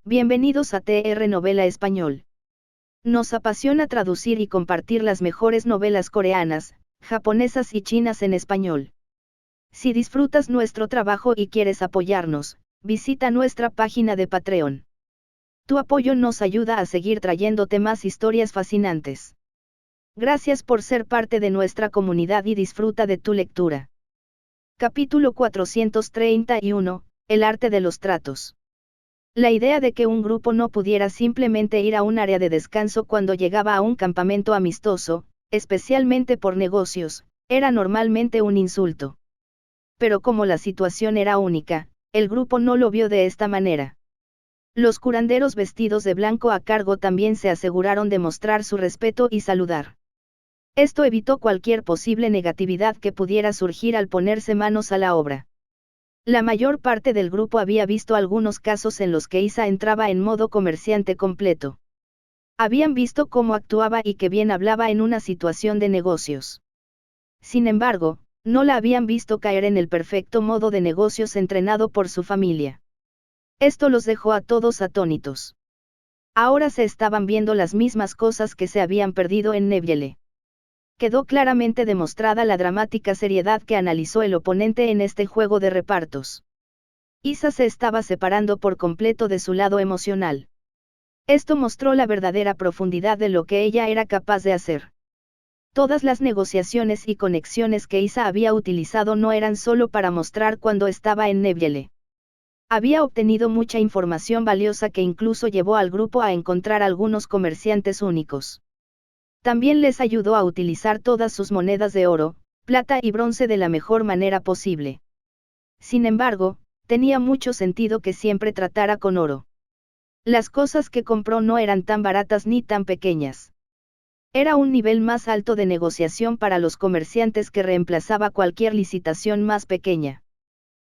Bienvenidos a TR Novela Español. Nos apasiona traducir y compartir las mejores novelas coreanas, japonesas y chinas en español. Si disfrutas nuestro trabajo y quieres apoyarnos, visita nuestra página de Patreon. Tu apoyo nos ayuda a seguir trayéndote más historias fascinantes. Gracias por ser parte de nuestra comunidad y disfruta de tu lectura. Capítulo 431, El arte de los tratos. La idea de que un grupo no pudiera simplemente ir a un área de descanso cuando llegaba a un campamento amistoso, especialmente por negocios, era normalmente un insulto. Pero como la situación era única, el grupo no lo vio de esta manera. Los curanderos vestidos de blanco a cargo también se aseguraron de mostrar su respeto y saludar. Esto evitó cualquier posible negatividad que pudiera surgir al ponerse manos a la obra. La mayor parte del grupo había visto algunos casos en los que Isa entraba en modo comerciante completo. Habían visto cómo actuaba y que bien hablaba en una situación de negocios. Sin embargo, no la habían visto caer en el perfecto modo de negocios entrenado por su familia. Esto los dejó a todos atónitos. Ahora se estaban viendo las mismas cosas que se habían perdido en Nebbiele. Quedó claramente demostrada la dramática seriedad que analizó el oponente en este juego de repartos. Isa se estaba separando por completo de su lado emocional. Esto mostró la verdadera profundidad de lo que ella era capaz de hacer. Todas las negociaciones y conexiones que Isa había utilizado no eran solo para mostrar cuando estaba en Nebbiele. Había obtenido mucha información valiosa que incluso llevó al grupo a encontrar algunos comerciantes únicos. También les ayudó a utilizar todas sus monedas de oro, plata y bronce de la mejor manera posible. Sin embargo, tenía mucho sentido que siempre tratara con oro. Las cosas que compró no eran tan baratas ni tan pequeñas. Era un nivel más alto de negociación para los comerciantes que reemplazaba cualquier licitación más pequeña.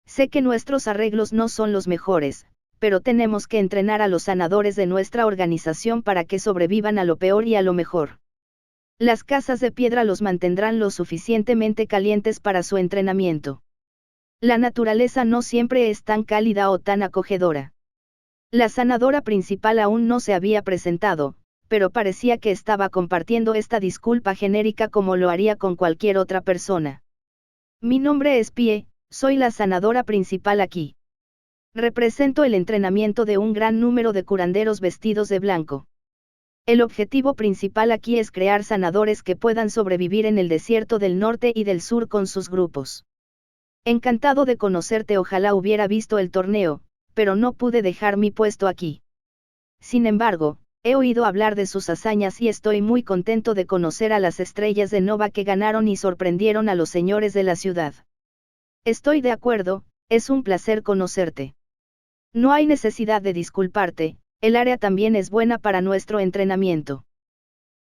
Sé que nuestros arreglos no son los mejores, pero tenemos que entrenar a los sanadores de nuestra organización para que sobrevivan a lo peor y a lo mejor. Las casas de piedra los mantendrán lo suficientemente calientes para su entrenamiento. La naturaleza no siempre es tan cálida o tan acogedora. La sanadora principal aún no se había presentado, pero parecía que estaba compartiendo esta disculpa genérica como lo haría con cualquier otra persona. Mi nombre es Pie, soy la sanadora principal aquí. Represento el entrenamiento de un gran número de curanderos vestidos de blanco. El objetivo principal aquí es crear sanadores que puedan sobrevivir en el desierto del norte y del sur con sus grupos. Encantado de conocerte, ojalá hubiera visto el torneo, pero no pude dejar mi puesto aquí. Sin embargo, he oído hablar de sus hazañas y estoy muy contento de conocer a las estrellas de Nova que ganaron y sorprendieron a los señores de la ciudad. Estoy de acuerdo, es un placer conocerte. No hay necesidad de disculparte. El área también es buena para nuestro entrenamiento.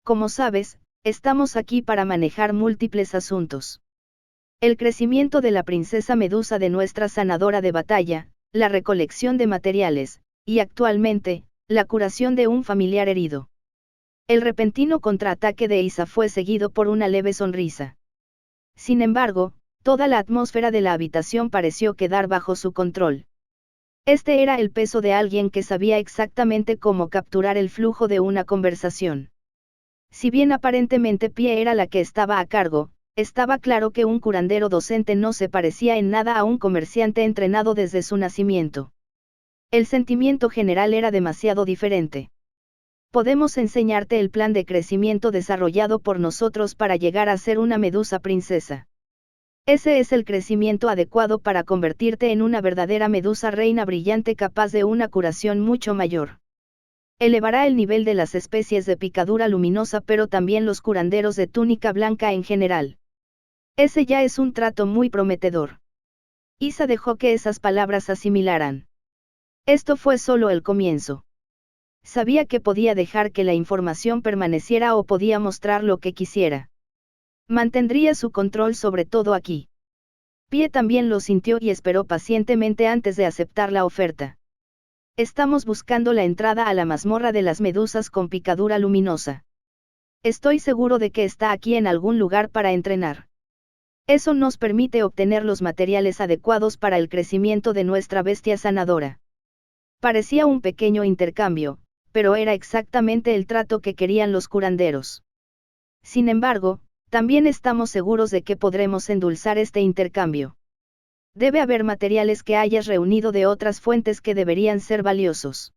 Como sabes, estamos aquí para manejar múltiples asuntos. El crecimiento de la princesa Medusa de nuestra sanadora de batalla, la recolección de materiales, y actualmente, la curación de un familiar herido. El repentino contraataque de Isa fue seguido por una leve sonrisa. Sin embargo, toda la atmósfera de la habitación pareció quedar bajo su control. Este era el peso de alguien que sabía exactamente cómo capturar el flujo de una conversación. Si bien aparentemente Pie era la que estaba a cargo, estaba claro que un curandero docente no se parecía en nada a un comerciante entrenado desde su nacimiento. El sentimiento general era demasiado diferente. Podemos enseñarte el plan de crecimiento desarrollado por nosotros para llegar a ser una medusa princesa. Ese es el crecimiento adecuado para convertirte en una verdadera medusa reina brillante capaz de una curación mucho mayor. Elevará el nivel de las especies de picadura luminosa pero también los curanderos de túnica blanca en general. Ese ya es un trato muy prometedor. Isa dejó que esas palabras asimilaran. Esto fue solo el comienzo. Sabía que podía dejar que la información permaneciera o podía mostrar lo que quisiera. Mantendría su control sobre todo aquí. Pie también lo sintió y esperó pacientemente antes de aceptar la oferta. Estamos buscando la entrada a la mazmorra de las medusas con picadura luminosa. Estoy seguro de que está aquí en algún lugar para entrenar. Eso nos permite obtener los materiales adecuados para el crecimiento de nuestra bestia sanadora. Parecía un pequeño intercambio, pero era exactamente el trato que querían los curanderos. Sin embargo, también estamos seguros de que podremos endulzar este intercambio. Debe haber materiales que hayas reunido de otras fuentes que deberían ser valiosos.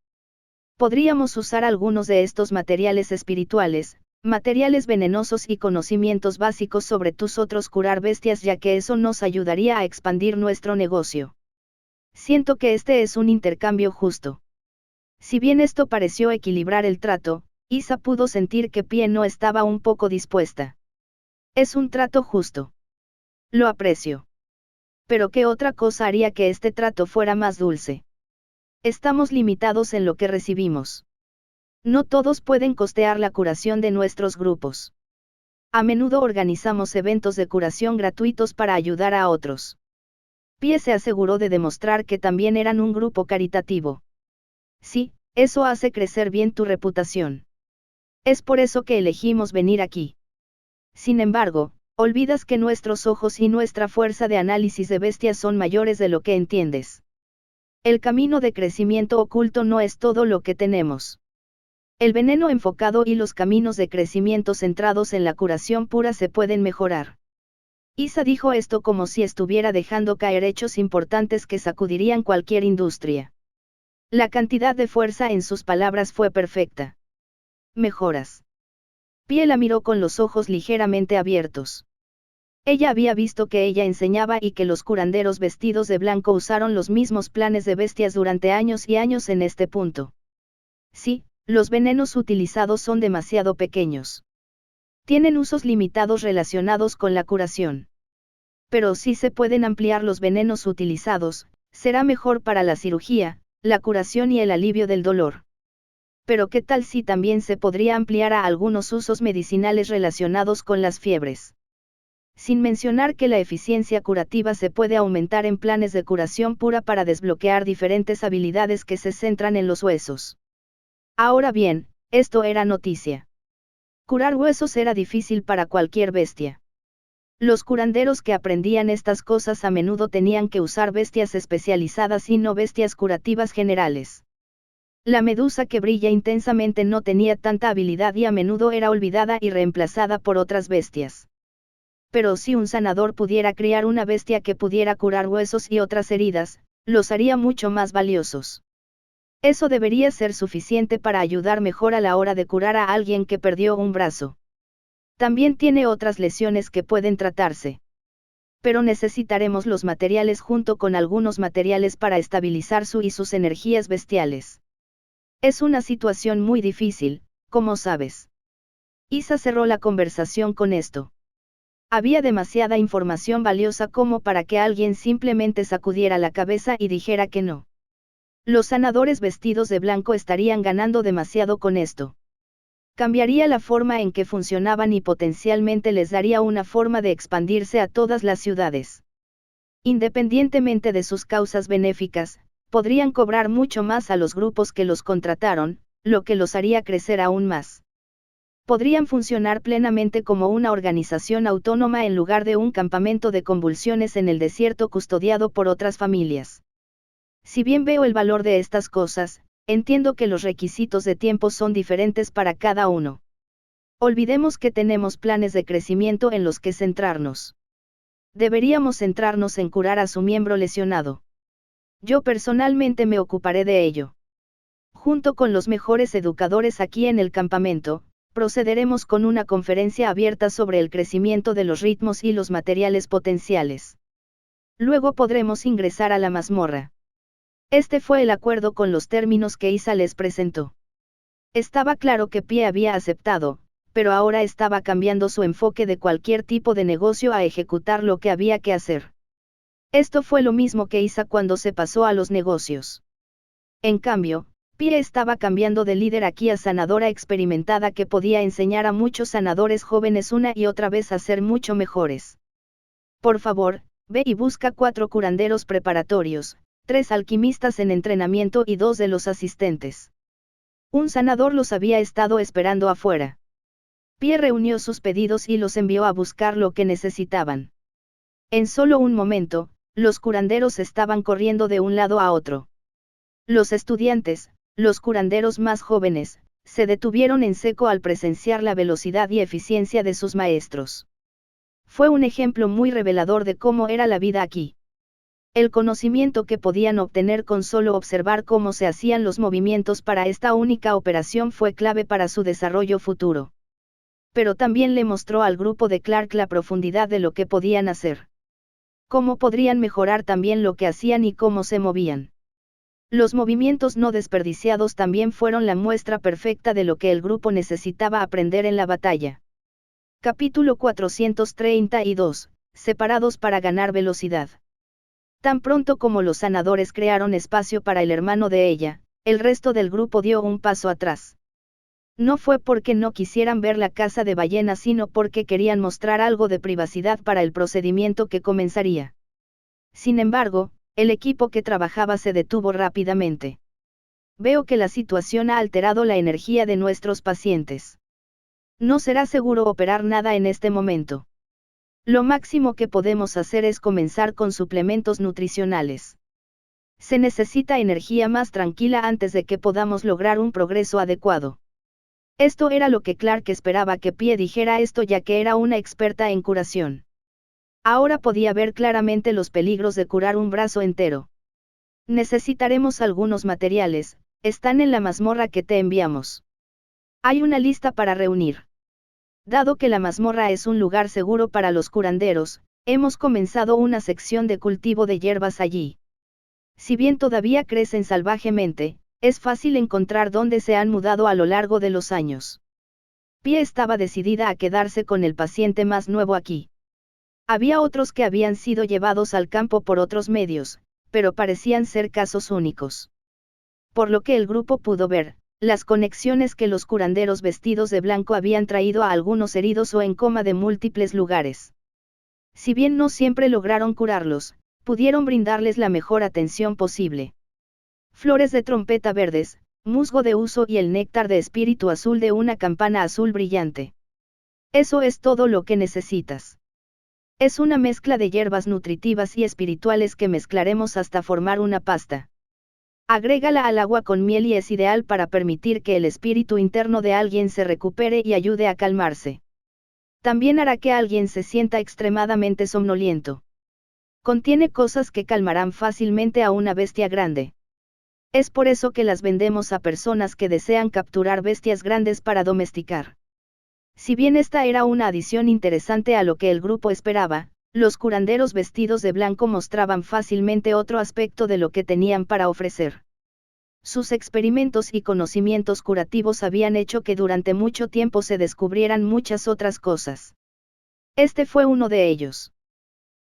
Podríamos usar algunos de estos materiales espirituales, materiales venenosos y conocimientos básicos sobre tus otros curar bestias, ya que eso nos ayudaría a expandir nuestro negocio. Siento que este es un intercambio justo. Si bien esto pareció equilibrar el trato, Isa pudo sentir que Pie no estaba un poco dispuesta. Es un trato justo. Lo aprecio. Pero ¿qué otra cosa haría que este trato fuera más dulce? Estamos limitados en lo que recibimos. No todos pueden costear la curación de nuestros grupos. A menudo organizamos eventos de curación gratuitos para ayudar a otros. Pie se aseguró de demostrar que también eran un grupo caritativo. Sí, eso hace crecer bien tu reputación. Es por eso que elegimos venir aquí. Sin embargo, olvidas que nuestros ojos y nuestra fuerza de análisis de bestias son mayores de lo que entiendes. El camino de crecimiento oculto no es todo lo que tenemos. El veneno enfocado y los caminos de crecimiento centrados en la curación pura se pueden mejorar. Isa dijo esto como si estuviera dejando caer hechos importantes que sacudirían cualquier industria. La cantidad de fuerza en sus palabras fue perfecta. Mejoras. Pie la miró con los ojos ligeramente abiertos. Ella había visto que ella enseñaba y que los curanderos vestidos de blanco usaron los mismos planes de bestias durante años y años en este punto. Sí, los venenos utilizados son demasiado pequeños. Tienen usos limitados relacionados con la curación. Pero si se pueden ampliar los venenos utilizados, será mejor para la cirugía, la curación y el alivio del dolor. Pero ¿qué tal si también se podría ampliar a algunos usos medicinales relacionados con las fiebres? Sin mencionar que la eficiencia curativa se puede aumentar en planes de curación pura para desbloquear diferentes habilidades que se centran en los huesos. Ahora bien, esto era noticia. Curar huesos era difícil para cualquier bestia. Los curanderos que aprendían estas cosas a menudo tenían que usar bestias especializadas y no bestias curativas generales. La medusa que brilla intensamente no tenía tanta habilidad y a menudo era olvidada y reemplazada por otras bestias. Pero si un sanador pudiera criar una bestia que pudiera curar huesos y otras heridas, los haría mucho más valiosos. Eso debería ser suficiente para ayudar mejor a la hora de curar a alguien que perdió un brazo. También tiene otras lesiones que pueden tratarse. Pero necesitaremos los materiales junto con algunos materiales para estabilizar su y sus energías bestiales. Es una situación muy difícil, como sabes. Isa cerró la conversación con esto. Había demasiada información valiosa como para que alguien simplemente sacudiera la cabeza y dijera que no. Los sanadores vestidos de blanco estarían ganando demasiado con esto. Cambiaría la forma en que funcionaban y potencialmente les daría una forma de expandirse a todas las ciudades. Independientemente de sus causas benéficas, podrían cobrar mucho más a los grupos que los contrataron, lo que los haría crecer aún más. Podrían funcionar plenamente como una organización autónoma en lugar de un campamento de convulsiones en el desierto custodiado por otras familias. Si bien veo el valor de estas cosas, entiendo que los requisitos de tiempo son diferentes para cada uno. Olvidemos que tenemos planes de crecimiento en los que centrarnos. Deberíamos centrarnos en curar a su miembro lesionado. Yo personalmente me ocuparé de ello. Junto con los mejores educadores aquí en el campamento, procederemos con una conferencia abierta sobre el crecimiento de los ritmos y los materiales potenciales. Luego podremos ingresar a la mazmorra. Este fue el acuerdo con los términos que Isa les presentó. Estaba claro que Pie había aceptado, pero ahora estaba cambiando su enfoque de cualquier tipo de negocio a ejecutar lo que había que hacer. Esto fue lo mismo que Isa cuando se pasó a los negocios. En cambio, Pie estaba cambiando de líder aquí a sanadora experimentada que podía enseñar a muchos sanadores jóvenes una y otra vez a ser mucho mejores. Por favor, ve y busca 4 curanderos preparatorios, 3 alquimistas en entrenamiento y 2 de los asistentes. Un sanador los había estado esperando afuera. Pie reunió sus pedidos y los envió a buscar lo que necesitaban. En solo un momento, los curanderos estaban corriendo de un lado a otro. Los estudiantes, los curanderos más jóvenes, se detuvieron en seco al presenciar la velocidad y eficiencia de sus maestros. Fue un ejemplo muy revelador de cómo era la vida aquí. El conocimiento que podían obtener con solo observar cómo se hacían los movimientos para esta única operación fue clave para su desarrollo futuro. Pero también le mostró al grupo de Clark la profundidad de lo que podían hacer. Cómo podrían mejorar también lo que hacían y cómo se movían. Los movimientos no desperdiciados también fueron la muestra perfecta de lo que el grupo necesitaba aprender en la batalla. Capítulo 432, separados para ganar velocidad. Tan pronto como los sanadores crearon espacio para el hermano de ella, el resto del grupo dio un paso atrás. No fue porque no quisieran ver la casa de ballena, sino porque querían mostrar algo de privacidad para el procedimiento que comenzaría. Sin embargo, el equipo que trabajaba se detuvo rápidamente. Veo que la situación ha alterado la energía de nuestros pacientes. No será seguro operar nada en este momento. Lo máximo que podemos hacer es comenzar con suplementos nutricionales. Se necesita energía más tranquila antes de que podamos lograr un progreso adecuado. Esto era lo que Clark esperaba que Pie dijera esto, ya que era una experta en curación. Ahora podía ver claramente los peligros de curar un brazo entero. Necesitaremos algunos materiales, están en la mazmorra que te enviamos. Hay una lista para reunir. Dado que la mazmorra es un lugar seguro para los curanderos, hemos comenzado una sección de cultivo de hierbas allí. Si bien todavía crecen salvajemente, es fácil encontrar dónde se han mudado a lo largo de los años. Pie estaba decidida a quedarse con el paciente más nuevo aquí. Había otros que habían sido llevados al campo por otros medios, pero parecían ser casos únicos. Por lo que el grupo pudo ver, las conexiones que los curanderos vestidos de blanco habían traído a algunos heridos o en coma de múltiples lugares. Si bien no siempre lograron curarlos, pudieron brindarles la mejor atención posible. Flores de trompeta verdes, musgo de huso y el néctar de espíritu azul de una campana azul brillante. Eso es todo lo que necesitas. Es una mezcla de hierbas nutritivas y espirituales que mezclaremos hasta formar una pasta. Agrégala al agua con miel y es ideal para permitir que el espíritu interno de alguien se recupere y ayude a calmarse. También hará que alguien se sienta extremadamente somnoliento. Contiene cosas que calmarán fácilmente a una bestia grande. Es por eso que las vendemos a personas que desean capturar bestias grandes para domesticar. Si bien esta era una adición interesante a lo que el grupo esperaba, los curanderos vestidos de blanco mostraban fácilmente otro aspecto de lo que tenían para ofrecer. Sus experimentos y conocimientos curativos habían hecho que durante mucho tiempo se descubrieran muchas otras cosas. Este fue uno de ellos.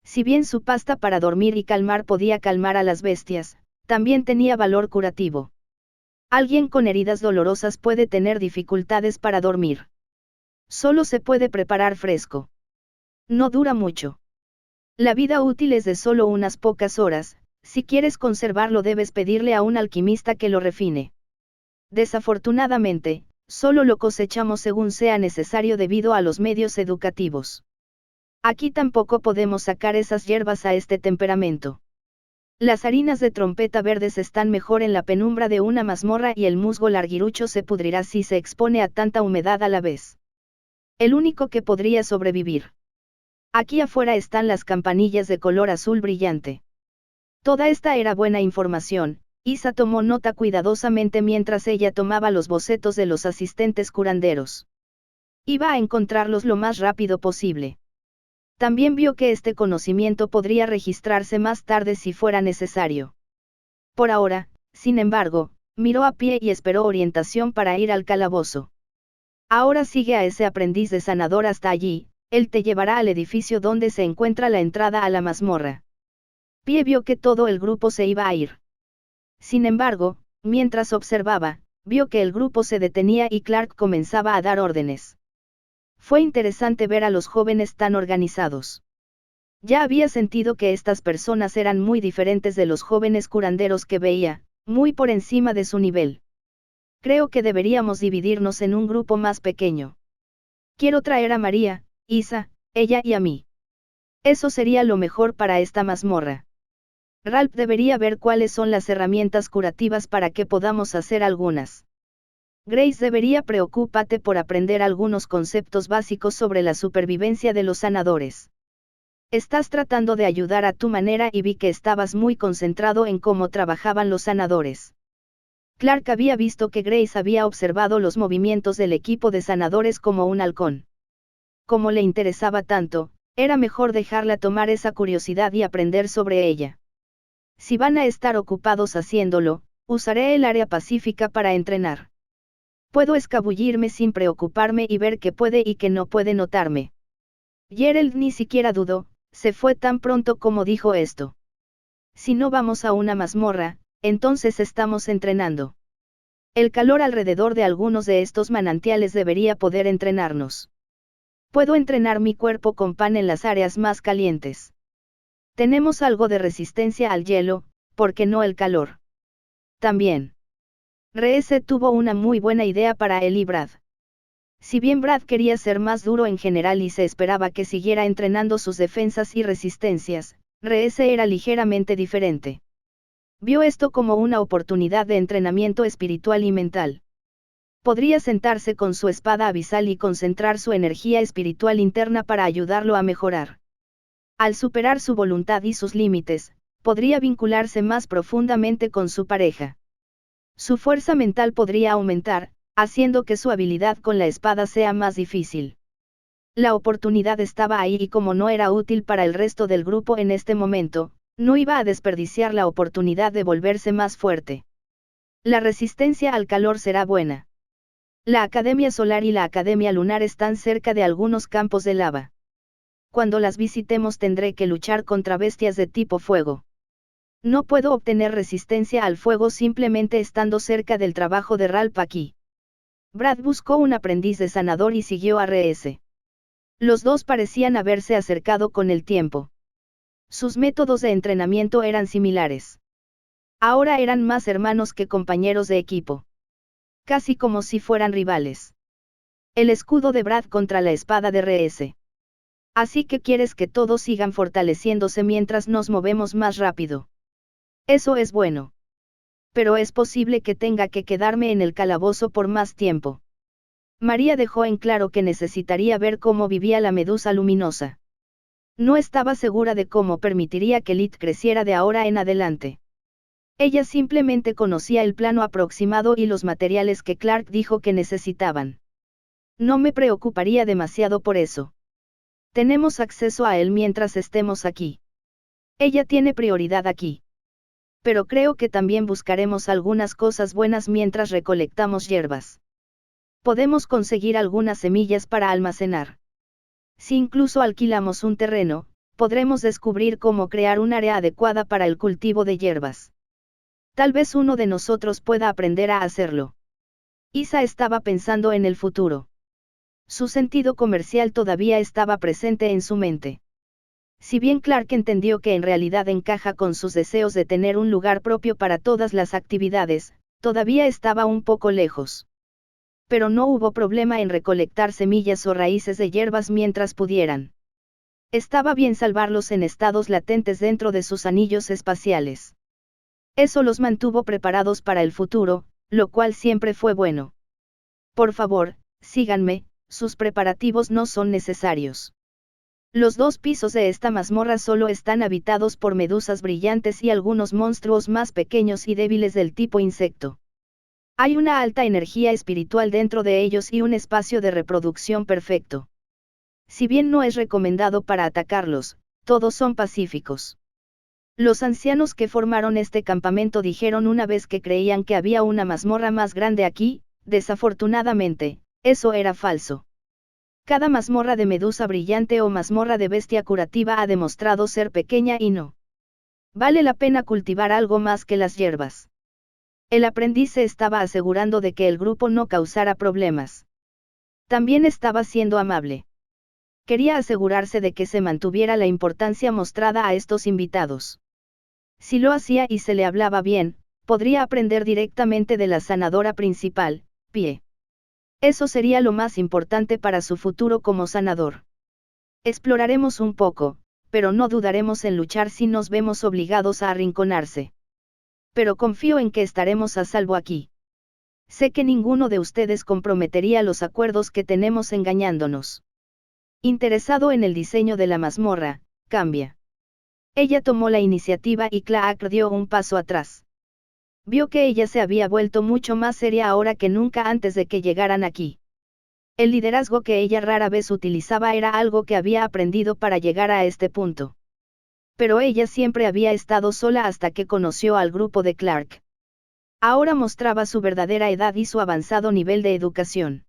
Si bien su pasta para dormir y calmar podía calmar a las bestias, también tenía valor curativo. Alguien con heridas dolorosas puede tener dificultades para dormir. Solo se puede preparar fresco. No dura mucho. La vida útil es de solo unas pocas horas, si quieres conservarlo debes pedirle a un alquimista que lo refine. Desafortunadamente, solo lo cosechamos según sea necesario debido a los medios educativos. Aquí tampoco podemos sacar esas hierbas a este temperamento. Las harinas de trompeta verdes están mejor en la penumbra de una mazmorra y el musgo larguirucho se pudrirá si se expone a tanta humedad a la vez. El único que podría sobrevivir. Aquí afuera están las campanillas de color azul brillante. Toda esta era buena información. Isa tomó nota cuidadosamente mientras ella tomaba los bocetos de los asistentes curanderos. Iba a encontrarlos lo más rápido posible. También vio que este conocimiento podría registrarse más tarde si fuera necesario. Por ahora, sin embargo, miró a Pie y esperó orientación para ir al calabozo. Ahora sigue a ese aprendiz de sanador hasta allí, él te llevará al edificio donde se encuentra la entrada a la mazmorra. Pie vio que todo el grupo se iba a ir. Sin embargo, mientras observaba, vio que el grupo se detenía y Clark comenzaba a dar órdenes. Fue interesante ver a los jóvenes tan organizados. Ya había sentido que estas personas eran muy diferentes de los jóvenes curanderos que veía, muy por encima de su nivel. Creo que deberíamos dividirnos en un grupo más pequeño. Quiero traer a María, Isa, ella y a mí. Eso sería lo mejor para esta mazmorra. Ralph debería ver cuáles son las herramientas curativas para que podamos hacer algunas. Grace debería preocuparte por aprender algunos conceptos básicos sobre la supervivencia de los sanadores. Estás tratando de ayudar a tu manera y vi que estabas muy concentrado en cómo trabajaban los sanadores. Clark había visto que Grace había observado los movimientos del equipo de sanadores como un halcón. Como le interesaba tanto, era mejor dejarla tomar esa curiosidad y aprender sobre ella. Si van a estar ocupados haciéndolo, usaré el área pacífica para entrenar. Puedo escabullirme sin preocuparme y ver qué puede y qué no puede notarme. Gerald ni siquiera dudó, se fue tan pronto como dijo esto. Si no vamos a una mazmorra, entonces estamos entrenando. El calor alrededor de algunos de estos manantiales debería poder entrenarnos. Puedo entrenar mi cuerpo con pan en las áreas más calientes. Tenemos algo de resistencia al hielo, ¿por qué no el calor? También. Reese tuvo una muy buena idea para él y Brad. Si bien Brad quería ser más duro en general y se esperaba que siguiera entrenando sus defensas y resistencias, Reese era ligeramente diferente. Vio esto como una oportunidad de entrenamiento espiritual y mental. Podría sentarse con su espada abisal y concentrar su energía espiritual interna para ayudarlo a mejorar. Al superar su voluntad y sus límites, podría vincularse más profundamente con su pareja. Su fuerza mental podría aumentar, haciendo que su habilidad con la espada sea más difícil. La oportunidad estaba ahí y como no era útil para el resto del grupo en este momento, no iba a desperdiciar la oportunidad de volverse más fuerte. La resistencia al calor será buena. La Academia Solar y la Academia Lunar están cerca de algunos campos de lava. Cuando las visitemos tendré que luchar contra bestias de tipo fuego. No puedo obtener resistencia al fuego simplemente estando cerca del trabajo de Ralph aquí. Brad buscó un aprendiz de sanador y siguió a Reese. Los dos parecían haberse acercado con el tiempo. Sus métodos de entrenamiento eran similares. Ahora eran más hermanos que compañeros de equipo. Casi como si fueran rivales. El escudo de Brad contra la espada de Reese. Así que quieres que todos sigan fortaleciéndose mientras nos movemos más rápido. Eso es bueno. Pero es posible que tenga que quedarme en el calabozo por más tiempo. María dejó en claro que necesitaría ver cómo vivía la medusa luminosa. No estaba segura de cómo permitiría que Lit creciera de ahora en adelante. Ella simplemente conocía el plano aproximado y los materiales que Clark dijo que necesitaban. No me preocuparía demasiado por eso. Tenemos acceso a él mientras estemos aquí. Ella tiene prioridad aquí. Pero creo que también buscaremos algunas cosas buenas mientras recolectamos hierbas. Podemos conseguir algunas semillas para almacenar. Si incluso alquilamos un terreno, podremos descubrir cómo crear un área adecuada para el cultivo de hierbas. Tal vez uno de nosotros pueda aprender a hacerlo. Isa estaba pensando en el futuro. Su sentido comercial todavía estaba presente en su mente. Si bien Clark entendió que en realidad encaja con sus deseos de tener un lugar propio para todas las actividades, todavía estaba un poco lejos. Pero no hubo problema en recolectar semillas o raíces de hierbas mientras pudieran. Estaba bien salvarlos en estados latentes dentro de sus anillos espaciales. Eso los mantuvo preparados para el futuro, lo cual siempre fue bueno. Por favor, síganme, sus preparativos no son necesarios. Los 2 pisos de esta mazmorra solo están habitados por medusas brillantes y algunos monstruos más pequeños y débiles del tipo insecto. Hay una alta energía espiritual dentro de ellos y un espacio de reproducción perfecto. Si bien no es recomendado para atacarlos, todos son pacíficos. Los ancianos que formaron este campamento dijeron una vez que creían que había una mazmorra más grande aquí, desafortunadamente, eso era falso. Cada mazmorra de medusa brillante o mazmorra de bestia curativa ha demostrado ser pequeña y no vale la pena cultivar algo más que las hierbas. El aprendiz se estaba asegurando de que el grupo no causara problemas. También estaba siendo amable. Quería asegurarse de que se mantuviera la importancia mostrada a estos invitados. Si lo hacía y se le hablaba bien, podría aprender directamente de la sanadora principal, Pie. Eso sería lo más importante para su futuro como sanador. Exploraremos un poco, pero no dudaremos en luchar si nos vemos obligados a arrinconarse. Pero confío en que estaremos a salvo aquí. Sé que ninguno de ustedes comprometería los acuerdos que tenemos engañándonos. Interesado en el diseño de la mazmorra, cambia. Ella tomó la iniciativa y Clark dio un paso atrás. Vio que ella se había vuelto mucho más seria ahora que nunca antes de que llegaran aquí. El liderazgo que ella rara vez utilizaba era algo que había aprendido para llegar a este punto. Pero ella siempre había estado sola hasta que conoció al grupo de Clark. Ahora mostraba su verdadera edad y su avanzado nivel de educación.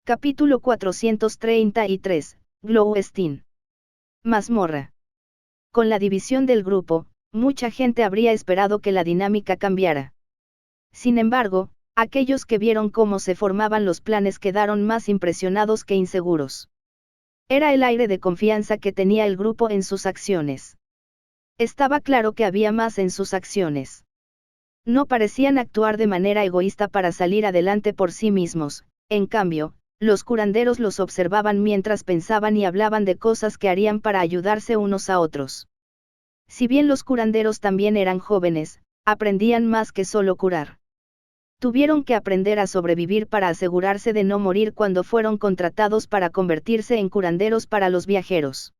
Capítulo 433, Glowstein. Mazmorra. Con la división del grupo, mucha gente habría esperado que la dinámica cambiara. Sin embargo, aquellos que vieron cómo se formaban los planes quedaron más impresionados que inseguros. Era el aire de confianza que tenía el grupo en sus acciones. Estaba claro que había más en sus acciones. No parecían actuar de manera egoísta para salir adelante por sí mismos, en cambio, los curanderos los observaban mientras pensaban y hablaban de cosas que harían para ayudarse unos a otros. Si bien los curanderos también eran jóvenes, aprendían más que solo curar. Tuvieron que aprender a sobrevivir para asegurarse de no morir cuando fueron contratados para convertirse en curanderos para los viajeros.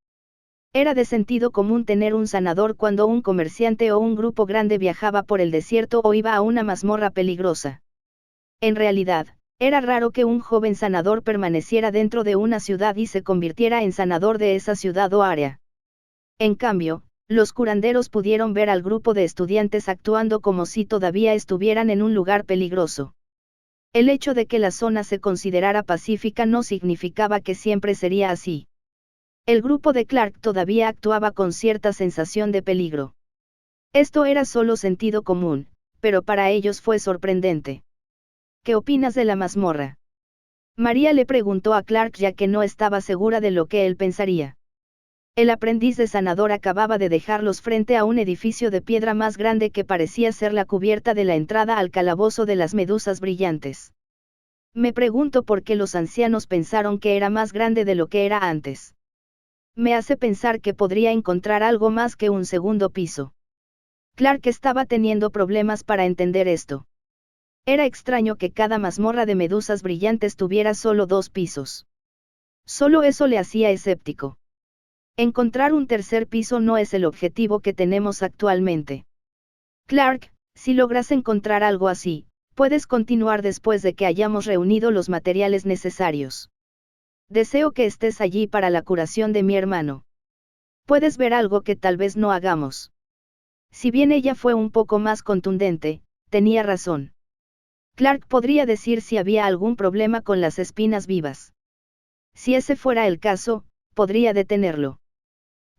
Era de sentido común tener un sanador cuando un comerciante o un grupo grande viajaba por el desierto o iba a una mazmorra peligrosa. En realidad, era raro que un joven sanador permaneciera dentro de una ciudad y se convirtiera en sanador de esa ciudad o área. En cambio, los curanderos pudieron ver al grupo de estudiantes actuando como si todavía estuvieran en un lugar peligroso. El hecho de que la zona se considerara pacífica no significaba que siempre sería así. El grupo de Clark todavía actuaba con cierta sensación de peligro. Esto era solo sentido común, pero para ellos fue sorprendente. ¿Qué opinas de la mazmorra? María le preguntó a Clark ya que no estaba segura de lo que él pensaría. El aprendiz de sanador acababa de dejarlos frente a un edificio de piedra más grande que parecía ser la cubierta de la entrada al calabozo de las medusas brillantes. Me pregunto por qué los ancianos pensaron que era más grande de lo que era antes. Me hace pensar que podría encontrar algo más que un segundo piso. Clark estaba teniendo problemas para entender esto. Era extraño que cada mazmorra de medusas brillantes tuviera solo 2 pisos. Solo eso le hacía escéptico. Encontrar un tercer piso no es el objetivo que tenemos actualmente. Clark, si logras encontrar algo así, puedes continuar después de que hayamos reunido los materiales necesarios. Deseo que estés allí para la curación de mi hermano. Puedes ver algo que tal vez no hagamos. Si bien ella fue un poco más contundente, tenía razón. Clark podría decir si había algún problema con las espinas vivas. Si ese fuera el caso, podría detenerlo.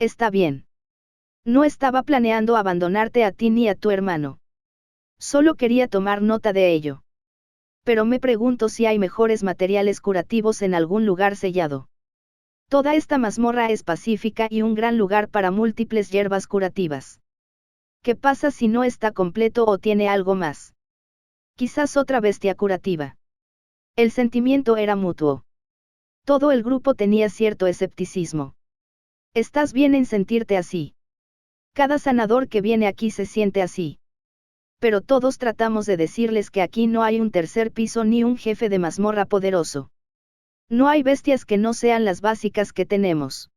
Está bien. No estaba planeando abandonarte a ti ni a tu hermano. Solo quería tomar nota de ello. Pero me pregunto si hay mejores materiales curativos en algún lugar sellado. Toda esta mazmorra es pacífica y un gran lugar para múltiples hierbas curativas. ¿Qué pasa si no está completo o tiene algo más? Quizás otra bestia curativa. El sentimiento era mutuo. Todo el grupo tenía cierto escepticismo. ¿Estás bien en sentirte así? Cada sanador que viene aquí se siente así. Pero todos tratamos de decirles que aquí no hay un tercer piso ni un jefe de mazmorra poderoso. No hay bestias que no sean las básicas que tenemos.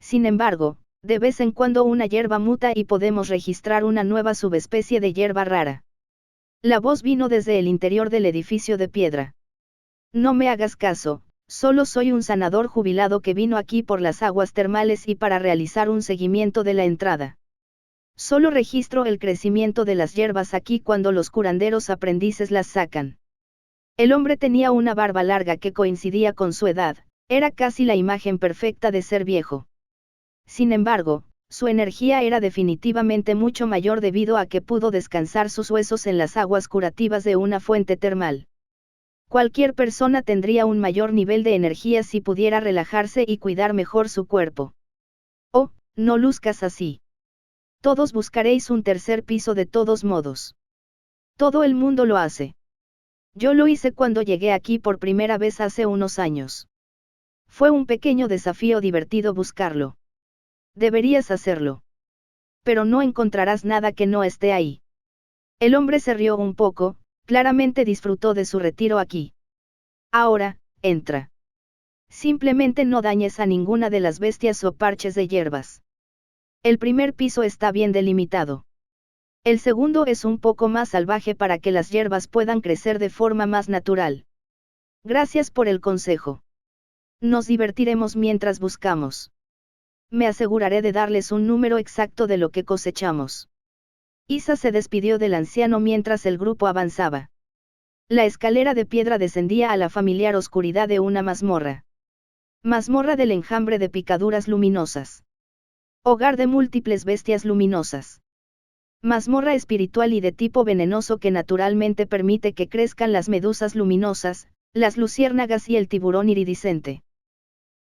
Sin embargo, de vez en cuando una hierba muta y podemos registrar una nueva subespecie de hierba rara. La voz vino desde el interior del edificio de piedra. No me hagas caso, solo soy un sanador jubilado que vino aquí por las aguas termales y para realizar un seguimiento de la entrada. Solo registro el crecimiento de las hierbas aquí cuando los curanderos aprendices las sacan. El hombre tenía una barba larga que coincidía con su edad, era casi la imagen perfecta de ser viejo. Sin embargo, su energía era definitivamente mucho mayor debido a que pudo descansar sus huesos en las aguas curativas de una fuente termal. Cualquier persona tendría un mayor nivel de energía si pudiera relajarse y cuidar mejor su cuerpo. Oh, no luzcas así. Todos buscaréis un tercer piso de todos modos. Todo el mundo lo hace. Yo lo hice cuando llegué aquí por primera vez hace unos años. Fue un pequeño desafío divertido buscarlo. Deberías hacerlo. Pero no encontrarás nada que no esté ahí. El hombre se rió un poco, claramente disfrutó de su retiro aquí. Ahora, entra. Simplemente no dañes a ninguna de las bestias o parches de hierbas. El primer piso está bien delimitado. El segundo es un poco más salvaje para que las hierbas puedan crecer de forma más natural. Gracias por el consejo. Nos divertiremos mientras buscamos. Me aseguraré de darles un número exacto de lo que cosechamos. Isa se despidió del anciano mientras el grupo avanzaba. La escalera de piedra descendía a la familiar oscuridad de una mazmorra. Mazmorra del enjambre de picaduras luminosas. Hogar de múltiples bestias luminosas. Mazmorra espiritual y de tipo venenoso que naturalmente permite que crezcan las medusas luminosas, las luciérnagas y el tiburón iridiscente.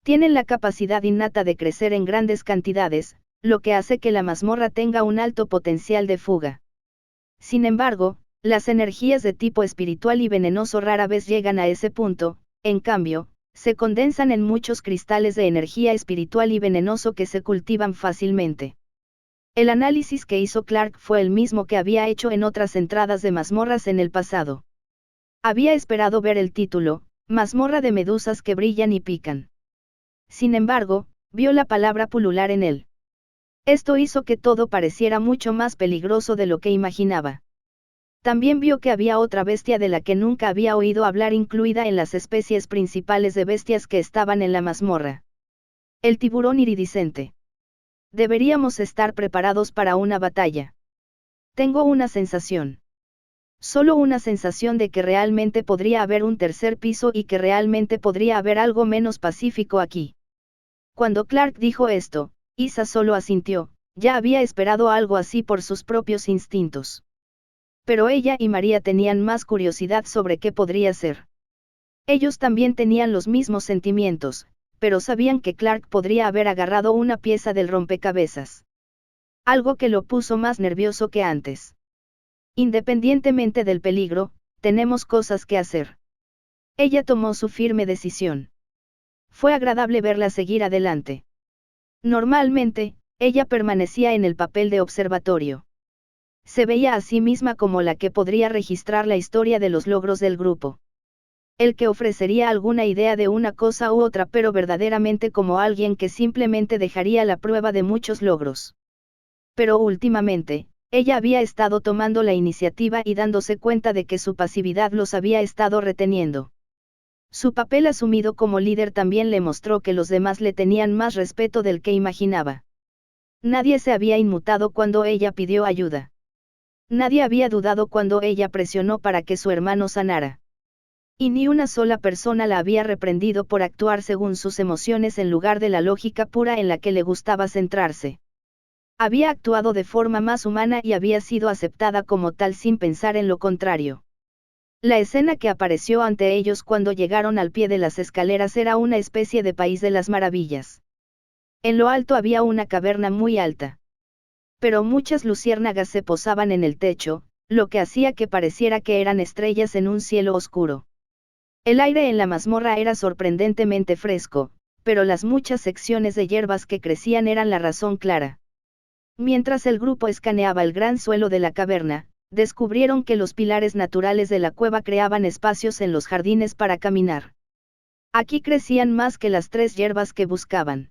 Tienen la capacidad innata de crecer en grandes cantidades, lo que hace que la mazmorra tenga un alto potencial de fuga. Sin embargo, las energías de tipo espiritual y venenoso rara vez llegan a ese punto, en cambio, se condensan en muchos cristales de energía espiritual y venenoso que se cultivan fácilmente. El análisis que hizo Clark fue el mismo que había hecho en otras entradas de mazmorras en el pasado. Había esperado ver el título, Mazmorra de medusas que brillan y pican. Sin embargo, vio la palabra pulular en él. Esto hizo que todo pareciera mucho más peligroso de lo que imaginaba. También vio que había otra bestia de la que nunca había oído hablar incluida en las especies principales de bestias que estaban en la mazmorra. El tiburón iridiscente. Deberíamos estar preparados para una batalla. Tengo una sensación. Solo una sensación de que realmente podría haber un tercer piso y que realmente podría haber algo menos pacífico aquí. Cuando Clark dijo esto, Isa solo asintió, ya había esperado algo así por sus propios instintos. Pero ella y María tenían más curiosidad sobre qué podría ser. Ellos también tenían los mismos sentimientos, pero sabían que Clark podría haber agarrado una pieza del rompecabezas. Algo que lo puso más nervioso que antes. Independientemente del peligro, tenemos cosas que hacer. Ella tomó su firme decisión. Fue agradable verla seguir adelante. Normalmente, ella permanecía en el papel de observatorio. Se veía a sí misma como la que podría registrar la historia de los logros del grupo. El que ofrecería alguna idea de una cosa u otra, pero verdaderamente como alguien que simplemente dejaría la prueba de muchos logros. Pero últimamente, ella había estado tomando la iniciativa y dándose cuenta de que su pasividad los había estado reteniendo. Su papel asumido como líder también le mostró que los demás le tenían más respeto del que imaginaba. Nadie se había inmutado cuando ella pidió ayuda. Nadie había dudado cuando ella presionó para que su hermano sanara. Y ni una sola persona la había reprendido por actuar según sus emociones en lugar de la lógica pura en la que le gustaba centrarse. Había actuado de forma más humana y había sido aceptada como tal sin pensar en lo contrario. La escena que apareció ante ellos cuando llegaron al pie de las escaleras era una especie de país de las maravillas. En lo alto había una caverna muy alta. Pero muchas luciérnagas se posaban en el techo, lo que hacía que pareciera que eran estrellas en un cielo oscuro. El aire en la mazmorra era sorprendentemente fresco, pero las muchas secciones de hierbas que crecían eran la razón clara. Mientras el grupo escaneaba el gran suelo de la caverna, descubrieron que los pilares naturales de la cueva creaban espacios en los jardines para caminar. Aquí crecían más que las 3 hierbas que buscaban.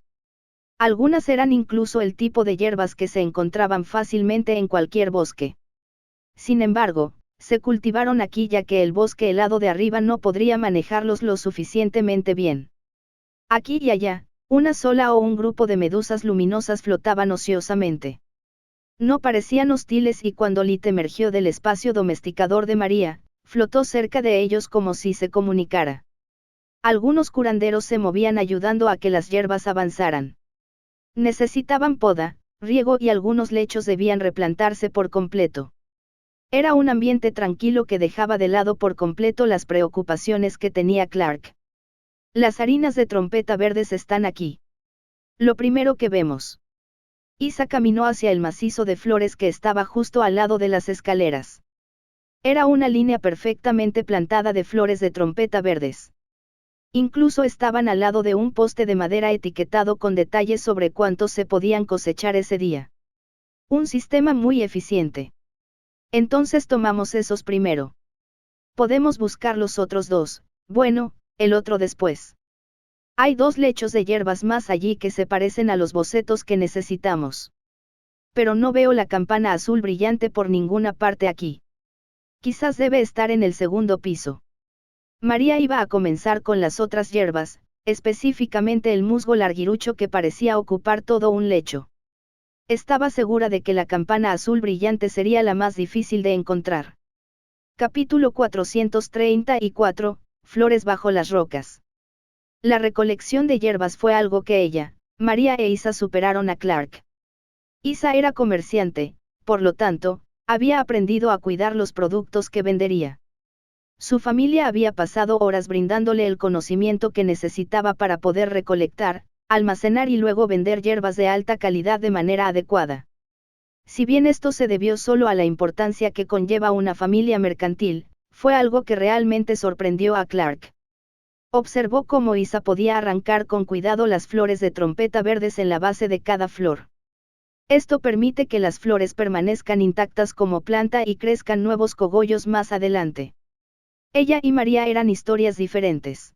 Algunas eran incluso el tipo de hierbas que se encontraban fácilmente en cualquier bosque. Sin embargo, se cultivaron aquí ya que el bosque helado de arriba no podría manejarlos lo suficientemente bien. Aquí y allá, una sola o un grupo de medusas luminosas flotaban ociosamente. No parecían hostiles y cuando Lit emergió del espacio domesticador de María, flotó cerca de ellos como si se comunicara. Algunos curanderos se movían ayudando a que las hierbas avanzaran. Necesitaban poda, riego y algunos lechos debían replantarse por completo. Era un ambiente tranquilo que dejaba de lado por completo las preocupaciones que tenía Clark. Las harinas de trompeta verdes están aquí. Lo primero que vemos. Isa caminó hacia el macizo de flores que estaba justo al lado de las escaleras. Era una línea perfectamente plantada de flores de trompeta verdes. Incluso estaban al lado de un poste de madera etiquetado con detalles sobre cuántos se podían cosechar ese día. Un sistema muy eficiente. Entonces tomamos esos primero. Podemos buscar los otros dos, bueno, el otro después. Hay 2 lechos de hierbas más allí que se parecen a los bocetos que necesitamos. Pero no veo la campana azul brillante por ninguna parte aquí. Quizás debe estar en el segundo piso. María iba a comenzar con las otras hierbas, específicamente el musgo larguirucho que parecía ocupar todo un lecho. Estaba segura de que la campana azul brillante sería la más difícil de encontrar. Capítulo 434, Flores bajo las rocas. La recolección de hierbas fue algo que ella, María e Isa superaron a Clark. Isa era comerciante, por lo tanto, había aprendido a cuidar los productos que vendería. Su familia había pasado horas brindándole el conocimiento que necesitaba para poder recolectar, almacenar y luego vender hierbas de alta calidad de manera adecuada. Si bien esto se debió solo a la importancia que conlleva una familia mercantil, fue algo que realmente sorprendió a Clark. Observó cómo Isa podía arrancar con cuidado las flores de trompeta verdes en la base de cada flor. Esto permite que las flores permanezcan intactas como planta y crezcan nuevos cogollos más adelante. Ella y María eran historias diferentes.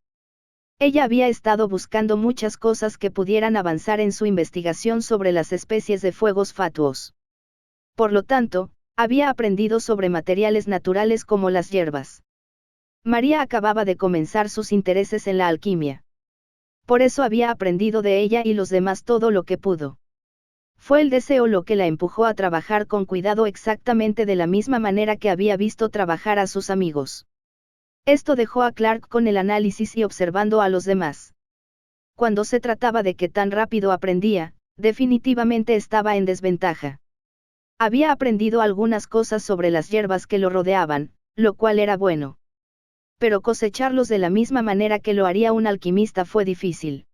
Ella había estado buscando muchas cosas que pudieran avanzar en su investigación sobre las especies de fuegos fatuos. Por lo tanto, había aprendido sobre materiales naturales como las hierbas. María acababa de comenzar sus intereses en la alquimia. Por eso había aprendido de ella y los demás todo lo que pudo. Fue el deseo lo que la empujó a trabajar con cuidado exactamente de la misma manera que había visto trabajar a sus amigos. Esto dejó a Clark con el análisis y observando a los demás. Cuando se trataba de qué tan rápido aprendía, definitivamente estaba en desventaja. Había aprendido algunas cosas sobre las hierbas que lo rodeaban, lo cual era bueno. Pero cosecharlos de la misma manera que lo haría un alquimista fue difícil.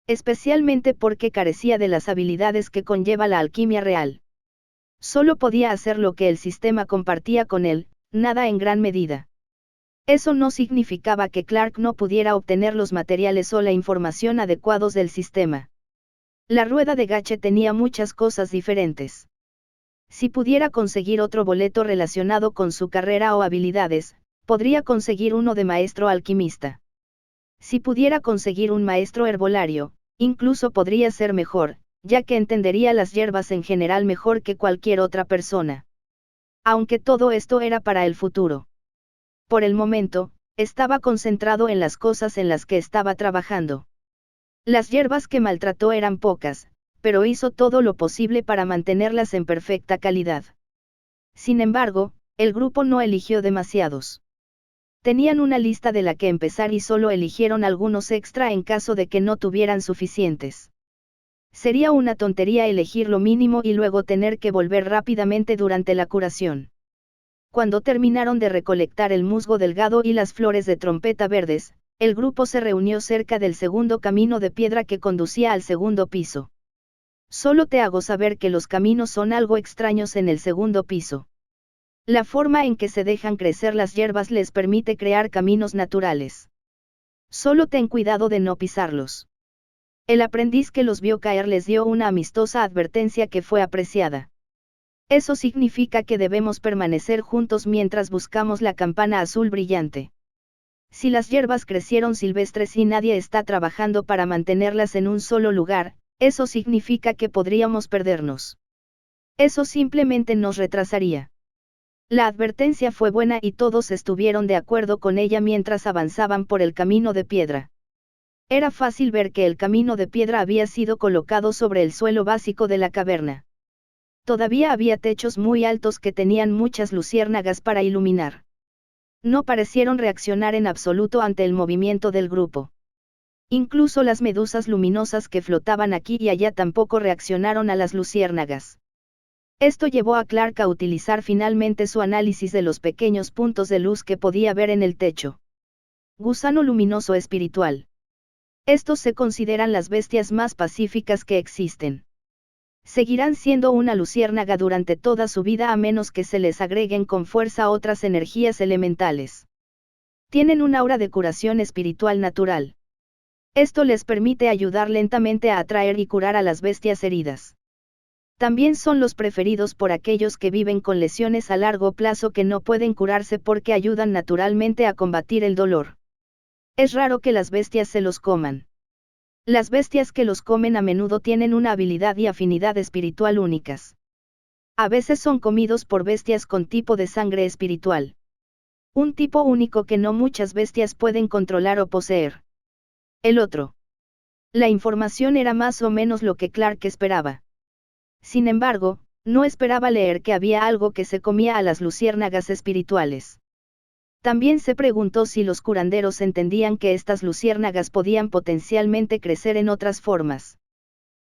Especialmente porque carecía de las habilidades que conlleva la alquimia real. Solo podía hacer lo que el sistema compartía con él, nada en gran medida. Eso no significaba que Clark no pudiera obtener los materiales o la información adecuados del sistema. La rueda de Gache tenía muchas cosas diferentes. Si pudiera conseguir otro boleto relacionado con su carrera o habilidades, podría conseguir uno de maestro alquimista. Si pudiera conseguir un maestro herbolario, incluso podría ser mejor, ya que entendería las hierbas en general mejor que cualquier otra persona. Aunque todo esto era para el futuro. Por el momento, estaba concentrado en las cosas en las que estaba trabajando. Las hierbas que maltrató eran pocas, pero hizo todo lo posible para mantenerlas en perfecta calidad. Sin embargo, el grupo no eligió demasiados. Tenían una lista de la que empezar y solo eligieron algunos extra en caso de que no tuvieran suficientes. Sería una tontería elegir lo mínimo y luego tener que volver rápidamente durante la curación. Cuando terminaron de recolectar el musgo delgado y las flores de trompeta verdes, el grupo se reunió cerca del segundo camino de piedra que conducía al segundo piso. Solo te hago saber que los caminos son algo extraños en el segundo piso. La forma en que se dejan crecer las hierbas les permite crear caminos naturales. Solo ten cuidado de no pisarlos. El aprendiz que los vio caer les dio una amistosa advertencia que fue apreciada. Eso significa que debemos permanecer juntos mientras buscamos la campana azul brillante. Si las hierbas crecieron silvestres y nadie está trabajando para mantenerlas en un solo lugar, eso significa que podríamos perdernos. Eso simplemente nos retrasaría. La advertencia fue buena y todos estuvieron de acuerdo con ella mientras avanzaban por el camino de piedra. Era fácil ver que el camino de piedra había sido colocado sobre el suelo básico de la caverna. Todavía había techos muy altos que tenían muchas luciérnagas para iluminar. No parecieron reaccionar en absoluto ante el movimiento del grupo. Incluso las medusas luminosas que flotaban aquí y allá tampoco reaccionaron a las luciérnagas. Esto llevó a Clark a utilizar finalmente su análisis de los pequeños puntos de luz que podía ver en el techo. Gusano luminoso espiritual. Estos se consideran las bestias más pacíficas que existen. Seguirán siendo una luciérnaga durante toda su vida a menos que se les agreguen con fuerza otras energías elementales. Tienen un aura de curación espiritual natural. Esto les permite ayudar lentamente a atraer y curar a las bestias heridas. También son los preferidos por aquellos que viven con lesiones a largo plazo que no pueden curarse porque ayudan naturalmente a combatir el dolor. Es raro que las bestias se los coman. Las bestias que los comen a menudo tienen una habilidad y afinidad espiritual únicas. A veces son comidos por bestias con tipo de sangre espiritual. Un tipo único que no muchas bestias pueden controlar o poseer. El otro. La información era más o menos lo que Clark esperaba. Sin embargo, no esperaba leer que había algo que se comía a las luciérnagas espirituales. También se preguntó si los curanderos entendían que estas luciérnagas podían potencialmente crecer en otras formas.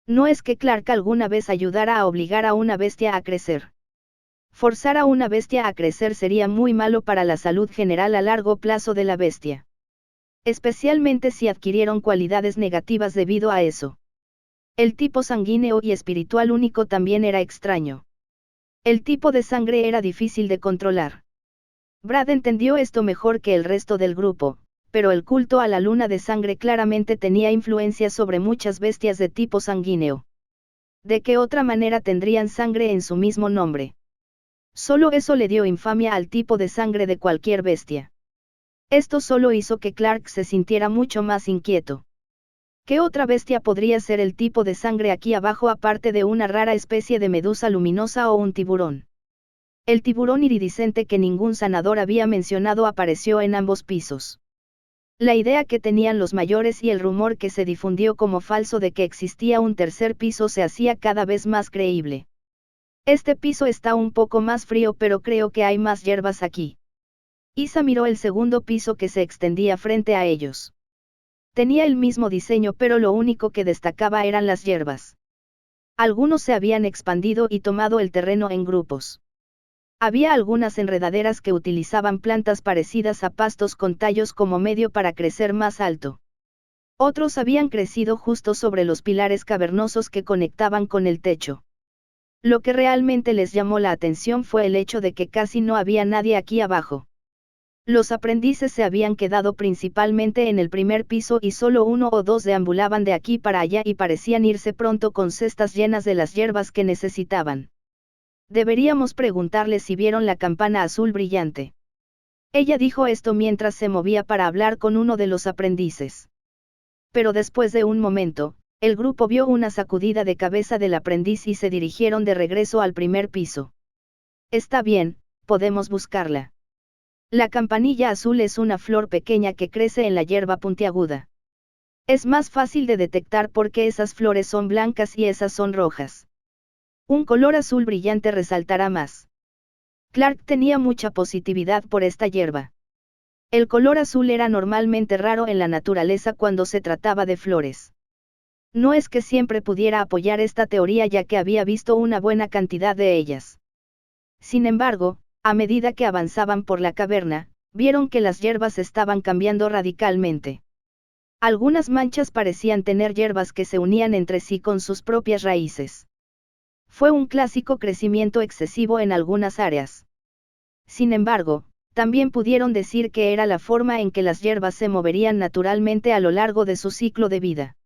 No es que Clark alguna vez ayudara a obligar a una bestia a crecer. Forzar a una bestia a crecer sería muy malo para la salud general a largo plazo de la bestia. Especialmente si adquirieron cualidades negativas debido a eso. El tipo sanguíneo y espiritual único también era extraño. El tipo de sangre era difícil de controlar. Brad entendió esto mejor que el resto del grupo, pero el culto a la luna de sangre claramente tenía influencia sobre muchas bestias de tipo sanguíneo. ¿De qué otra manera tendrían sangre en su mismo nombre? Solo eso le dio infamia al tipo de sangre de cualquier bestia. Esto solo hizo que Clark se sintiera mucho más inquieto. ¿Qué otra bestia podría ser el tipo de sangre aquí abajo aparte de una rara especie de medusa luminosa o un tiburón? El tiburón iridiscente que ningún sanador había mencionado apareció en ambos pisos. La idea que tenían los mayores y el rumor que se difundió como falso de que existía un tercer piso se hacía cada vez más creíble. Este piso está un poco más frío pero creo que hay más hierbas aquí. Isa miró el segundo piso que se extendía frente a ellos. Tenía el mismo diseño pero lo único que destacaba eran las hierbas. Algunos se habían expandido y tomado el terreno en grupos. Había algunas enredaderas que utilizaban plantas parecidas a pastos con tallos como medio para crecer más alto. Otros habían crecido justo sobre los pilares cavernosos que conectaban con el techo. Lo que realmente les llamó la atención fue el hecho de que casi no había nadie aquí abajo. Los aprendices se habían quedado principalmente en el primer piso y solo uno o dos deambulaban de aquí para allá y parecían irse pronto con cestas llenas de las hierbas que necesitaban. Deberíamos preguntarles si vieron la campana azul brillante. Ella dijo esto mientras se movía para hablar con uno de los aprendices. Pero después de un momento, el grupo vio una sacudida de cabeza del aprendiz y se dirigieron de regreso al primer piso. Está bien, podemos buscarla. La campanilla azul es una flor pequeña que crece en la hierba puntiaguda. Es más fácil de detectar porque esas flores son blancas y esas son rojas. Un color azul brillante resaltará más. Clark tenía mucha positividad por esta hierba. El color azul era normalmente raro en la naturaleza cuando se trataba de flores. No es que siempre pudiera apoyar esta teoría ya que había visto una buena cantidad de ellas. Sin embargo, a medida que avanzaban por la caverna, vieron que las hierbas estaban cambiando radicalmente. Algunas manchas parecían tener hierbas que se unían entre sí con sus propias raíces. Fue un clásico crecimiento excesivo en algunas áreas. Sin embargo, también pudieron decir que era la forma en que las hierbas se moverían naturalmente a lo largo de su ciclo de vida.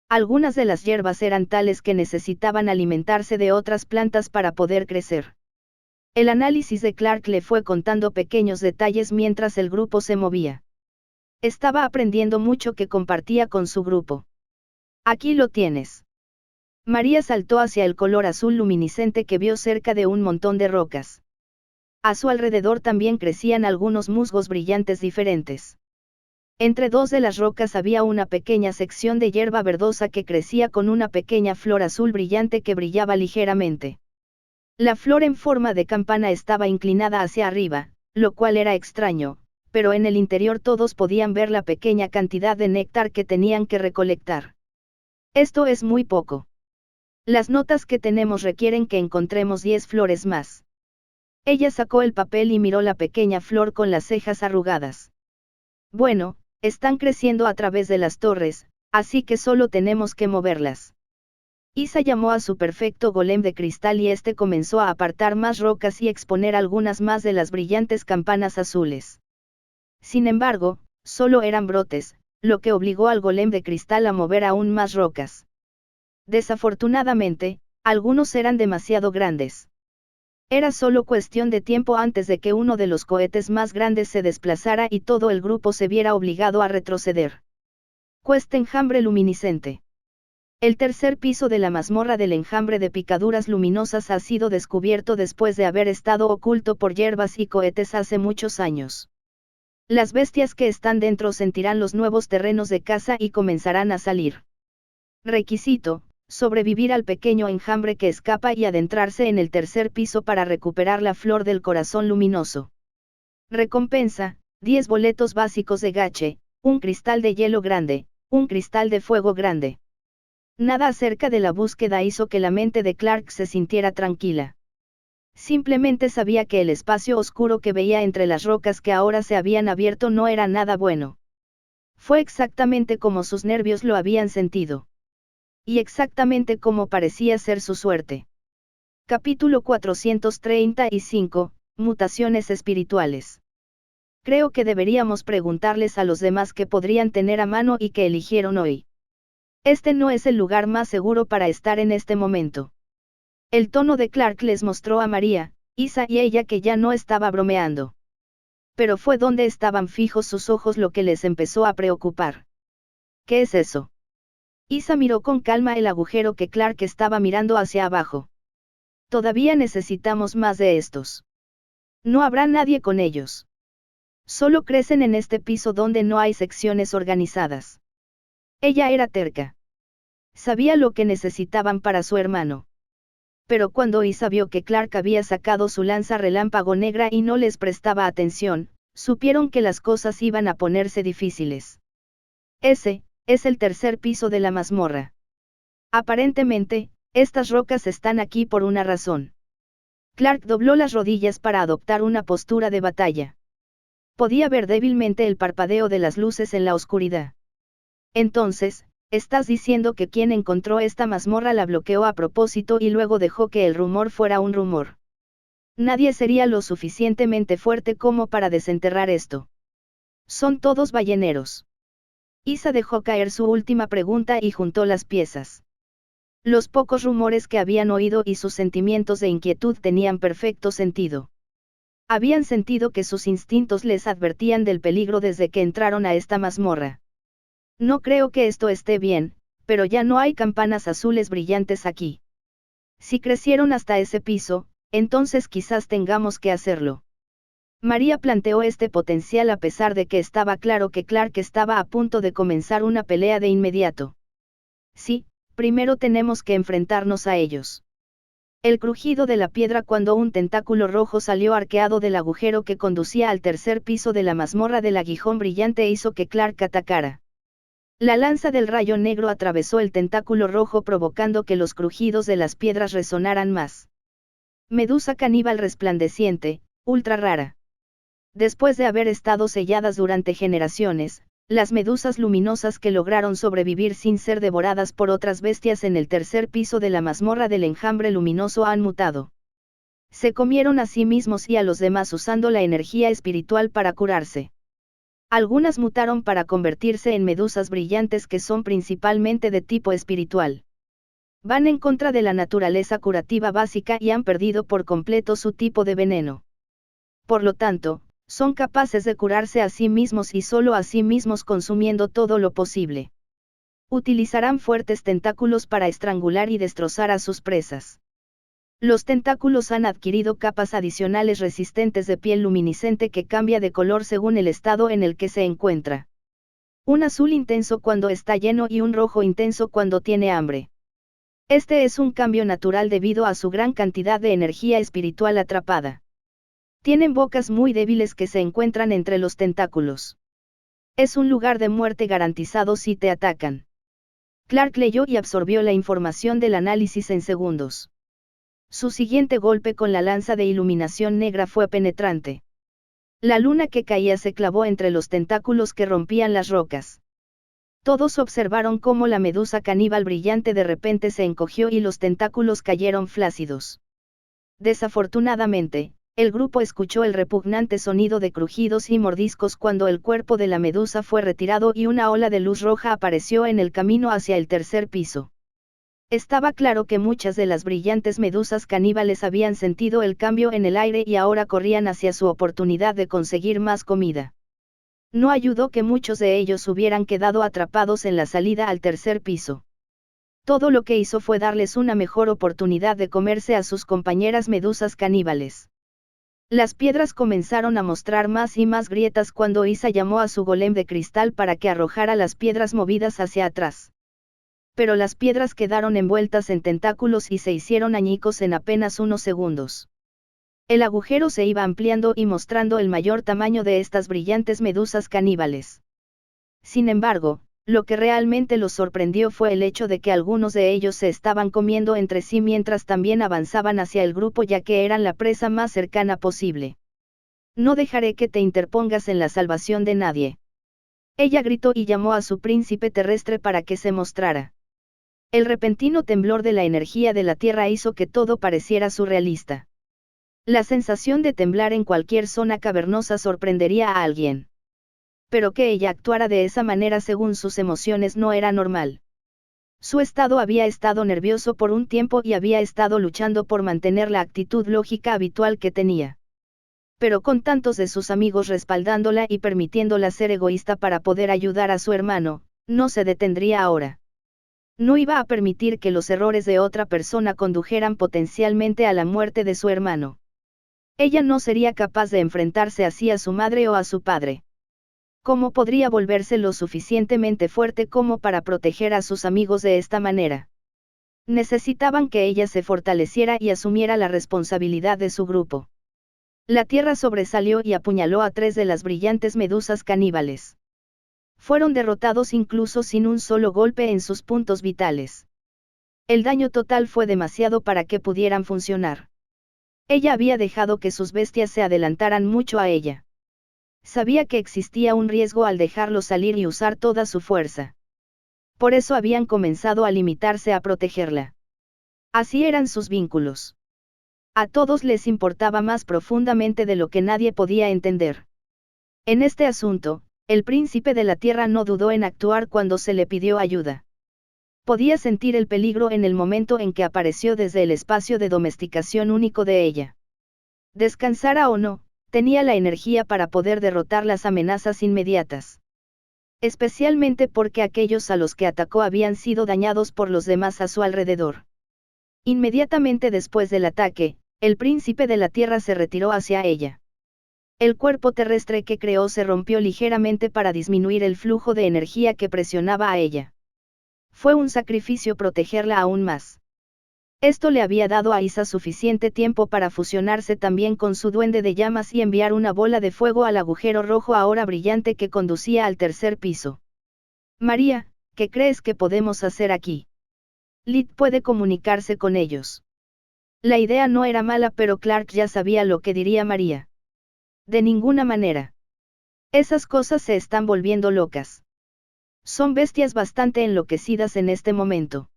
Algunas de las hierbas eran tales que necesitaban alimentarse de otras plantas para poder crecer. El análisis de Clark le fue contando pequeños detalles mientras el grupo se movía. Estaba aprendiendo mucho que compartía con su grupo. Aquí lo tienes. María saltó hacia el color azul luminiscente que vio cerca de un montón de rocas. A su alrededor también crecían algunos musgos brillantes diferentes. Entre dos de las rocas había una pequeña sección de hierba verdosa que crecía con una pequeña flor azul brillante que brillaba ligeramente. La flor en forma de campana estaba inclinada hacia arriba, lo cual era extraño, pero en el interior todos podían ver la pequeña cantidad de néctar que tenían que recolectar. Esto es muy poco. Las notas que tenemos requieren que encontremos 10 flores más. Ella sacó el papel y miró la pequeña flor con las cejas arrugadas. Bueno, están creciendo a través de las torres, así que solo tenemos que moverlas. Isa llamó a su perfecto golem de cristal y este comenzó a apartar más rocas y exponer algunas más de las brillantes campanas azules. Sin embargo, solo eran brotes, lo que obligó al golem de cristal a mover aún más rocas. Desafortunadamente, algunos eran demasiado grandes. Era solo cuestión de tiempo antes de que uno de los cohetes más grandes se desplazara y todo el grupo se viera obligado a retroceder. Cuesta enjambre luminiscente. El tercer piso de la mazmorra del enjambre de picaduras luminosas ha sido descubierto después de haber estado oculto por hierbas y cohetes hace muchos años. Las bestias que están dentro sentirán los nuevos terrenos de caza y comenzarán a salir. Requisito: sobrevivir al pequeño enjambre que escapa y adentrarse en el tercer piso para recuperar la flor del corazón luminoso. Recompensa: 10 boletos básicos de gache, un cristal de hielo grande, un cristal de fuego grande. Nada acerca de la búsqueda hizo que la mente de Clark se sintiera tranquila. Simplemente sabía que el espacio oscuro que veía entre las rocas que ahora se habían abierto no era nada bueno. Fue exactamente como sus nervios lo habían sentido. Y exactamente como parecía ser su suerte. Capítulo 435, Mutaciones espirituales. Creo que deberíamos preguntarles a los demás qué podrían tener a mano y qué eligieron hoy. Este no es el lugar más seguro para estar en este momento. El tono de Clark les mostró a María, Isa y ella que ya no estaba bromeando. Pero fue donde estaban fijos sus ojos lo que les empezó a preocupar. ¿Qué es eso? Isa miró con calma el agujero que Clark estaba mirando hacia abajo. Todavía necesitamos más de estos. No habrá nadie con ellos. Solo crecen en este piso donde no hay secciones organizadas. Ella era terca. Sabía lo que necesitaban para su hermano. Pero cuando Isa vio que Clark había sacado su lanza relámpago negra y no les prestaba atención, supieron que las cosas iban a ponerse difíciles. Ese es el tercer piso de la mazmorra. Aparentemente, estas rocas están aquí por una razón. Clark dobló las rodillas para adoptar una postura de batalla. Podía ver débilmente el parpadeo de las luces en la oscuridad. Entonces, ¿estás diciendo que quien encontró esta mazmorra la bloqueó a propósito y luego dejó que el rumor fuera un rumor? Nadie sería lo suficientemente fuerte como para desenterrar esto. Son todos balleneros. Isa dejó caer su última pregunta y juntó las piezas. Los pocos rumores que habían oído y sus sentimientos de inquietud tenían perfecto sentido. Habían sentido que sus instintos les advertían del peligro desde que entraron a esta mazmorra. No creo que esto esté bien, pero ya no hay campanas azules brillantes aquí. Si crecieron hasta ese piso, entonces quizás tengamos que hacerlo. María planteó este potencial a pesar de que estaba claro que Clark estaba a punto de comenzar una pelea de inmediato. Sí, primero tenemos que enfrentarnos a ellos. El crujido de la piedra cuando un tentáculo rojo salió arqueado del agujero que conducía al tercer piso de la mazmorra del aguijón brillante hizo que Clark atacara. La lanza del rayo negro atravesó el tentáculo rojo provocando que los crujidos de las piedras resonaran más. Medusa caníbal resplandeciente, ultra rara. Después de haber estado selladas durante generaciones, las medusas luminosas que lograron sobrevivir sin ser devoradas por otras bestias en el tercer piso de la mazmorra del enjambre luminoso han mutado. Se comieron a sí mismos y a los demás usando la energía espiritual para curarse. Algunas mutaron para convertirse en medusas brillantes que son principalmente de tipo espiritual. Van en contra de la naturaleza curativa básica y han perdido por completo su tipo de veneno. Por lo tanto, son capaces de curarse a sí mismos y solo a sí mismos consumiendo todo lo posible. Utilizarán fuertes tentáculos para estrangular y destrozar a sus presas. Los tentáculos han adquirido capas adicionales resistentes de piel luminiscente que cambia de color según el estado en el que se encuentra. Un azul intenso cuando está lleno y un rojo intenso cuando tiene hambre. Este es un cambio natural debido a su gran cantidad de energía espiritual atrapada. Tienen bocas muy débiles que se encuentran entre los tentáculos. Es un lugar de muerte garantizado si te atacan. Clark leyó y absorbió la información del análisis en segundos. Su siguiente golpe con la lanza de iluminación negra fue penetrante. La luna que caía se clavó entre los tentáculos que rompían las rocas. Todos observaron cómo la medusa caníbal brillante de repente se encogió y los tentáculos cayeron flácidos. Desafortunadamente, El grupo escuchó el repugnante sonido de crujidos y mordiscos cuando el cuerpo de la medusa fue retirado y una ola de luz roja apareció en el camino hacia el tercer piso. Estaba claro que muchas de las brillantes medusas caníbales habían sentido el cambio en el aire y ahora corrían hacia su oportunidad de conseguir más comida. No ayudó que muchos de ellos hubieran quedado atrapados en la salida al tercer piso. Todo lo que hizo fue darles una mejor oportunidad de comerse a sus compañeras medusas caníbales. Las piedras comenzaron a mostrar más y más grietas cuando Isa llamó a su golem de cristal para que arrojara las piedras movidas hacia atrás. Pero las piedras quedaron envueltas en tentáculos y se hicieron añicos en apenas unos segundos. El agujero se iba ampliando y mostrando el mayor tamaño de estas brillantes medusas caníbales. Sin embargo, lo que realmente los sorprendió fue el hecho de que algunos de ellos se estaban comiendo entre sí mientras también avanzaban hacia el grupo ya que eran la presa más cercana posible. No dejaré que te interpongas en la salvación de nadie. Ella gritó y llamó a su príncipe terrestre para que se mostrara. El repentino temblor de la energía de la tierra hizo que todo pareciera surrealista. La sensación de temblar en cualquier zona cavernosa sorprendería a alguien. Pero que ella actuara de esa manera según sus emociones no era normal. Su estado había estado nervioso por un tiempo y había estado luchando por mantener la actitud lógica habitual que tenía. Pero con tantos de sus amigos respaldándola y permitiéndola ser egoísta para poder ayudar a su hermano, no se detendría ahora. No iba a permitir que los errores de otra persona condujeran potencialmente a la muerte de su hermano. Ella no sería capaz de enfrentarse así a su madre o a su padre. ¿Cómo podría volverse lo suficientemente fuerte como para proteger a sus amigos de esta manera? Necesitaban que ella se fortaleciera y asumiera la responsabilidad de su grupo. La tierra sobresalió y apuñaló a 3 de las brillantes medusas caníbales. Fueron derrotados incluso sin un solo golpe en sus puntos vitales. El daño total fue demasiado para que pudieran funcionar. Ella había dejado que sus bestias se adelantaran mucho a ella. Sabía que existía un riesgo al dejarlo salir y usar toda su fuerza. Por eso habían comenzado a limitarse a protegerla. Así eran sus vínculos. A todos les importaba más profundamente de lo que nadie podía entender. En este asunto, el príncipe de la tierra no dudó en actuar cuando se le pidió ayuda. Podía sentir el peligro en el momento en que apareció desde el espacio de domesticación único de ella. Descansara o no, tenía la energía para poder derrotar las amenazas inmediatas. Especialmente porque aquellos a los que atacó habían sido dañados por los demás a su alrededor. Inmediatamente después del ataque, el príncipe de la tierra se retiró hacia ella. El cuerpo terrestre que creó se rompió ligeramente para disminuir el flujo de energía que presionaba a ella. Fue un sacrificio protegerla aún más. Esto le había dado a Isa suficiente tiempo para fusionarse también con su duende de llamas y enviar una bola de fuego al agujero rojo ahora brillante que conducía al tercer piso. María, ¿qué crees que podemos hacer aquí? Lid puede comunicarse con ellos. La idea no era mala, pero Clark ya sabía lo que diría María. De ninguna manera. Esas cosas se están volviendo locas. Son bestias bastante enloquecidas en este momento.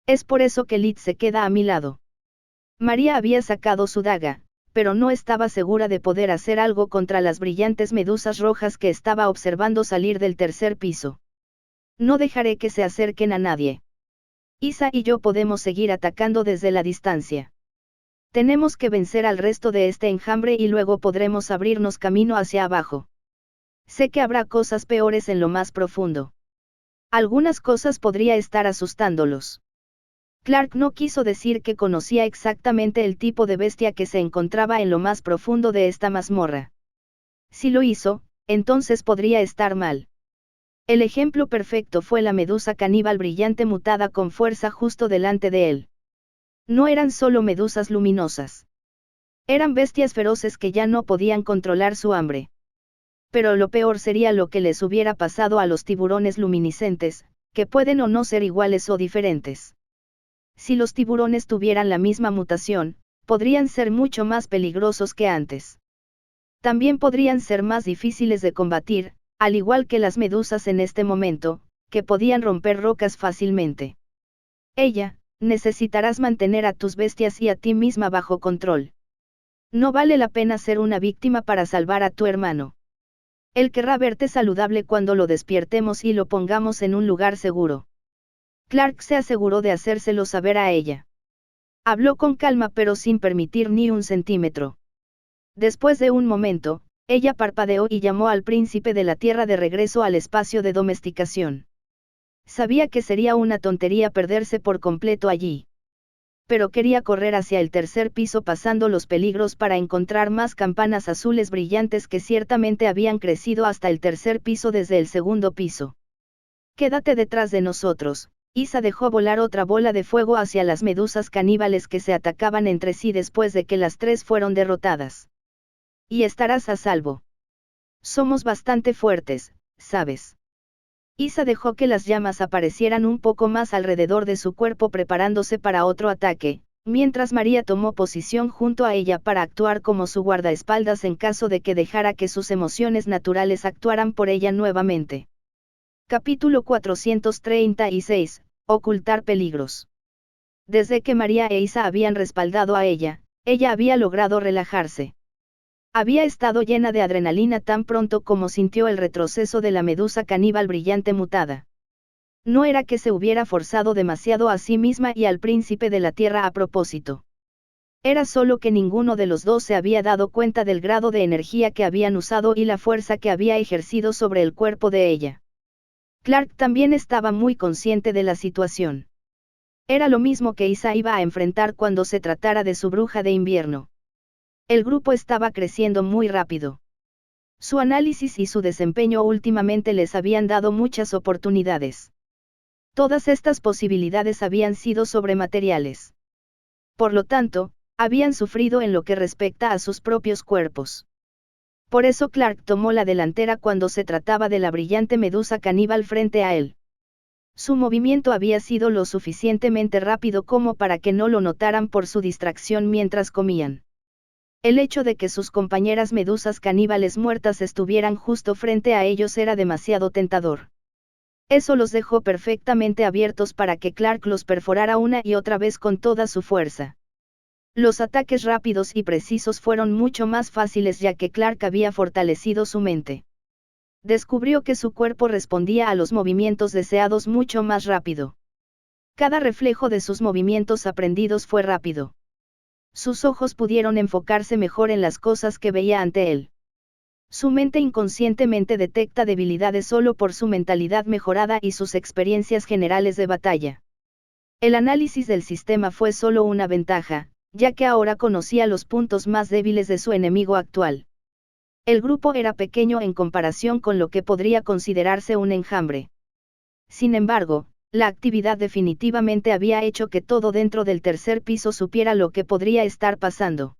Es por eso que Lid se queda a mi lado. María había sacado su daga, pero no estaba segura de poder hacer algo contra las brillantes medusas rojas que estaba observando salir del tercer piso. No dejaré que se acerquen a nadie. Isa y yo podemos seguir atacando desde la distancia. Tenemos que vencer al resto de este enjambre y luego podremos abrirnos camino hacia abajo. Sé que habrá cosas peores en lo más profundo. Algunas cosas podría estar asustándolos. Clark no quiso decir que conocía exactamente el tipo de bestia que se encontraba en lo más profundo de esta mazmorra. Si lo hizo, entonces podría estar mal. El ejemplo perfecto fue la medusa caníbal brillante mutada con fuerza justo delante de él. No eran solo medusas luminosas. Eran bestias feroces que ya no podían controlar su hambre. Pero lo peor sería lo que les hubiera pasado a los tiburones luminiscentes, que pueden o no ser iguales o diferentes. Si los tiburones tuvieran la misma mutación, podrían ser mucho más peligrosos que antes. También podrían ser más difíciles de combatir, al igual que las medusas en este momento, que podían romper rocas fácilmente. Necesitarás mantener a tus bestias y a ti misma bajo control. No vale la pena ser una víctima para salvar a tu hermano. Él querrá verte saludable cuando lo despiertemos y lo pongamos en un lugar seguro. Clark se aseguró de hacérselo saber a ella. Habló con calma pero sin permitir ni un centímetro. Después de un momento, ella parpadeó y llamó al príncipe de la tierra de regreso al espacio de domesticación. Sabía que sería una tontería perderse por completo allí. Pero quería correr hacia el tercer piso pasando los peligros para encontrar más campanas azules brillantes que ciertamente habían crecido hasta el tercer piso desde el segundo piso. Quédate detrás de nosotros. Isa dejó volar otra bola de fuego hacia las medusas caníbales que se atacaban entre sí después de que las tres fueron derrotadas. Y estarás a salvo. Somos bastante fuertes, ¿sabes? Isa dejó que las llamas aparecieran un poco más alrededor de su cuerpo preparándose para otro ataque, mientras María tomó posición junto a ella para actuar como su guardaespaldas en caso de que dejara que sus emociones naturales actuaran por ella nuevamente. Capítulo 436, Ocultar peligros. Desde que María e Isa habían respaldado a ella había logrado relajarse. Había estado llena de adrenalina tan pronto como sintió el retroceso de la medusa caníbal brillante mutada. No era que se hubiera forzado demasiado a sí misma y al príncipe de la tierra a propósito. Era solo que ninguno de los dos se había dado cuenta del grado de energía que habían usado y la fuerza que había ejercido sobre el cuerpo de ella. Clark también estaba muy consciente de la situación. Era lo mismo que Isa iba a enfrentar cuando se tratara de su bruja de invierno. El grupo estaba creciendo muy rápido. Su análisis y su desempeño últimamente les habían dado muchas oportunidades. Todas estas posibilidades habían sido sobremateriales. Por lo tanto, habían sufrido en lo que respecta a sus propios cuerpos. Por eso Clark tomó la delantera cuando se trataba de la brillante medusa caníbal frente a él. Su movimiento había sido lo suficientemente rápido como para que no lo notaran por su distracción mientras comían. El hecho de que sus compañeras medusas caníbales muertas estuvieran justo frente a ellos era demasiado tentador. Eso los dejó perfectamente abiertos para que Clark los perforara una y otra vez con toda su fuerza. Los ataques rápidos y precisos fueron mucho más fáciles ya que Clark había fortalecido su mente. Descubrió que su cuerpo respondía a los movimientos deseados mucho más rápido. Cada reflejo de sus movimientos aprendidos fue rápido. Sus ojos pudieron enfocarse mejor en las cosas que veía ante él. Su mente inconscientemente detecta debilidades solo por su mentalidad mejorada y sus experiencias generales de batalla. El análisis del sistema fue solo una ventaja, ya que ahora conocía los puntos más débiles de su enemigo actual. El grupo era pequeño en comparación con lo que podría considerarse un enjambre. Sin embargo, la actividad definitivamente había hecho que todo dentro del tercer piso supiera lo que podría estar pasando.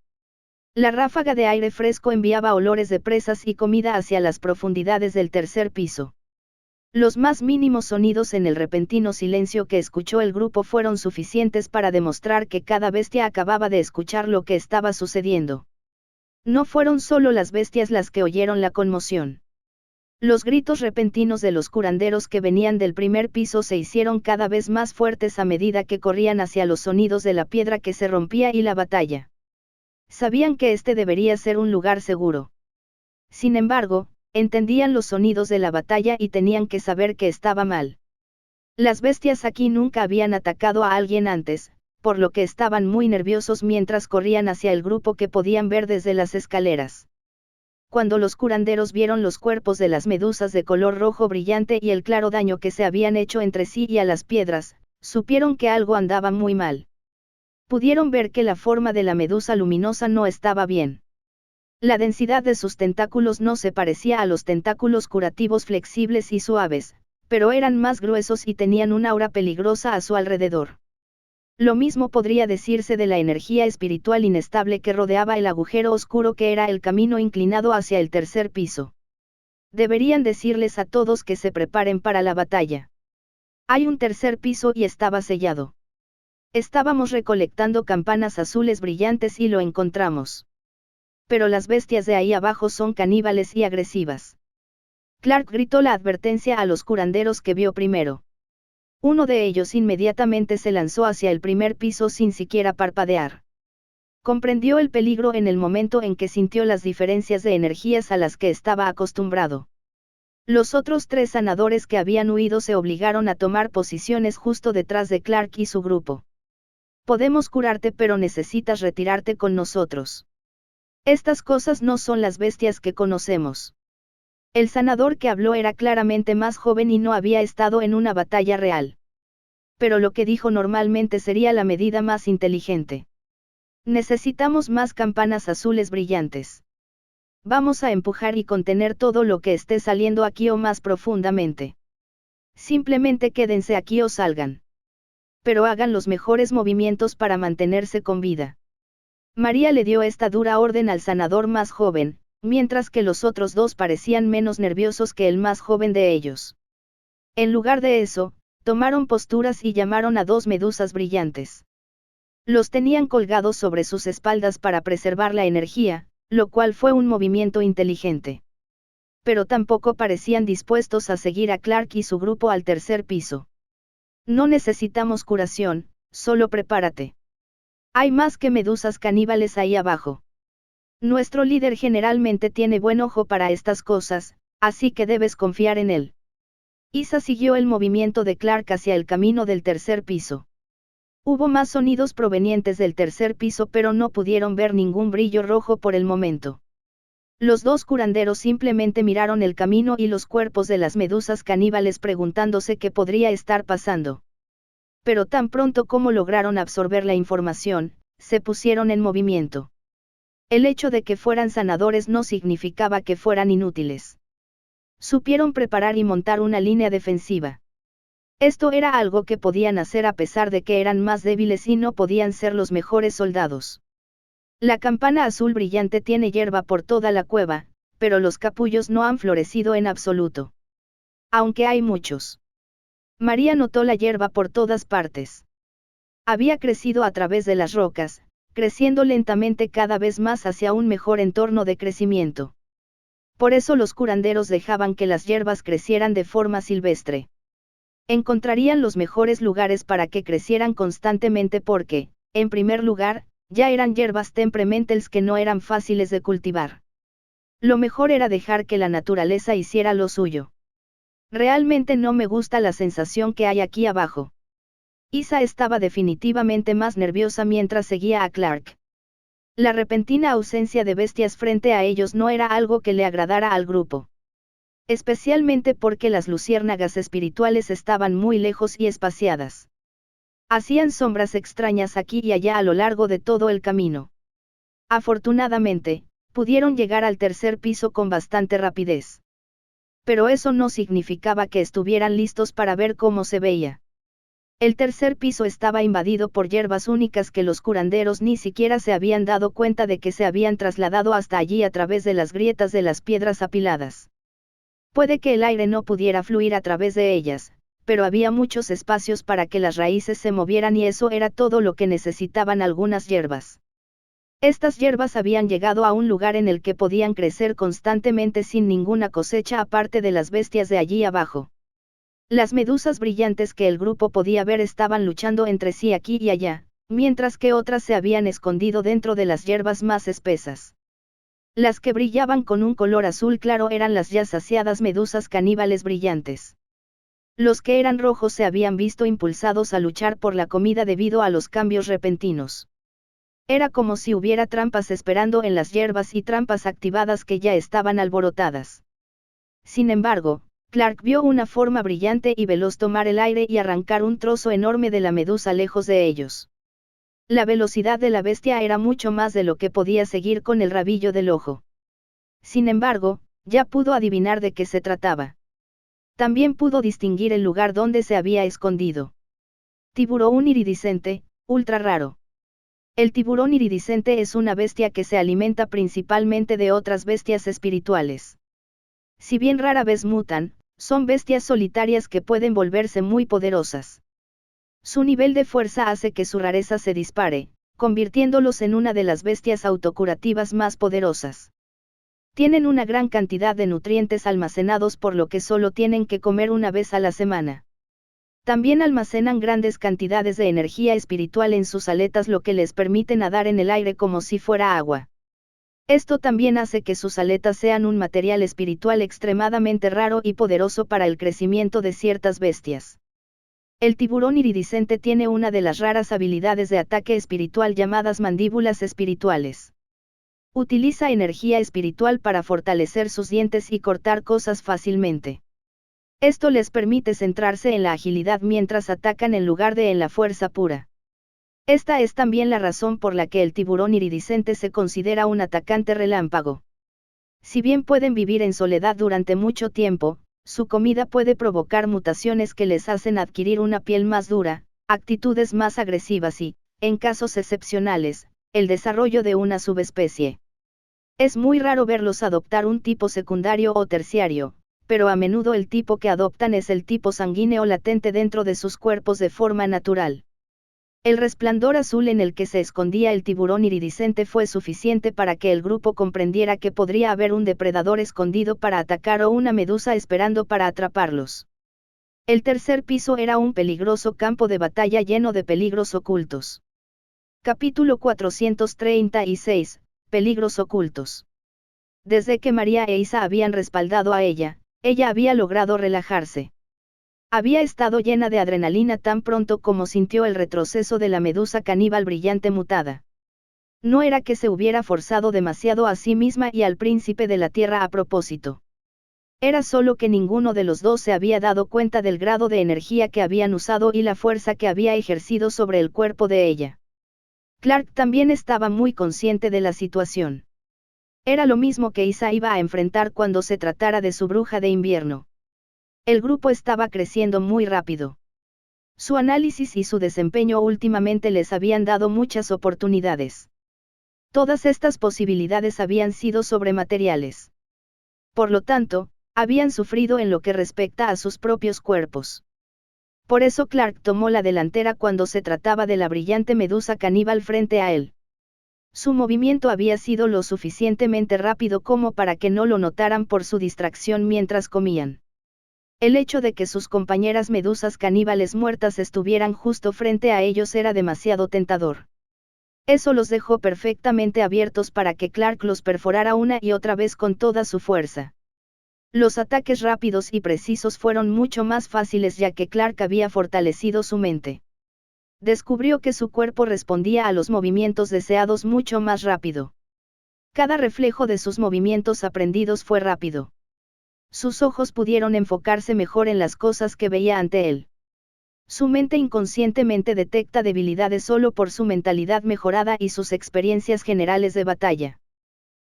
La ráfaga de aire fresco enviaba olores de presas y comida hacia las profundidades del tercer piso. Los más mínimos sonidos en el repentino silencio que escuchó el grupo fueron suficientes para demostrar que cada bestia acababa de escuchar lo que estaba sucediendo. No fueron solo las bestias las que oyeron la conmoción. Los gritos repentinos de los curanderos que venían del primer piso se hicieron cada vez más fuertes a medida que corrían hacia los sonidos de la piedra que se rompía y la batalla. Sabían que este debería ser un lugar seguro. Sin embargo, entendían los sonidos de la batalla y tenían que saber que estaba mal. Las bestias aquí nunca habían atacado a alguien antes, por lo que estaban muy nerviosos mientras corrían hacia el grupo que podían ver desde las escaleras. Cuando los curanderos vieron los cuerpos de las medusas de color rojo brillante y el claro daño que se habían hecho entre sí y a las piedras, supieron que algo andaba muy mal. Pudieron ver que la forma de la medusa luminosa no estaba bien. La densidad de sus tentáculos no se parecía a los tentáculos curativos flexibles y suaves, pero eran más gruesos y tenían una aura peligrosa a su alrededor. Lo mismo podría decirse de la energía espiritual inestable que rodeaba el agujero oscuro que era el camino inclinado hacia el tercer piso. Deberían decirles a todos que se preparen para la batalla. Hay un tercer piso y estaba sellado. Estábamos recolectando campanas azules brillantes y lo encontramos. Pero las bestias de ahí abajo son caníbales y agresivas. Clark gritó la advertencia a los curanderos que vio primero. Uno de ellos inmediatamente se lanzó hacia el primer piso sin siquiera parpadear. Comprendió el peligro en el momento en que sintió las diferencias de energías a las que estaba acostumbrado. Los otros 3 sanadores que habían huido se obligaron a tomar posiciones justo detrás de Clark y su grupo. Podemos curarte, pero necesitas retirarte con nosotros. Estas cosas no son las bestias que conocemos. El sanador que habló era claramente más joven y no había estado en una batalla real. Pero lo que dijo normalmente sería la medida más inteligente. Necesitamos más campanas azules brillantes. Vamos a empujar y contener todo lo que esté saliendo aquí o más profundamente. Simplemente quédense aquí o salgan. Pero hagan los mejores movimientos para mantenerse con vida. María le dio esta dura orden al sanador más joven, mientras que los otros 2 parecían menos nerviosos que el más joven de ellos. En lugar de eso, tomaron posturas y llamaron a 2 medusas brillantes. Los tenían colgados sobre sus espaldas para preservar la energía, lo cual fue un movimiento inteligente. Pero tampoco parecían dispuestos a seguir a Clark y su grupo al tercer piso. No necesitamos curación, solo prepárate. Hay más que medusas caníbales ahí abajo. Nuestro líder generalmente tiene buen ojo para estas cosas, así que debes confiar en él. Isa siguió el movimiento de Clark hacia el camino del tercer piso. Hubo más sonidos provenientes del tercer piso, pero no pudieron ver ningún brillo rojo por el momento. Los 2 curanderos simplemente miraron el camino y los cuerpos de las medusas caníbales preguntándose qué podría estar pasando. Pero tan pronto como lograron absorber la información, se pusieron en movimiento. El hecho de que fueran sanadores no significaba que fueran inútiles. Supieron preparar y montar una línea defensiva. Esto era algo que podían hacer a pesar de que eran más débiles y no podían ser los mejores soldados. La campana azul brillante tiene hierba por toda la cueva, pero los capullos no han florecido en absoluto. Aunque hay muchos. María notó la hierba por todas partes. Había crecido a través de las rocas, creciendo lentamente cada vez más hacia un mejor entorno de crecimiento. Por eso los curanderos dejaban que las hierbas crecieran de forma silvestre. Encontrarían los mejores lugares para que crecieran constantemente porque, en primer lugar, ya eran hierbas temperamentales que no eran fáciles de cultivar. Lo mejor era dejar que la naturaleza hiciera lo suyo. Realmente no me gusta la sensación que hay aquí abajo. Isa estaba definitivamente más nerviosa mientras seguía a Clark. La repentina ausencia de bestias frente a ellos no era algo que le agradara al grupo. Especialmente porque las luciérnagas espirituales estaban muy lejos y espaciadas. Hacían sombras extrañas aquí y allá a lo largo de todo el camino. Afortunadamente, pudieron llegar al tercer piso con bastante rapidez. Pero eso no significaba que estuvieran listos para ver cómo se veía. El tercer piso estaba invadido por hierbas únicas que los curanderos ni siquiera se habían dado cuenta de que se habían trasladado hasta allí a través de las grietas de las piedras apiladas. Puede que el aire no pudiera fluir a través de ellas, pero había muchos espacios para que las raíces se movieran y eso era todo lo que necesitaban algunas hierbas. Estas hierbas habían llegado a un lugar en el que podían crecer constantemente sin ninguna cosecha aparte de las bestias de allí abajo. Las medusas brillantes que el grupo podía ver estaban luchando entre sí aquí y allá, mientras que otras se habían escondido dentro de las hierbas más espesas. Las que brillaban con un color azul claro eran las ya saciadas medusas caníbales brillantes. Los que eran rojos se habían visto impulsados a luchar por la comida debido a los cambios repentinos. Era como si hubiera trampas esperando en las hierbas y trampas activadas que ya estaban alborotadas. Sin embargo, Clark vio una forma brillante y veloz tomar el aire y arrancar un trozo enorme de la medusa lejos de ellos. La velocidad de la bestia era mucho más de lo que podía seguir con el rabillo del ojo. Sin embargo, ya pudo adivinar de qué se trataba. También pudo distinguir el lugar donde se había escondido. Tiburón iridiscente, ultra raro. El tiburón iridiscente es una bestia que se alimenta principalmente de otras bestias espirituales. Si bien rara vez mutan, son bestias solitarias que pueden volverse muy poderosas. Su nivel de fuerza hace que su rareza se dispare, convirtiéndolos en una de las bestias autocurativas más poderosas. Tienen una gran cantidad de nutrientes almacenados por lo que solo tienen que comer una vez a la semana. También almacenan grandes cantidades de energía espiritual en sus aletas, lo que les permite nadar en el aire como si fuera agua. Esto también hace que sus aletas sean un material espiritual extremadamente raro y poderoso para el crecimiento de ciertas bestias. El tiburón iridiscente tiene una de las raras habilidades de ataque espiritual llamadas mandíbulas espirituales. Utiliza energía espiritual para fortalecer sus dientes y cortar cosas fácilmente. Esto les permite centrarse en la agilidad mientras atacan en lugar de en la fuerza pura. Esta es también la razón por la que el tiburón iridiscente se considera un atacante relámpago. Si bien pueden vivir en soledad durante mucho tiempo, su comida puede provocar mutaciones que les hacen adquirir una piel más dura, actitudes más agresivas y, en casos excepcionales, el desarrollo de una subespecie. Es muy raro verlos adoptar un tipo secundario o terciario, pero a menudo el tipo que adoptan es el tipo sanguíneo latente dentro de sus cuerpos de forma natural. El resplandor azul en el que se escondía el tiburón iridiscente fue suficiente para que el grupo comprendiera que podría haber un depredador escondido para atacar o una medusa esperando para atraparlos. El tercer piso era un peligroso campo de batalla lleno de peligros ocultos. Capítulo 436, Peligros ocultos. Desde que María e Isa habían respaldado a ella había logrado relajarse. Había estado llena de adrenalina tan pronto como sintió el retroceso de la medusa caníbal brillante mutada. No era que se hubiera forzado demasiado a sí misma y al príncipe de la tierra a propósito. Era solo que ninguno de los dos se había dado cuenta del grado de energía que habían usado y la fuerza que había ejercido sobre el cuerpo de ella. Clark también estaba muy consciente de la situación. Era lo mismo que Isa iba a enfrentar cuando se tratara de su bruja de invierno. El grupo estaba creciendo muy rápido. Su análisis y su desempeño últimamente les habían dado muchas oportunidades. Todas estas posibilidades habían sido sobremateriales. Por lo tanto, habían sufrido en lo que respecta a sus propios cuerpos. Por eso Clark tomó la delantera cuando se trataba de la brillante medusa caníbal frente a él. Su movimiento había sido lo suficientemente rápido como para que no lo notaran por su distracción mientras comían. El hecho de que sus compañeras medusas caníbales muertas estuvieran justo frente a ellos era demasiado tentador. Eso los dejó perfectamente abiertos para que Clark los perforara una y otra vez con toda su fuerza. Los ataques rápidos y precisos fueron mucho más fáciles ya que Clark había fortalecido su mente. Descubrió que su cuerpo respondía a los movimientos deseados mucho más rápido. Cada reflejo de sus movimientos aprendidos fue rápido. Sus ojos pudieron enfocarse mejor en las cosas que veía ante él. Su mente inconscientemente detecta debilidades solo por su mentalidad mejorada y sus experiencias generales de batalla.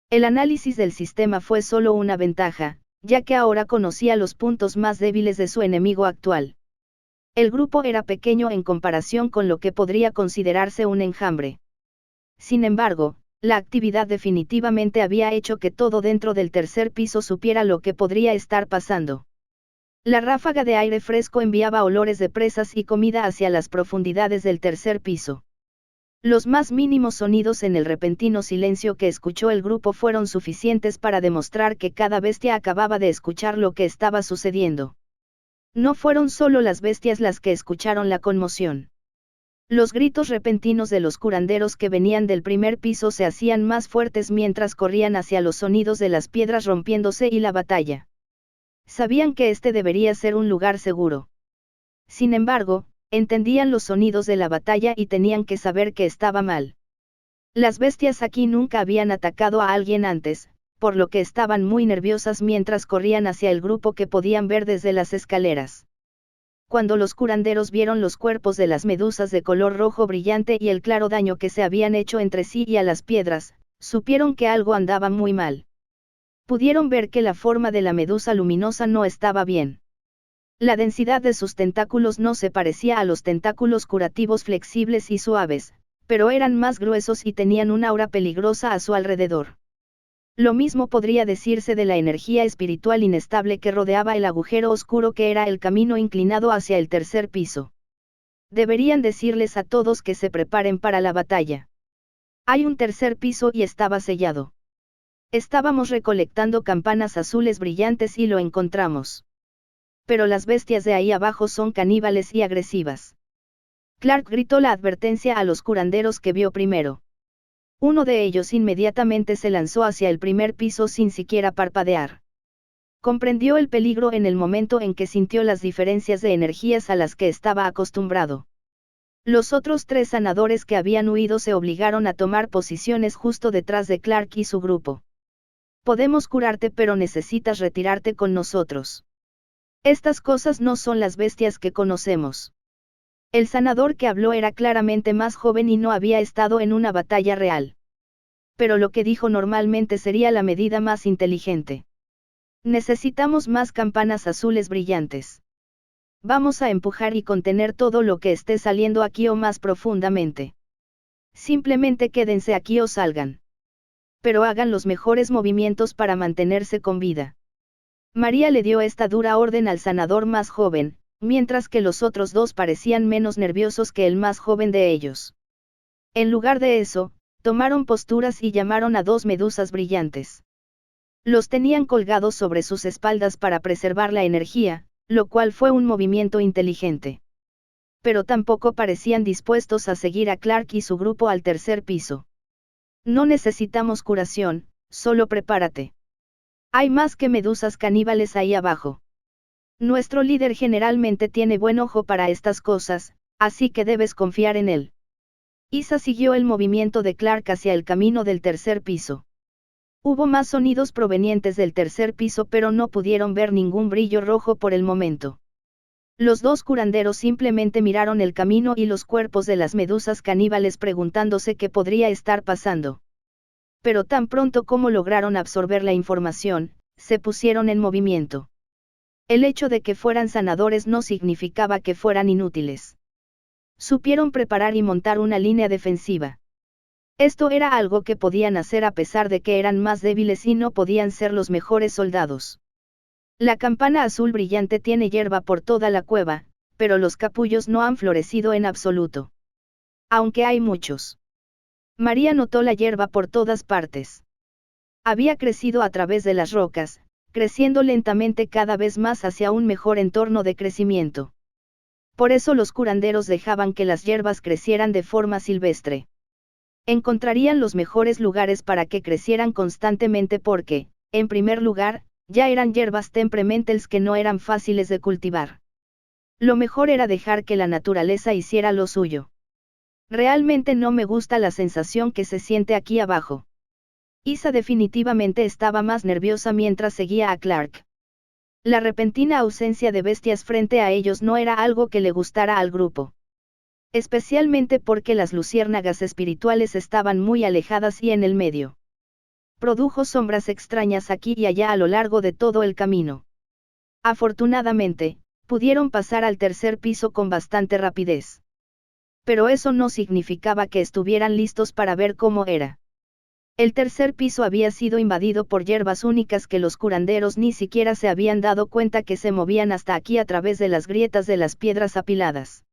El análisis del sistema fue solo una ventaja, ya que ahora conocía los puntos más débiles de su enemigo actual. El grupo era pequeño en comparación con lo que podría considerarse un enjambre. Sin embargo, la actividad definitivamente había hecho que todo dentro del tercer piso supiera lo que podría estar pasando. La ráfaga de aire fresco enviaba olores de presas y comida hacia las profundidades del tercer piso. Los más mínimos sonidos en el repentino silencio que escuchó el grupo fueron suficientes para demostrar que cada bestia acababa de escuchar lo que estaba sucediendo. No fueron solo las bestias las que escucharon la conmoción. Los gritos repentinos de los curanderos que venían del primer piso se hacían más fuertes mientras corrían hacia los sonidos de las piedras rompiéndose y la batalla. Sabían que este debería ser un lugar seguro. Sin embargo, entendían los sonidos de la batalla y tenían que saber que estaba mal. Las bestias aquí nunca habían atacado a alguien antes, por lo que estaban muy nerviosas mientras corrían hacia el grupo que podían ver desde las escaleras. Cuando los curanderos vieron los cuerpos de las medusas de color rojo brillante y el claro daño que se habían hecho entre sí y a las piedras, supieron que algo andaba muy mal. Pudieron ver que la forma de la medusa luminosa no estaba bien. La densidad de sus tentáculos no se parecía a los tentáculos curativos flexibles y suaves, pero eran más gruesos y tenían un aura peligrosa a su alrededor. Lo mismo podría decirse de la energía espiritual inestable que rodeaba el agujero oscuro que era el camino inclinado hacia el tercer piso. Deberían decirles a todos que se preparen para la batalla. Hay un tercer piso y estaba sellado. Estábamos recolectando campanas azules brillantes y lo encontramos. Pero las bestias de ahí abajo son caníbales y agresivas. Clark gritó la advertencia a los curanderos que vio primero. Uno de ellos inmediatamente se lanzó hacia el primer piso sin siquiera parpadear. Comprendió el peligro en el momento en que sintió las diferencias de energías a las que estaba acostumbrado. Los otros 3 sanadores que habían huido se obligaron a tomar posiciones justo detrás de Clark y su grupo. Podemos curarte, pero necesitas retirarte con nosotros. Estas cosas no son las bestias que conocemos. El sanador que habló era claramente más joven y no había estado en una batalla real. Pero lo que dijo normalmente sería la medida más inteligente. Necesitamos más campanas azules brillantes. Vamos a empujar y contener todo lo que esté saliendo aquí o más profundamente. Simplemente quédense aquí o salgan. Pero hagan los mejores movimientos para mantenerse con vida. María le dio esta dura orden al sanador más joven, mientras que los otros 2 parecían menos nerviosos que el más joven de ellos. En lugar de eso, tomaron posturas y llamaron a 2 medusas brillantes. Los tenían colgados sobre sus espaldas para preservar la energía, lo cual fue un movimiento inteligente. Pero tampoco parecían dispuestos a seguir a Clark y su grupo al tercer piso. No necesitamos curación, solo prepárate. Hay más que medusas caníbales ahí abajo. Nuestro líder generalmente tiene buen ojo para estas cosas, así que debes confiar en él. Isa siguió el movimiento de Clark hacia el camino del tercer piso. Hubo más sonidos provenientes del tercer piso, pero no pudieron ver ningún brillo rojo por el momento. Los 2 curanderos simplemente miraron el camino y los cuerpos de las medusas caníbales preguntándose qué podría estar pasando. Pero tan pronto como lograron absorber la información, se pusieron en movimiento. El hecho de que fueran sanadores no significaba que fueran inútiles. Supieron preparar y montar una línea defensiva. Esto era algo que podían hacer a pesar de que eran más débiles y no podían ser los mejores soldados. La campana azul brillante tiene hierba por toda la cueva, pero los capullos no han florecido en absoluto. Aunque hay muchos. María notó la hierba por todas partes. Había crecido a través de las rocas, creciendo lentamente cada vez más hacia un mejor entorno de crecimiento. Por eso los curanderos dejaban que las hierbas crecieran de forma silvestre. Encontrarían los mejores lugares para que crecieran constantemente porque, en primer lugar, ya eran hierbas temperamentales que no eran fáciles de cultivar. Lo mejor era dejar que la naturaleza hiciera lo suyo. Realmente no me gusta la sensación que se siente aquí abajo. Isa definitivamente estaba más nerviosa mientras seguía a Clark. La repentina ausencia de bestias frente a ellos no era algo que le gustara al grupo. Especialmente porque las luciérnagas espirituales estaban muy alejadas y en el medio. Produjo sombras extrañas aquí y allá a lo largo de todo el camino. Afortunadamente, pudieron pasar al tercer piso con bastante rapidez. Pero eso no significaba que estuvieran listos para ver cómo era. El tercer piso había sido invadido por hierbas únicas que los curanderos ni siquiera se habían dado cuenta que se movían hasta aquí a través de las grietas de las piedras apiladas.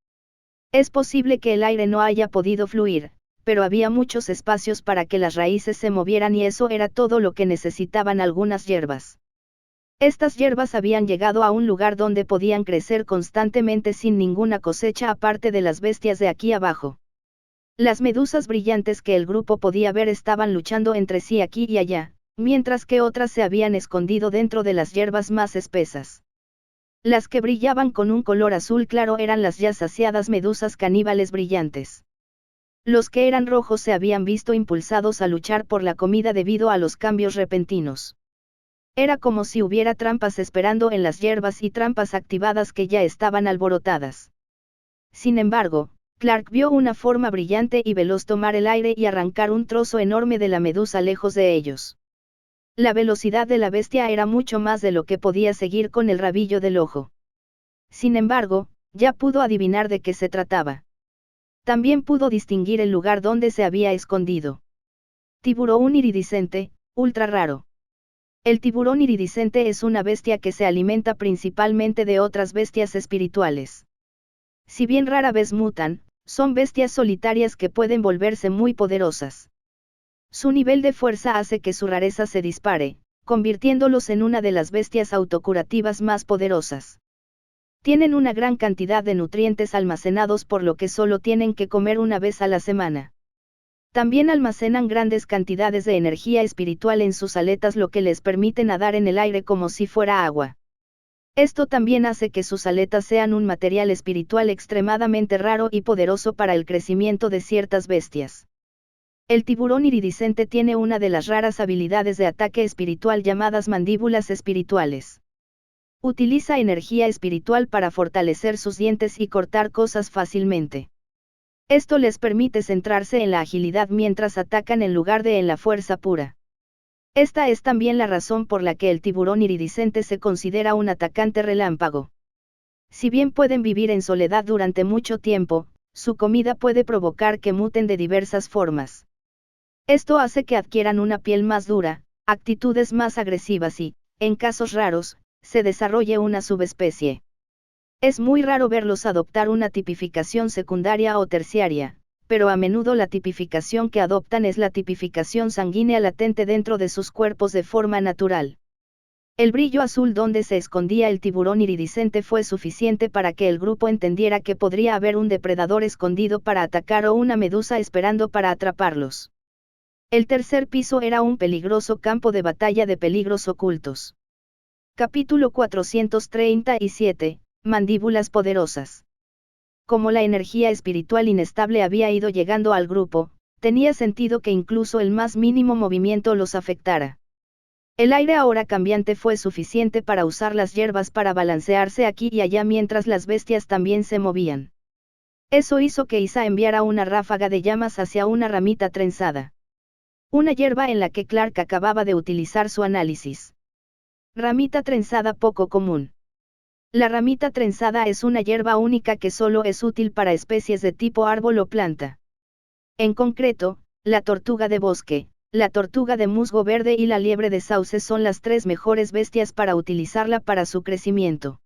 Es posible que el aire no haya podido fluir, pero había muchos espacios para que las raíces se movieran y eso era todo lo que necesitaban algunas hierbas. Estas hierbas habían llegado a un lugar donde podían crecer constantemente sin ninguna cosecha aparte de las bestias de aquí abajo. Las medusas brillantes que el grupo podía ver estaban luchando entre sí aquí y allá, mientras que otras se habían escondido dentro de las hierbas más espesas. Las que brillaban con un color azul claro eran las ya saciadas medusas caníbales brillantes. Los que eran rojos se habían visto impulsados a luchar por la comida debido a los cambios repentinos. Era como si hubiera trampas esperando en las hierbas y trampas activadas que ya estaban alborotadas. Sin embargo, Clark vio una forma brillante y veloz tomar el aire y arrancar un trozo enorme de la medusa lejos de ellos. La velocidad de la bestia era mucho más de lo que podía seguir con el rabillo del ojo. Sin embargo, ya pudo adivinar de qué se trataba. También pudo distinguir el lugar donde se había escondido. Tiburón iridiscente, ultra raro. El tiburón iridiscente es una bestia que se alimenta principalmente de otras bestias espirituales. Si bien rara vez mutan, son bestias solitarias que pueden volverse muy poderosas. Su nivel de fuerza hace que su rareza se dispare, convirtiéndolos en una de las bestias autocurativas más poderosas. Tienen una gran cantidad de nutrientes almacenados por lo que solo tienen que comer una vez a la semana. También almacenan grandes cantidades de energía espiritual en sus aletas, lo que les permite nadar en el aire como si fuera agua. Esto también hace que sus aletas sean un material espiritual extremadamente raro y poderoso para el crecimiento de ciertas bestias. El tiburón iridiscente tiene una de las raras habilidades de ataque espiritual llamadas mandíbulas espirituales. Utiliza energía espiritual para fortalecer sus dientes y cortar cosas fácilmente. Esto les permite centrarse en la agilidad mientras atacan en lugar de en la fuerza pura. Esta es también la razón por la que el tiburón iridiscente se considera un atacante relámpago. Si bien pueden vivir en soledad durante mucho tiempo, su comida puede provocar que muten de diversas formas. Esto hace que adquieran una piel más dura, actitudes más agresivas y, en casos raros, se desarrolle una subespecie. Es muy raro verlos adoptar una tipificación secundaria o terciaria, pero a menudo la tipificación que adoptan es la tipificación sanguínea latente dentro de sus cuerpos de forma natural. El brillo azul donde se escondía el tiburón iridiscente fue suficiente para que el grupo entendiera que podría haber un depredador escondido para atacar o una medusa esperando para atraparlos. El tercer piso era un peligroso campo de batalla de peligros ocultos. Capítulo 437, Mandíbulas poderosas. Como la energía espiritual inestable había ido llegando al grupo, tenía sentido que incluso el más mínimo movimiento los afectara. El aire ahora cambiante fue suficiente para usar las hierbas para balancearse aquí y allá mientras las bestias también se movían. Eso hizo que Isa enviara una ráfaga de llamas hacia una ramita trenzada. Una hierba en la que Clark acababa de utilizar su análisis. Ramita trenzada poco común. La ramita trenzada es una hierba única que solo es útil para especies de tipo árbol o planta. En concreto, la tortuga de bosque, la tortuga de musgo verde y la liebre de sauce son las tres mejores bestias para utilizarla para su crecimiento.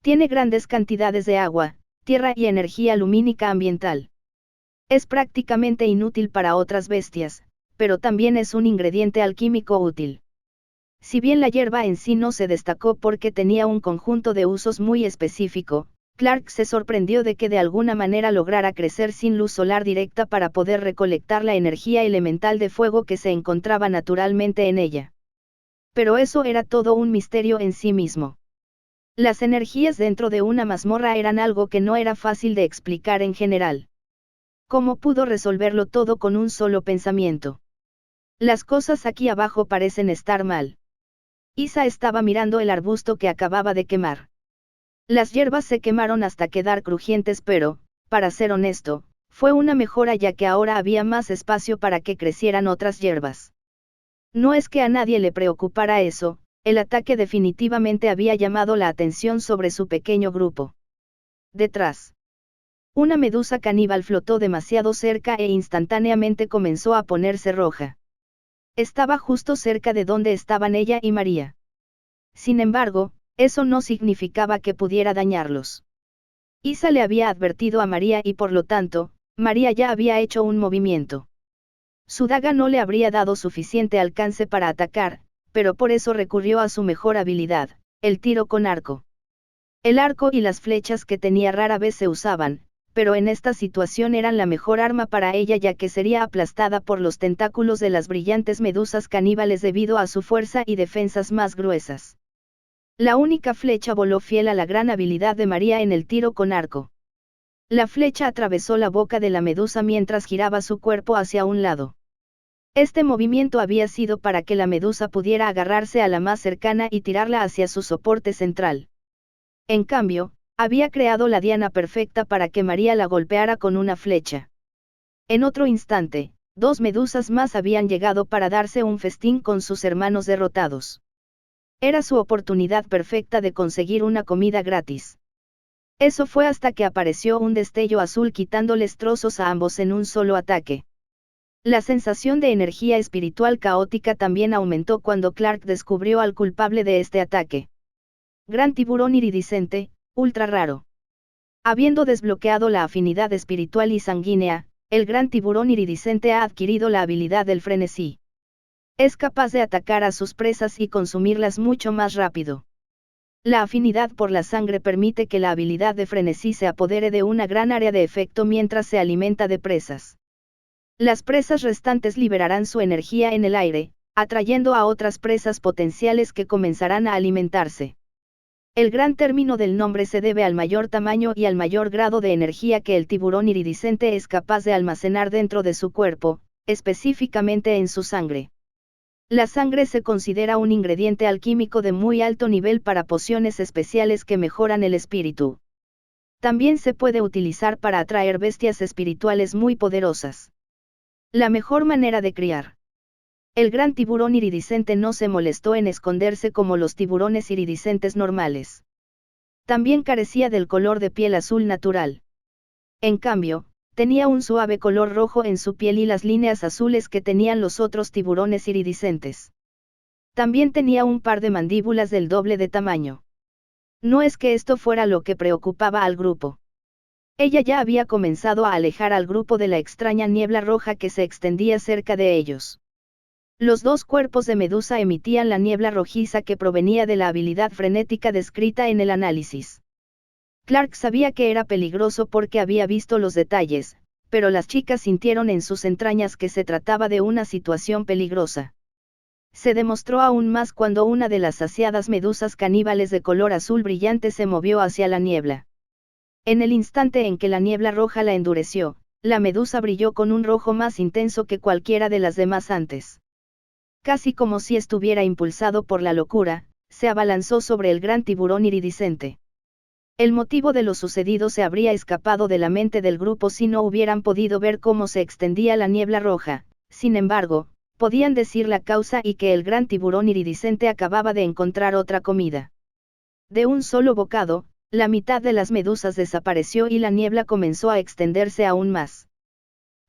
Tiene grandes cantidades de agua, tierra y energía lumínica ambiental. Es prácticamente inútil para otras bestias, pero también es un ingrediente alquímico útil. Si bien la hierba en sí no se destacó porque tenía un conjunto de usos muy específico, Clark se sorprendió de que de alguna manera lograra crecer sin luz solar directa para poder recolectar la energía elemental de fuego que se encontraba naturalmente en ella. Pero eso era todo un misterio en sí mismo. Las energías dentro de una mazmorra eran algo que no era fácil de explicar en general. ¿Cómo pudo resolverlo todo con un solo pensamiento? Las cosas aquí abajo parecen estar mal. Isa estaba mirando el arbusto que acababa de quemar. Las hierbas se quemaron hasta quedar crujientes, pero, para ser honesto, fue una mejora ya que ahora había más espacio para que crecieran otras hierbas. No es que a nadie le preocupara eso, el ataque definitivamente había llamado la atención sobre su pequeño grupo. Detrás. Una medusa caníbal flotó demasiado cerca e instantáneamente comenzó a ponerse roja. Estaba justo cerca de donde estaban ella y María. Sin embargo, eso no significaba que pudiera dañarlos. Isa le había advertido a María y por lo tanto, María ya había hecho un movimiento. Su daga no le habría dado suficiente alcance para atacar, pero por eso recurrió a su mejor habilidad, el tiro con arco. El arco y las flechas que tenía rara vez se usaban, pero en esta situación eran la mejor arma para ella ya que sería aplastada por los tentáculos de las brillantes medusas caníbales debido a su fuerza y defensas más gruesas. La única flecha voló fiel a la gran habilidad de María en el tiro con arco. La flecha atravesó la boca de la medusa mientras giraba su cuerpo hacia un lado. Este movimiento había sido para que la medusa pudiera agarrarse a la más cercana y tirarla hacia su soporte central. En cambio, había creado la diana perfecta para que María la golpeara con una flecha. En otro instante, dos medusas más habían llegado para darse un festín con sus hermanos derrotados. Era su oportunidad perfecta de conseguir una comida gratis. Eso fue hasta que apareció un destello azul quitándoles trozos a ambos en un solo ataque. La sensación de energía espiritual caótica también aumentó cuando Clark descubrió al culpable de este ataque. Gran tiburón iridiscente, ultra raro. Habiendo desbloqueado la afinidad espiritual y sanguínea, el gran tiburón iridiscente ha adquirido la habilidad del frenesí. Es capaz de atacar a sus presas y consumirlas mucho más rápido. La afinidad por la sangre permite que la habilidad de frenesí se apodere de una gran área de efecto mientras se alimenta de presas. Las presas restantes liberarán su energía en el aire, atrayendo a otras presas potenciales que comenzarán a alimentarse. El gran término del nombre se debe al mayor tamaño y al mayor grado de energía que el tiburón iridiscente es capaz de almacenar dentro de su cuerpo, específicamente en su sangre. La sangre se considera un ingrediente alquímico de muy alto nivel para pociones especiales que mejoran el espíritu. También se puede utilizar para atraer bestias espirituales muy poderosas. La mejor manera de criar. El gran tiburón iridiscente no se molestó en esconderse como los tiburones iridiscentes normales. También carecía del color de piel azul natural. En cambio, tenía un suave color rojo en su piel y las líneas azules que tenían los otros tiburones iridiscentes. También tenía un par de mandíbulas del doble de tamaño. No es que esto fuera lo que preocupaba al grupo. Ella ya había comenzado a alejar al grupo de la extraña niebla roja que se extendía cerca de ellos. Los dos cuerpos de Medusa emitían la niebla rojiza que provenía de la habilidad frenética descrita en el análisis. Clark sabía que era peligroso porque había visto los detalles, pero las chicas sintieron en sus entrañas que se trataba de una situación peligrosa. Se demostró aún más cuando una de las saciadas medusas caníbales de color azul brillante se movió hacia la niebla. En el instante en que la niebla roja la endureció, la medusa brilló con un rojo más intenso que cualquiera de las demás antes. Casi como si estuviera impulsado por la locura, se abalanzó sobre el gran tiburón iridiscente. El motivo de lo sucedido se habría escapado de la mente del grupo si no hubieran podido ver cómo se extendía la niebla roja, sin embargo, podían decir la causa y que el gran tiburón iridiscente acababa de encontrar otra comida. De un solo bocado, la mitad de las medusas desapareció y la niebla comenzó a extenderse aún más.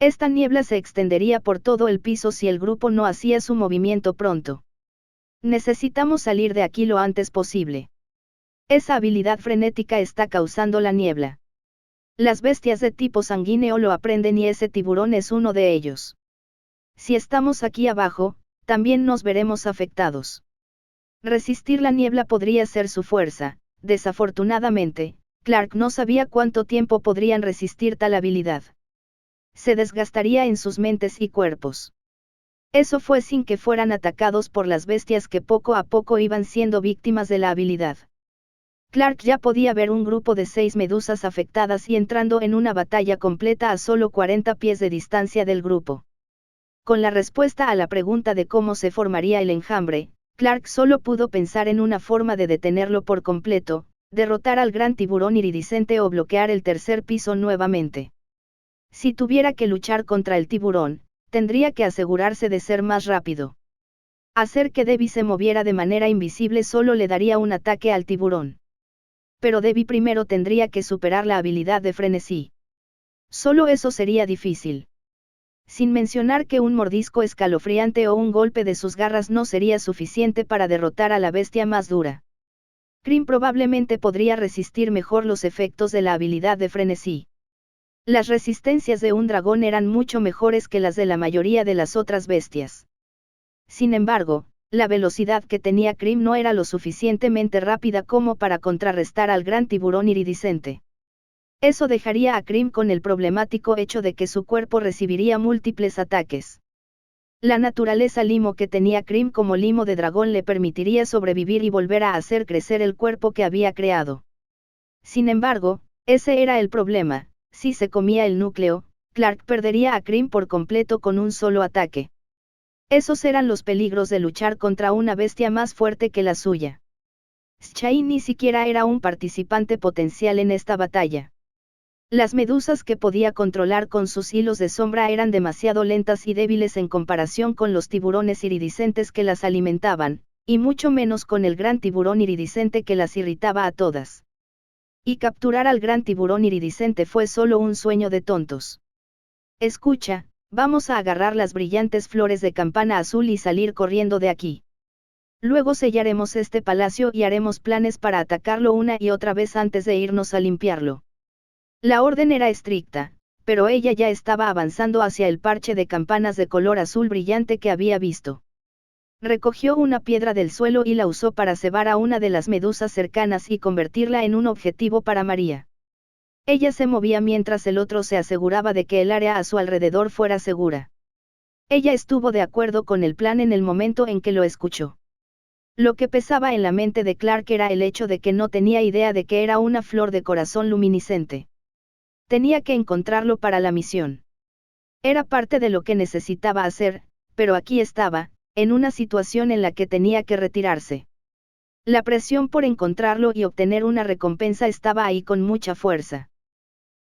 Esta niebla se extendería por todo el piso si el grupo no hacía su movimiento pronto. Necesitamos salir de aquí lo antes posible. Esa habilidad frenética está causando la niebla. Las bestias de tipo sanguíneo lo aprenden y ese tiburón es uno de ellos. Si estamos aquí abajo, también nos veremos afectados. Resistir la niebla podría ser su fuerza. Desafortunadamente, Clark no sabía cuánto tiempo podrían resistir tal habilidad. Se desgastaría en sus mentes y cuerpos. Eso fue sin que fueran atacados por las bestias que poco a poco iban siendo víctimas de la habilidad. Clark ya podía ver un grupo de 6 medusas afectadas y entrando en una batalla completa a solo 40 pies de distancia del grupo. Con la respuesta a la pregunta de cómo se formaría el enjambre, Clark solo pudo pensar en una forma de detenerlo por completo, derrotar al gran tiburón iridiscente o bloquear el tercer piso nuevamente. Si tuviera que luchar contra el tiburón, tendría que asegurarse de ser más rápido. Hacer que Debbie se moviera de manera invisible solo le daría un ataque al tiburón. Pero Debbie primero tendría que superar la habilidad de frenesí. Solo eso sería difícil. Sin mencionar que un mordisco escalofriante o un golpe de sus garras no sería suficiente para derrotar a la bestia más dura. Cream probablemente podría resistir mejor los efectos de la habilidad de frenesí. Las resistencias de un dragón eran mucho mejores que las de la mayoría de las otras bestias. Sin embargo, la velocidad que tenía Cream no era lo suficientemente rápida como para contrarrestar al gran tiburón iridiscente. Eso dejaría a Cream con el problemático hecho de que su cuerpo recibiría múltiples ataques. La naturaleza limo que tenía Cream como limo de dragón le permitiría sobrevivir y volver a hacer crecer el cuerpo que había creado. Sin embargo, ese era el problema, si se comía el núcleo, Clark perdería a Cream por completo con un solo ataque. Esos eran los peligros de luchar contra una bestia más fuerte que la suya. Shai ni siquiera era un participante potencial en esta batalla. Las medusas que podía controlar con sus hilos de sombra eran demasiado lentas y débiles en comparación con los tiburones iridiscentes que las alimentaban, y mucho menos con el gran tiburón iridiscente que las irritaba a todas. Y capturar al gran tiburón iridiscente fue solo un sueño de tontos. Escucha, vamos a agarrar las brillantes flores de campana azul y salir corriendo de aquí. Luego sellaremos este palacio y haremos planes para atacarlo una y otra vez antes de irnos a limpiarlo. La orden era estricta, pero ella ya estaba avanzando hacia el parche de campanas de color azul brillante que había visto. Recogió una piedra del suelo y la usó para cebar a una de las medusas cercanas y convertirla en un objetivo para María. Ella se movía mientras el otro se aseguraba de que el área a su alrededor fuera segura. Ella estuvo de acuerdo con el plan en el momento en que lo escuchó. Lo que pesaba en la mente de Clark era el hecho de que no tenía idea de que era una flor de corazón luminiscente. Tenía que encontrarlo para la misión. Era parte de lo que necesitaba hacer, pero aquí estaba, en una situación en la que tenía que retirarse. La presión por encontrarlo y obtener una recompensa estaba ahí con mucha fuerza.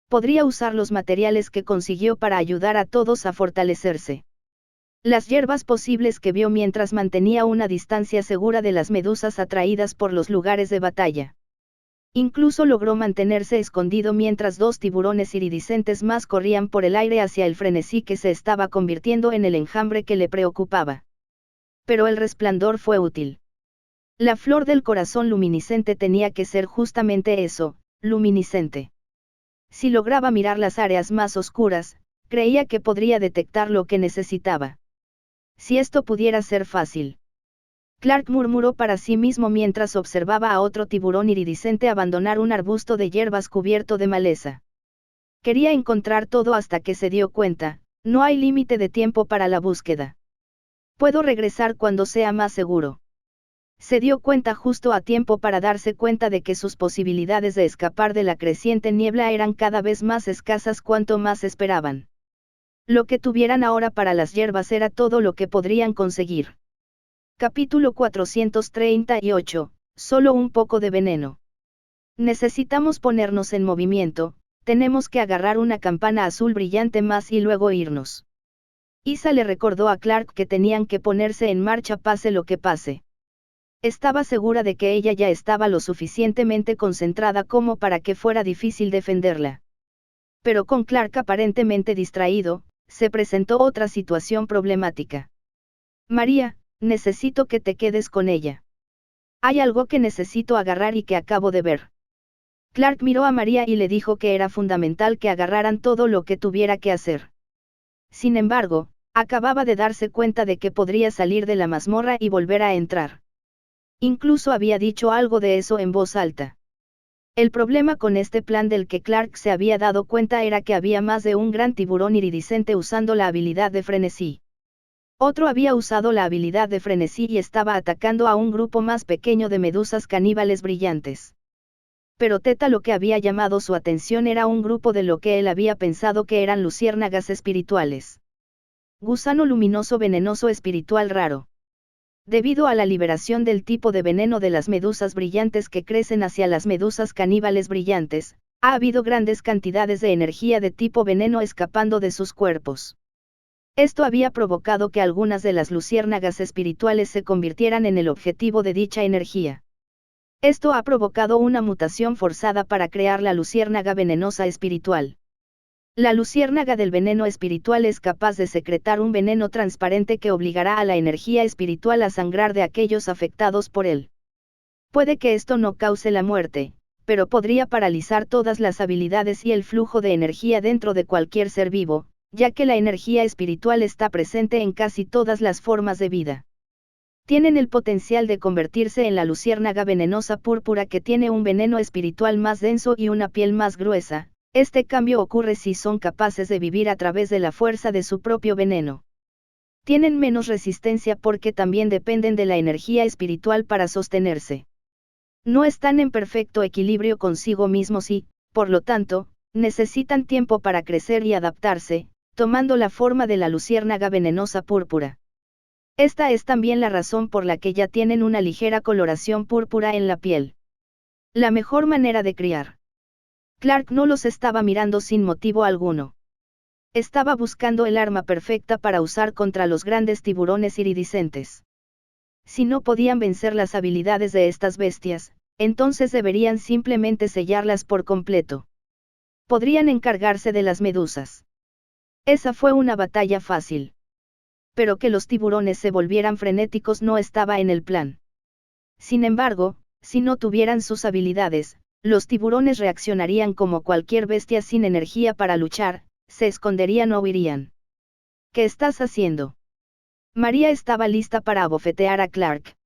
Podría usar los materiales que consiguió para ayudar a todos a fortalecerse. Las hierbas posibles que vio mientras mantenía una distancia segura de las medusas atraídas por los lugares de batalla. Incluso logró mantenerse escondido mientras dos tiburones iridiscentes más corrían por el aire hacia el frenesí que se estaba convirtiendo en el enjambre que le preocupaba. Pero el resplandor fue útil. La flor del corazón luminiscente tenía que ser justamente eso, luminiscente. Si lograba mirar las áreas más oscuras, creía que podría detectar lo que necesitaba. Si esto pudiera ser fácil. Clark murmuró para sí mismo mientras observaba a otro tiburón iridiscente abandonar un arbusto de hierbas cubierto de maleza. Quería encontrar todo hasta que se dio cuenta, no hay límite de tiempo para la búsqueda. Puedo regresar cuando sea más seguro. Se dio cuenta justo a tiempo para darse cuenta de que sus posibilidades de escapar de la creciente niebla eran cada vez más escasas cuanto más esperaban. Lo que tuvieran ahora para las hierbas era todo lo que podrían conseguir. Capítulo 438, solo un poco de veneno. Necesitamos ponernos en movimiento, tenemos que agarrar una campana azul brillante más y luego irnos. Isa le recordó a Clark que tenían que ponerse en marcha pase lo que pase. Estaba segura de que ella ya estaba lo suficientemente concentrada como para que fuera difícil defenderla. Pero con Clark aparentemente distraído, se presentó otra situación problemática. María, necesito que te quedes con ella. Hay algo que necesito agarrar y que acabo de ver. Clark miró a María y le dijo que era fundamental que agarraran todo lo que tuviera que hacer. Sin embargo, acababa de darse cuenta de que podría salir de la mazmorra y volver a entrar. Incluso había dicho algo de eso en voz alta. El problema con este plan del que Clark se había dado cuenta era que había más de un gran tiburón iridiscente usando la habilidad de frenesí. Otro había usado la habilidad de frenesí y estaba atacando a un grupo más pequeño de medusas caníbales brillantes. Pero Teta lo que había llamado su atención era un grupo de lo que él había pensado que eran luciérnagas espirituales. Gusano luminoso venenoso espiritual raro. Debido a la liberación del tipo de veneno de las medusas brillantes que crecen hacia las medusas caníbales brillantes, ha habido grandes cantidades de energía de tipo veneno escapando de sus cuerpos. Esto había provocado que algunas de las luciérnagas espirituales se convirtieran en el objetivo de dicha energía. Esto ha provocado una mutación forzada para crear la luciérnaga venenosa espiritual. La luciérnaga del veneno espiritual es capaz de secretar un veneno transparente que obligará a la energía espiritual a sangrar de aquellos afectados por él. Puede que esto no cause la muerte, pero podría paralizar todas las habilidades y el flujo de energía dentro de cualquier ser vivo, ya que la energía espiritual está presente en casi todas las formas de vida. Tienen el potencial de convertirse en la luciérnaga venenosa púrpura que tiene un veneno espiritual más denso y una piel más gruesa. Este cambio ocurre si son capaces de vivir a través de la fuerza de su propio veneno. Tienen menos resistencia porque también dependen de la energía espiritual para sostenerse. No están en perfecto equilibrio consigo mismos y, por lo tanto, necesitan tiempo para crecer y adaptarse, tomando la forma de la luciérnaga venenosa púrpura. Esta es también la razón por la que ya tienen una ligera coloración púrpura en la piel. La mejor manera de criar. Clark no los estaba mirando sin motivo alguno. Estaba buscando el arma perfecta para usar contra los grandes tiburones iridiscentes. Si no podían vencer las habilidades de estas bestias, entonces deberían simplemente sellarlas por completo. Podrían encargarse de las medusas. Esa fue una batalla fácil. Pero que los tiburones se volvieran frenéticos no estaba en el plan. Sin embargo, si no tuvieran sus habilidades, los tiburones reaccionarían como cualquier bestia sin energía para luchar, se esconderían o huirían. ¿Qué estás haciendo? María estaba lista para abofetear a Clark.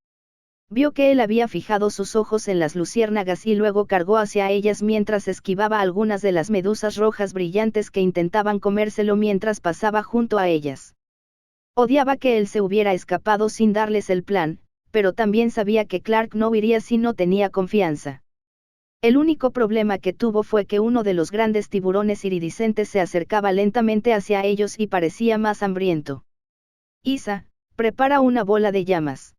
Vio que él había fijado sus ojos en las luciérnagas y luego cargó hacia ellas mientras esquivaba algunas de las medusas rojas brillantes que intentaban comérselo mientras pasaba junto a ellas. Odiaba que él se hubiera escapado sin darles el plan, pero también sabía que Clark no huiría si no tenía confianza. El único problema que tuvo fue que uno de los grandes tiburones iridiscentes se acercaba lentamente hacia ellos y parecía más hambriento. Isa, prepara una bola de llamas.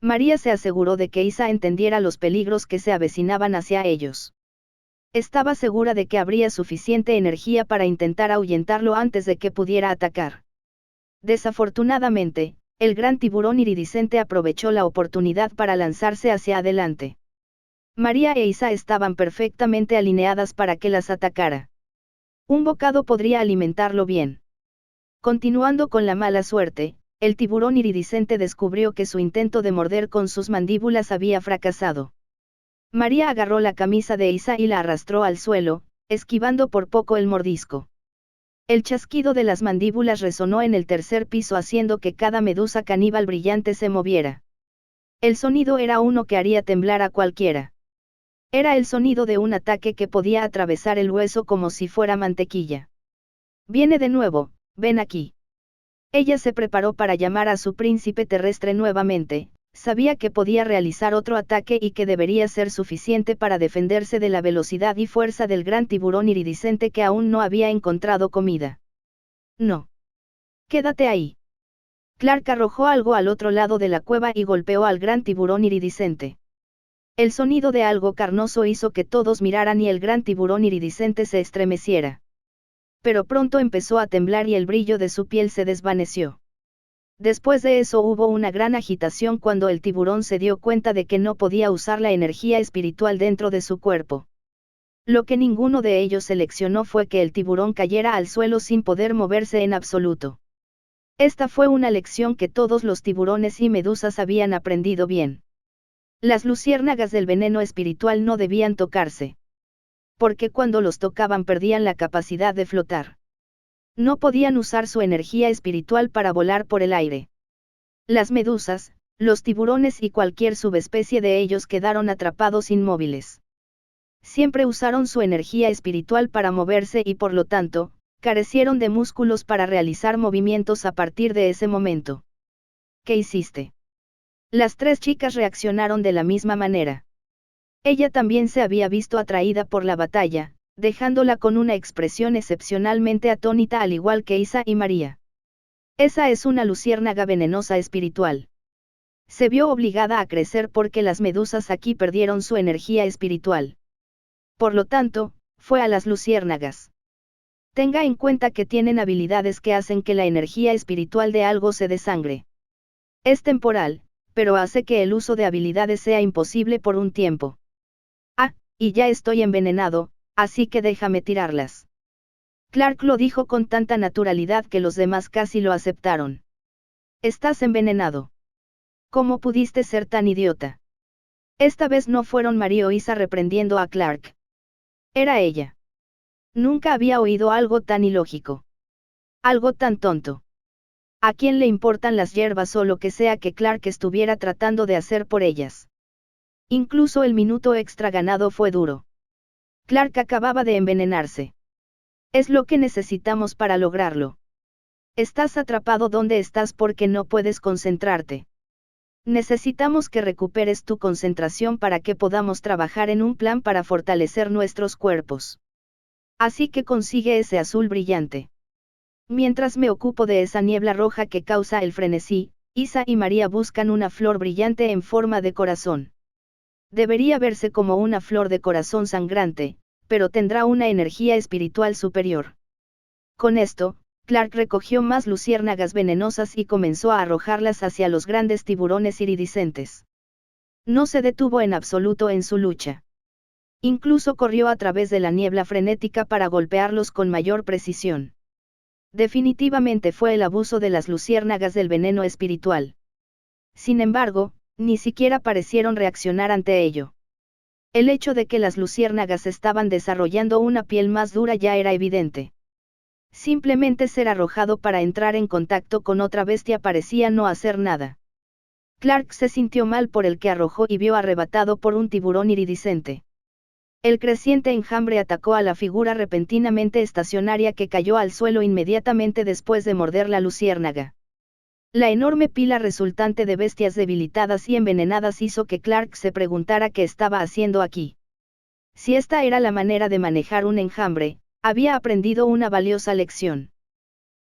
María se aseguró de que Isa entendiera los peligros que se avecinaban hacia ellos. Estaba segura de que habría suficiente energía para intentar ahuyentarlo antes de que pudiera atacar. Desafortunadamente, el gran tiburón iridiscente aprovechó la oportunidad para lanzarse hacia adelante. María e Isa estaban perfectamente alineadas para que las atacara. Un bocado podría alimentarlo bien. Continuando con la mala suerte, el tiburón iridiscente descubrió que su intento de morder con sus mandíbulas había fracasado. María agarró la camisa de Isa y la arrastró al suelo, esquivando por poco el mordisco. El chasquido de las mandíbulas resonó en el tercer piso haciendo que cada medusa caníbal brillante se moviera. El sonido era uno que haría temblar a cualquiera. Era el sonido de un ataque que podía atravesar el hueso como si fuera mantequilla. Viene de nuevo, ven aquí. Ella se preparó para llamar a su príncipe terrestre nuevamente, sabía que podía realizar otro ataque y que debería ser suficiente para defenderse de la velocidad y fuerza del gran tiburón iridiscente que aún no había encontrado comida. No. Quédate ahí. Clark arrojó algo al otro lado de la cueva y golpeó al gran tiburón iridiscente. El sonido de algo carnoso hizo que todos miraran y el gran tiburón iridiscente se estremeciera. Pero pronto empezó a temblar y el brillo de su piel se desvaneció. Después de eso hubo una gran agitación cuando el tiburón se dio cuenta de que no podía usar la energía espiritual dentro de su cuerpo. Lo que ninguno de ellos seleccionó fue que el tiburón cayera al suelo sin poder moverse en absoluto. Esta fue una lección que todos los tiburones y medusas habían aprendido bien. Las luciérnagas del veneno espiritual no debían tocarse. Porque cuando los tocaban perdían la capacidad de flotar. No podían usar su energía espiritual para volar por el aire. Las medusas, los tiburones y cualquier subespecie de ellos quedaron atrapados inmóviles. Siempre usaron su energía espiritual para moverse y por lo tanto, carecieron de músculos para realizar movimientos a partir de ese momento. ¿Qué hiciste? Las tres chicas reaccionaron de la misma manera. Ella también se había visto atraída por la batalla, dejándola con una expresión excepcionalmente atónita al igual que Isa y María. Esa es una luciérnaga venenosa espiritual. Se vio obligada a crecer porque las medusas aquí perdieron su energía espiritual. Por lo tanto, fue a las luciérnagas. Tenga en cuenta que tienen habilidades que hacen que la energía espiritual de algo se desangre. Es temporal, pero hace que el uso de habilidades sea imposible por un tiempo. Y ya estoy envenenado, así que déjame tirarlas. Clark lo dijo con tanta naturalidad que los demás casi lo aceptaron. Estás envenenado. ¿Cómo pudiste ser tan idiota? Esta vez no fueron María o Isa reprendiendo a Clark. Era ella. Nunca había oído algo tan ilógico. Algo tan tonto. ¿A quién le importan las hierbas o lo que sea que Clark estuviera tratando de hacer por ellas? Incluso el minuto extra ganado fue duro. Clark acababa de envenenarse. Es lo que necesitamos para lograrlo. Estás atrapado donde estás porque no puedes concentrarte. Necesitamos que recuperes tu concentración para que podamos trabajar en un plan para fortalecer nuestros cuerpos. Así que consigue ese azul brillante. Mientras me ocupo de esa niebla roja que causa el frenesí, Isa y María buscan una flor brillante en forma de corazón. Debería verse como una flor de corazón sangrante, pero tendrá una energía espiritual superior. Con esto, Clark recogió más luciérnagas venenosas y comenzó a arrojarlas hacia los grandes tiburones iridiscentes. No se detuvo en absoluto en su lucha. Incluso corrió a través de la niebla frenética para golpearlos con mayor precisión. Definitivamente fue el abuso de las luciérnagas del veneno espiritual. Sin embargo, ni siquiera parecieron reaccionar ante ello. El hecho de que las luciérnagas estaban desarrollando una piel más dura ya era evidente. Simplemente ser arrojado para entrar en contacto con otra bestia parecía no hacer nada. Clark se sintió mal por el que arrojó y vio arrebatado por un tiburón iridiscente. El creciente enjambre atacó a la figura repentinamente estacionaria que cayó al suelo inmediatamente después de morder la luciérnaga. La enorme pila resultante de bestias debilitadas y envenenadas hizo que Clark se preguntara qué estaba haciendo aquí. Si esta era la manera de manejar un enjambre, había aprendido una valiosa lección.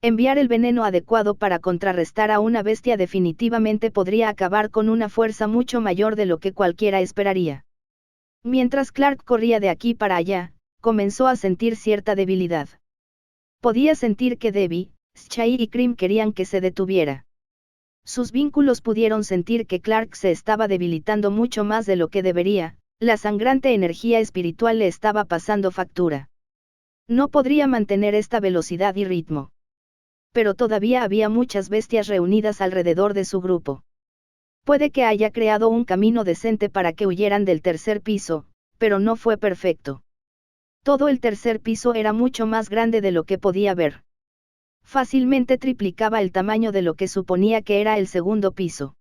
Enviar el veneno adecuado para contrarrestar a una bestia definitivamente podría acabar con una fuerza mucho mayor de lo que cualquiera esperaría. Mientras Clark corría de aquí para allá, comenzó a sentir cierta debilidad. Podía sentir que Debbie, Shai y Krim querían que se detuviera. Sus vínculos pudieron sentir que Clark se estaba debilitando mucho más de lo que debería, la sangrante energía espiritual le estaba pasando factura. No podría mantener esta velocidad y ritmo. Pero todavía había muchas bestias reunidas alrededor de su grupo. Puede que haya creado un camino decente para que huyeran del tercer piso, pero no fue perfecto. Todo el tercer piso era mucho más grande de lo que podía ver. Fácilmente triplicaba el tamaño de lo que suponía que era el segundo piso.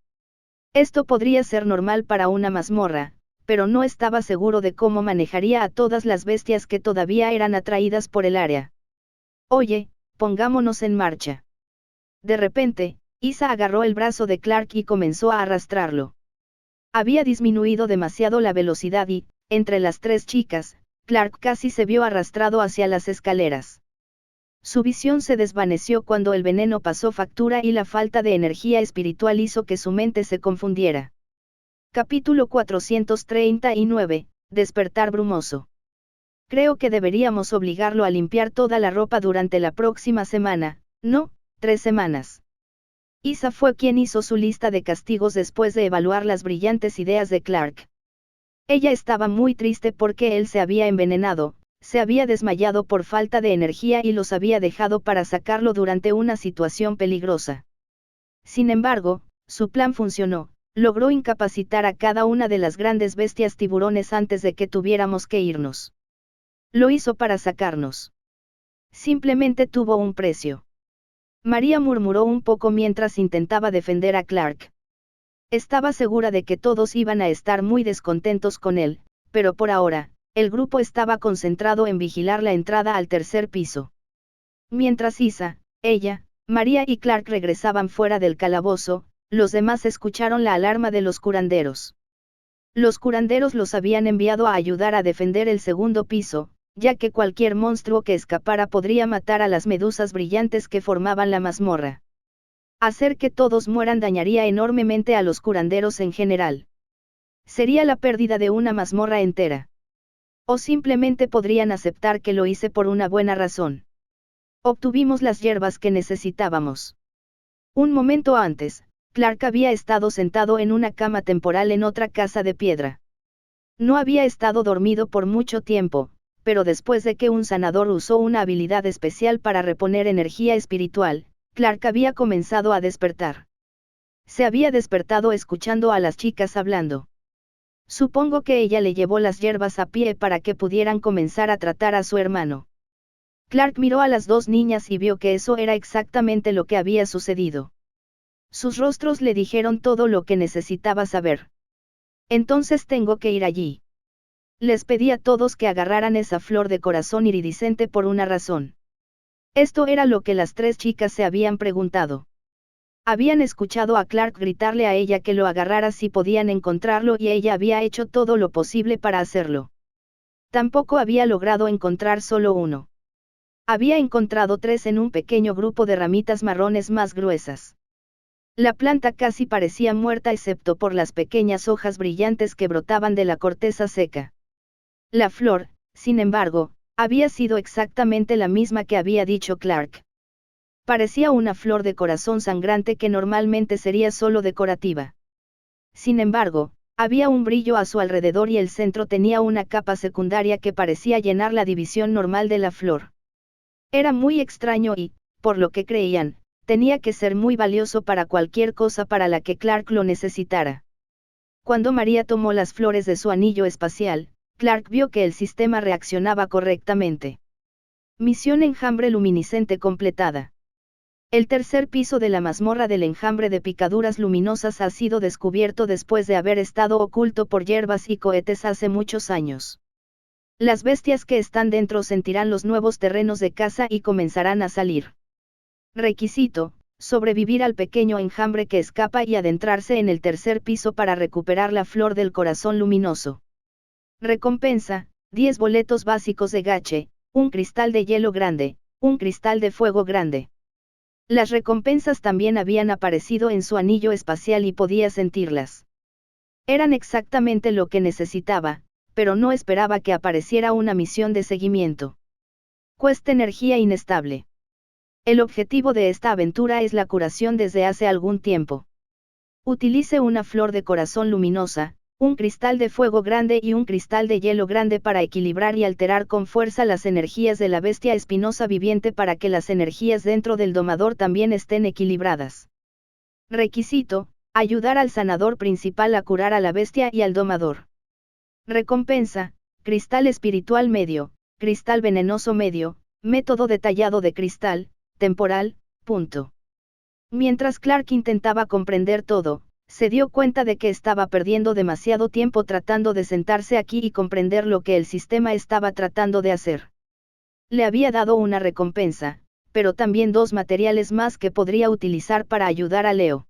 Esto podría ser normal para una mazmorra, pero no estaba seguro de cómo manejaría a todas las bestias que todavía eran atraídas por el área. Oye, pongámonos en marcha. De repente, Isa agarró el brazo de Clark y comenzó a arrastrarlo. Había disminuido demasiado la velocidad y, entre las tres chicas, Clark casi se vio arrastrado hacia las escaleras. Su visión se desvaneció cuando el veneno pasó factura y la falta de energía espiritual hizo que su mente se confundiera. Capítulo 439, Despertar brumoso. Creo que deberíamos obligarlo a limpiar toda la ropa durante la próxima semana, no, 3 semanas. Isa fue quien hizo su lista de castigos después de evaluar las brillantes ideas de Clark. Ella estaba muy triste porque él se había envenenado, se había desmayado por falta de energía y los había dejado para sacarlo durante una situación peligrosa. Sin embargo, su plan funcionó, logró incapacitar a cada una de las grandes bestias tiburones antes de que tuviéramos que irnos. Lo hizo para sacarnos. Simplemente tuvo un precio. María murmuró un poco mientras intentaba defender a Clark. Estaba segura de que todos iban a estar muy descontentos con él, pero por ahora, el grupo estaba concentrado en vigilar la entrada al tercer piso. Mientras Isa, ella, María y Clark regresaban fuera del calabozo, los demás escucharon la alarma de los curanderos. Los curanderos los habían enviado a ayudar a defender el segundo piso, ya que cualquier monstruo que escapara podría matar a las medusas brillantes que formaban la mazmorra. Hacer que todos mueran dañaría enormemente a los curanderos en general. Sería la pérdida de una mazmorra entera. O simplemente podrían aceptar que lo hice por una buena razón. Obtuvimos las hierbas que necesitábamos. Un momento antes, Clark había estado sentado en una cama temporal en otra casa de piedra. No había estado dormido por mucho tiempo, pero después de que un sanador usó una habilidad especial para reponer energía espiritual, Clark había comenzado a despertar. Se había despertado escuchando a las chicas hablando. Supongo que ella le llevó las hierbas a pie para que pudieran comenzar a tratar a su hermano. Clark miró a las dos niñas y vio que eso era exactamente lo que había sucedido. Sus rostros le dijeron todo lo que necesitaba saber. Entonces tengo que ir allí. Les pedí a todos que agarraran esa flor de corazón iridiscente por una razón. Esto era lo que las tres chicas se habían preguntado. Habían escuchado a Clark gritarle a ella que lo agarrara si podían encontrarlo y ella había hecho todo lo posible para hacerlo. Tampoco había logrado encontrar solo uno. Había encontrado 3 en un pequeño grupo de ramitas marrones más gruesas. La planta casi parecía muerta excepto por las pequeñas hojas brillantes que brotaban de la corteza seca. La flor, sin embargo, había sido exactamente la misma que había dicho Clark. Parecía una flor de corazón sangrante que normalmente sería solo decorativa. Sin embargo, había un brillo a su alrededor y el centro tenía una capa secundaria que parecía llenar la división normal de la flor. Era muy extraño y, por lo que creían, tenía que ser muy valioso para cualquier cosa para la que Clark lo necesitara. Cuando María tomó las flores de su anillo espacial, Clark vio que el sistema reaccionaba correctamente. Misión enjambre luminiscente completada. El tercer piso de la mazmorra del enjambre de picaduras luminosas ha sido descubierto después de haber estado oculto por hierbas y cohetes hace muchos años. Las bestias que están dentro sentirán los nuevos terrenos de caza y comenzarán a salir. Requisito: sobrevivir al pequeño enjambre que escapa y adentrarse en el tercer piso para recuperar la flor del corazón luminoso. Recompensa: 10 boletos básicos de gache, un cristal de hielo grande, un cristal de fuego grande. Las recompensas también habían aparecido en su anillo espacial y podía sentirlas. Eran exactamente lo que necesitaba, pero no esperaba que apareciera una misión de seguimiento. Cuesta energía inestable. El objetivo de esta aventura es la curación desde hace algún tiempo. Utilice una flor de corazón luminosa, un cristal de fuego grande y un cristal de hielo grande para equilibrar y alterar con fuerza las energías de la bestia espinosa viviente para que las energías dentro del domador también estén equilibradas. Requisito: ayudar al sanador principal a curar a la bestia y al domador. Recompensa: cristal espiritual medio, cristal venenoso medio, método detallado de cristal, temporal, punto. Mientras Clark intentaba comprender todo, se dio cuenta de que estaba perdiendo demasiado tiempo tratando de sentarse aquí y comprender lo que el sistema estaba tratando de hacer. Le había dado una recompensa, pero también 2 materiales más que podría utilizar para ayudar a Leo.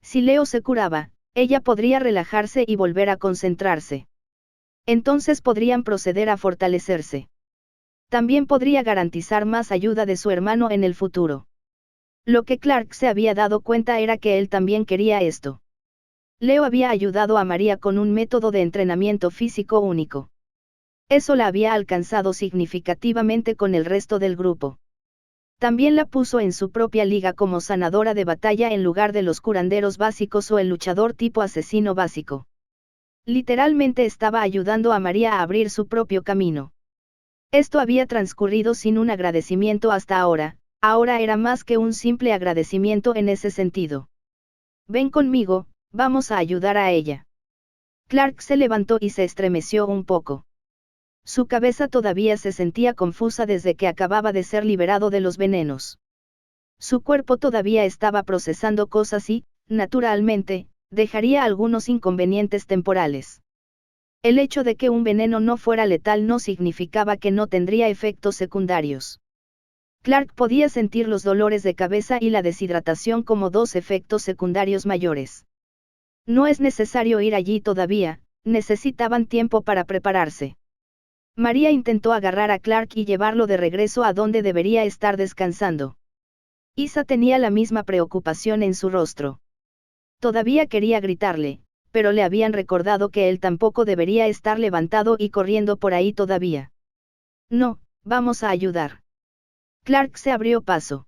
Si Leo se curaba, ella podría relajarse y volver a concentrarse. Entonces podrían proceder a fortalecerse. También podría garantizar más ayuda de su hermano en el futuro. Lo que Clark se había dado cuenta era que él también quería esto. Leo había ayudado a María con un método de entrenamiento físico único. Eso la había alcanzado significativamente con el resto del grupo. También la puso en su propia liga como sanadora de batalla en lugar de los curanderos básicos o el luchador tipo asesino básico. Literalmente estaba ayudando a María a abrir su propio camino. Esto había transcurrido sin un agradecimiento hasta ahora. Ahora era más que un simple agradecimiento en ese sentido. Ven conmigo, vamos a ayudar a ella. Clark se levantó y se estremeció un poco. Su cabeza todavía se sentía confusa desde que acababa de ser liberado de los venenos. Su cuerpo todavía estaba procesando cosas y, naturalmente, dejaría algunos inconvenientes temporales. El hecho de que un veneno no fuera letal no significaba que no tendría efectos secundarios. Clark podía sentir los dolores de cabeza y la deshidratación como 2 efectos secundarios mayores. No es necesario ir allí todavía, necesitaban tiempo para prepararse. María intentó agarrar a Clark y llevarlo de regreso a donde debería estar descansando. Isa tenía la misma preocupación en su rostro. Todavía quería gritarle, pero le habían recordado que él tampoco debería estar levantado y corriendo por ahí todavía. No, vamos a ayudar. Clark se abrió paso.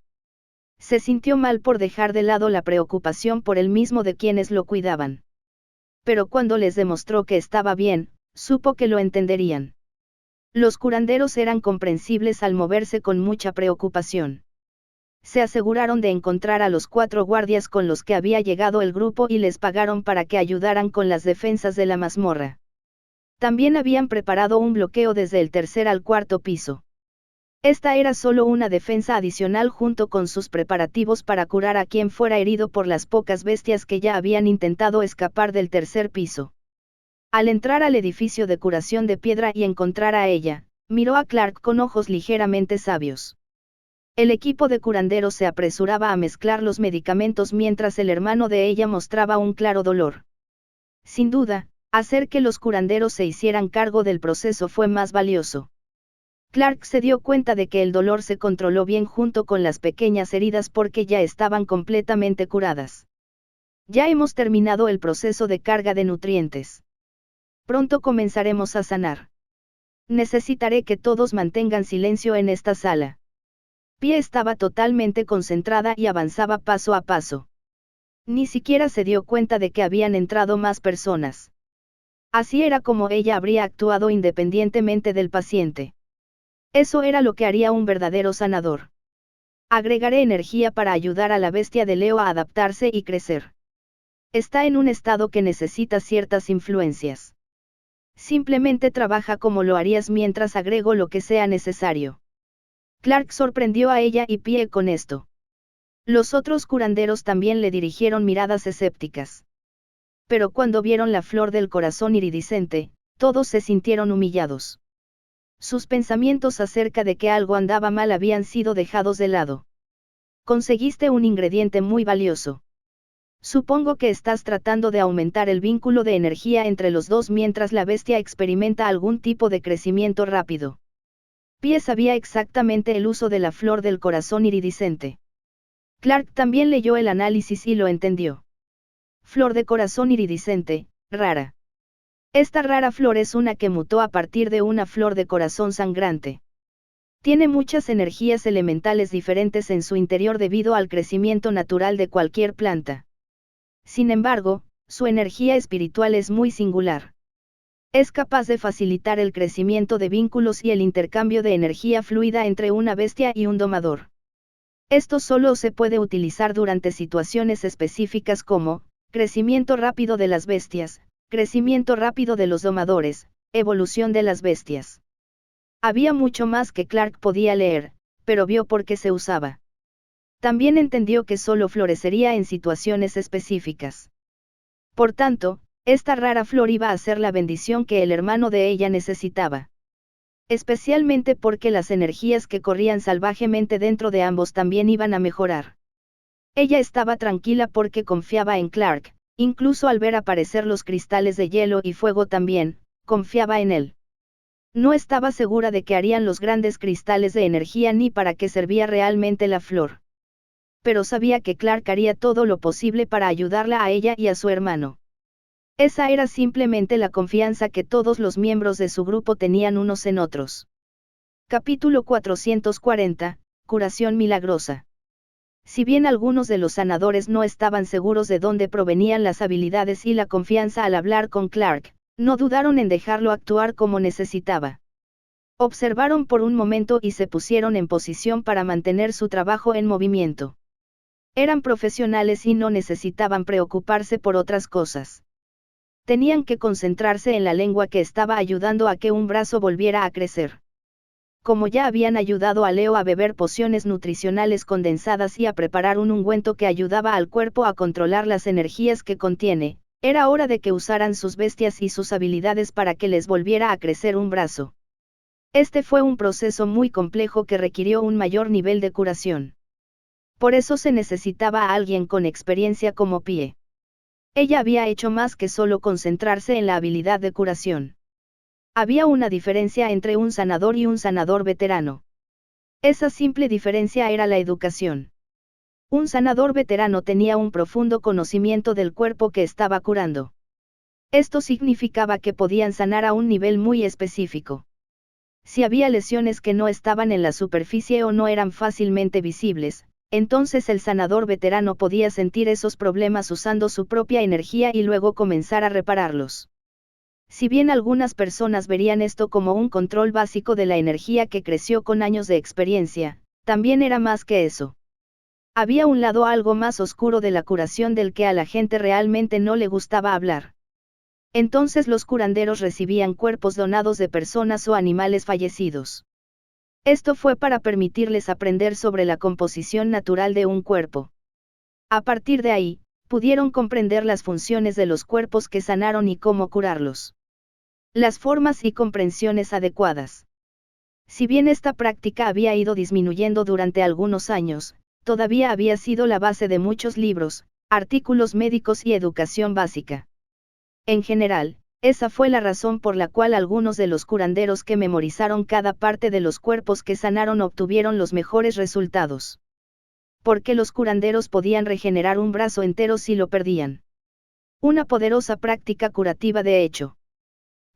Se sintió mal por dejar de lado la preocupación por él mismo de quienes lo cuidaban. Pero cuando les demostró que estaba bien, supo que lo entenderían. Los curanderos eran comprensibles al moverse con mucha preocupación. Se aseguraron de encontrar a los 4 guardias con los que había llegado el grupo y les pagaron para que ayudaran con las defensas de la mazmorra. También habían preparado un bloqueo desde el 3er al 4.º piso. Esta era solo una defensa adicional junto con sus preparativos para curar a quien fuera herido por las pocas bestias que ya habían intentado escapar del 3er piso. Al entrar al edificio de curación de piedra y encontrar a ella, miró a Clark con ojos ligeramente sabios. El equipo de curanderos se apresuraba a mezclar los medicamentos mientras el hermano de ella mostraba un claro dolor. Sin duda, hacer que los curanderos se hicieran cargo del proceso fue más valioso. Clark se dio cuenta de que el dolor se controló bien junto con las pequeñas heridas porque ya estaban completamente curadas. Ya hemos terminado el proceso de carga de nutrientes. Pronto comenzaremos a sanar. Necesitaré que todos mantengan silencio en esta sala. Pie estaba totalmente concentrada y avanzaba paso a paso. Ni siquiera se dio cuenta de que habían entrado más personas. Así era como ella habría actuado independientemente del paciente. Eso era lo que haría un verdadero sanador. Agregaré energía para ayudar a la bestia de Leo a adaptarse y crecer. Está en un estado que necesita ciertas influencias. Simplemente trabaja como lo harías mientras agrego lo que sea necesario. Clark sorprendió a ella y Pie con esto. Los otros curanderos también le dirigieron miradas escépticas. Pero cuando vieron la flor del corazón iridiscente, todos se sintieron humillados. Sus pensamientos acerca de que algo andaba mal habían sido dejados de lado. Conseguiste un ingrediente muy valioso. Supongo que estás tratando de aumentar el vínculo de energía entre los dos mientras la bestia experimenta algún tipo de crecimiento rápido. Pie sabía exactamente el uso de la flor del corazón iridiscente. Clark también leyó el análisis y lo entendió. Flor de corazón iridiscente, rara. Esta rara flor es una que mutó a partir de una flor de corazón sangrante. Tiene muchas energías elementales diferentes en su interior debido al crecimiento natural de cualquier planta. Sin embargo, su energía espiritual es muy singular. Es capaz de facilitar el crecimiento de vínculos y el intercambio de energía fluida entre una bestia y un domador. Esto solo se puede utilizar durante situaciones específicas como, crecimiento rápido de las bestias, crecimiento rápido de los domadores, evolución de las bestias. Había mucho más que Clark podía leer, pero vio por qué se usaba. También entendió que solo florecería en situaciones específicas. Por tanto, esta rara flor iba a ser la bendición que el hermano de ella necesitaba. Especialmente porque las energías que corrían salvajemente dentro de ambos también iban a mejorar. Ella estaba tranquila porque confiaba en Clark, incluso al ver aparecer los cristales de hielo y fuego también, confiaba en él. No estaba segura de qué harían los grandes cristales de energía ni para qué servía realmente la flor. Pero sabía que Clark haría todo lo posible para ayudarla a ella y a su hermano. Esa era simplemente la confianza que todos los miembros de su grupo tenían unos en otros. Capítulo 440, Curación milagrosa. Si bien algunos de los sanadores no estaban seguros de dónde provenían las habilidades y la confianza al hablar con Clark, no dudaron en dejarlo actuar como necesitaba. Observaron por un momento y se pusieron en posición para mantener su trabajo en movimiento. Eran profesionales y no necesitaban preocuparse por otras cosas. Tenían que concentrarse en la lengua que estaba ayudando a que un brazo volviera a crecer. Como ya habían ayudado a Leo a beber pociones nutricionales condensadas y a preparar un ungüento que ayudaba al cuerpo a controlar las energías que contiene, era hora de que usaran sus bestias y sus habilidades para que les volviera a crecer un brazo. Este fue un proceso muy complejo que requirió un mayor nivel de curación. Por eso se necesitaba a alguien con experiencia como Pie. Ella había hecho más que solo concentrarse en la habilidad de curación. Había una diferencia entre un sanador y un sanador veterano. Esa simple diferencia era la educación. Un sanador veterano tenía un profundo conocimiento del cuerpo que estaba curando. Esto significaba que podían sanar a un nivel muy específico. Si había lesiones que no estaban en la superficie o no eran fácilmente visibles, entonces el sanador veterano podía sentir esos problemas usando su propia energía y luego comenzar a repararlos. Si bien algunas personas verían esto como un control básico de la energía que creció con años de experiencia, también era más que eso. Había un lado algo más oscuro de la curación del que a la gente realmente no le gustaba hablar. Entonces los curanderos recibían cuerpos donados de personas o animales fallecidos. Esto fue para permitirles aprender sobre la composición natural de un cuerpo. A partir de ahí, pudieron comprender las funciones de los cuerpos que sanaron y cómo curarlos. Las formas y comprensiones adecuadas. Si bien esta práctica había ido disminuyendo durante algunos años, todavía había sido la base de muchos libros, artículos médicos y educación básica. En general, esa fue la razón por la cual algunos de los curanderos que memorizaron cada parte de los cuerpos que sanaron obtuvieron los mejores resultados. Porque los curanderos podían regenerar un brazo entero si lo perdían. Una poderosa práctica curativa de hecho.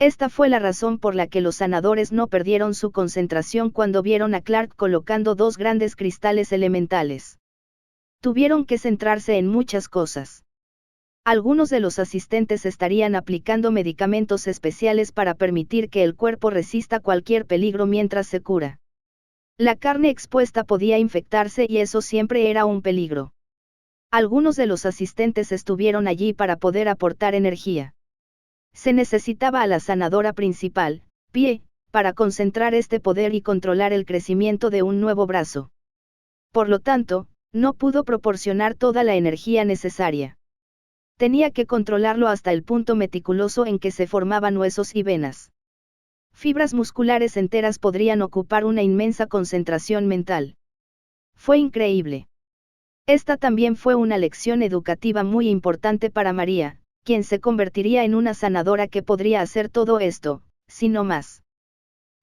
Esta fue la razón por la que los sanadores no perdieron su concentración cuando vieron a Clark colocando dos grandes cristales elementales. Tuvieron que centrarse en muchas cosas. Algunos de los asistentes estarían aplicando medicamentos especiales para permitir que el cuerpo resista cualquier peligro mientras se cura. La carne expuesta podía infectarse y eso siempre era un peligro. Algunos de los asistentes estuvieron allí para poder aportar energía. Se necesitaba a la sanadora principal, Pie, para concentrar este poder y controlar el crecimiento de un nuevo brazo. Por lo tanto, no pudo proporcionar toda la energía necesaria. Tenía que controlarlo hasta el punto meticuloso en que se formaban huesos y venas. Fibras musculares enteras podrían ocupar una inmensa concentración mental. Fue increíble. Esta también fue una lección educativa muy importante para María, quien se convertiría en una sanadora que podría hacer todo esto, si no más.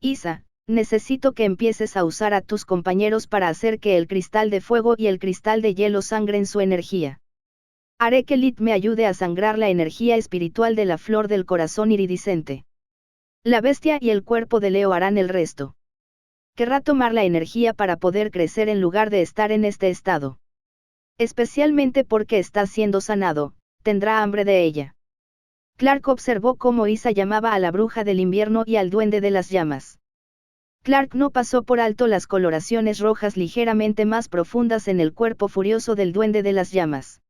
Isa, necesito que empieces a usar a tus compañeros para hacer que el cristal de fuego y el cristal de hielo sangren su energía. Haré que Lit me ayude a sangrar la energía espiritual de la flor del corazón iridiscente. La bestia y el cuerpo de Leo harán el resto. Querrá tomar la energía para poder crecer en lugar de estar en este estado. Especialmente porque está siendo sanado, tendrá hambre de ella. Clark observó cómo Isa llamaba a la bruja del invierno y al duende de las llamas. Clark no pasó por alto las coloraciones rojas ligeramente más profundas en el cuerpo furioso del duende de las llamas.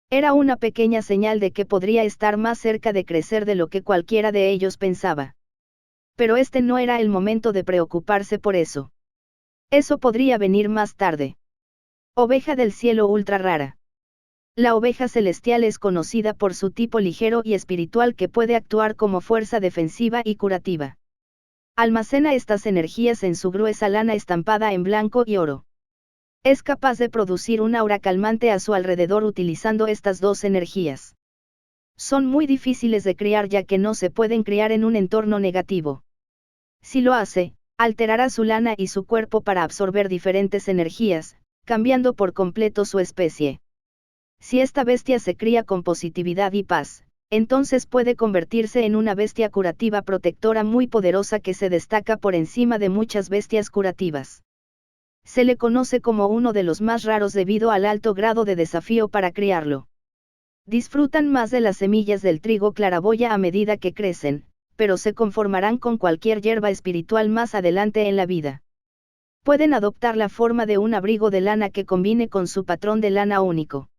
Era una pequeña señal de que podría estar más cerca de crecer de lo que cualquiera de ellos pensaba. Pero este no era el momento de preocuparse por eso. Eso podría venir más tarde. Oveja del cielo ultra rara. La oveja celestial es conocida por su tipo ligero y espiritual que puede actuar como fuerza defensiva y curativa. Almacena estas energías en su gruesa lana estampada en blanco y oro. Es capaz de producir un aura calmante a su alrededor utilizando estas dos energías. Son muy difíciles de criar ya que no se pueden criar en un entorno negativo. Si lo hace, alterará su lana y su cuerpo para absorber diferentes energías, cambiando por completo su especie. Si esta bestia se cría con positividad y paz, entonces puede convertirse en una bestia curativa protectora muy poderosa que se destaca por encima de muchas bestias curativas. Se le conoce como uno de los más raros debido al alto grado de desafío para criarlo. Disfrutan más de las semillas del trigo claraboya a medida que crecen, pero se conformarán con cualquier hierba espiritual más adelante en la vida. Pueden adoptar la forma de un abrigo de lana que combine con su patrón de lana único.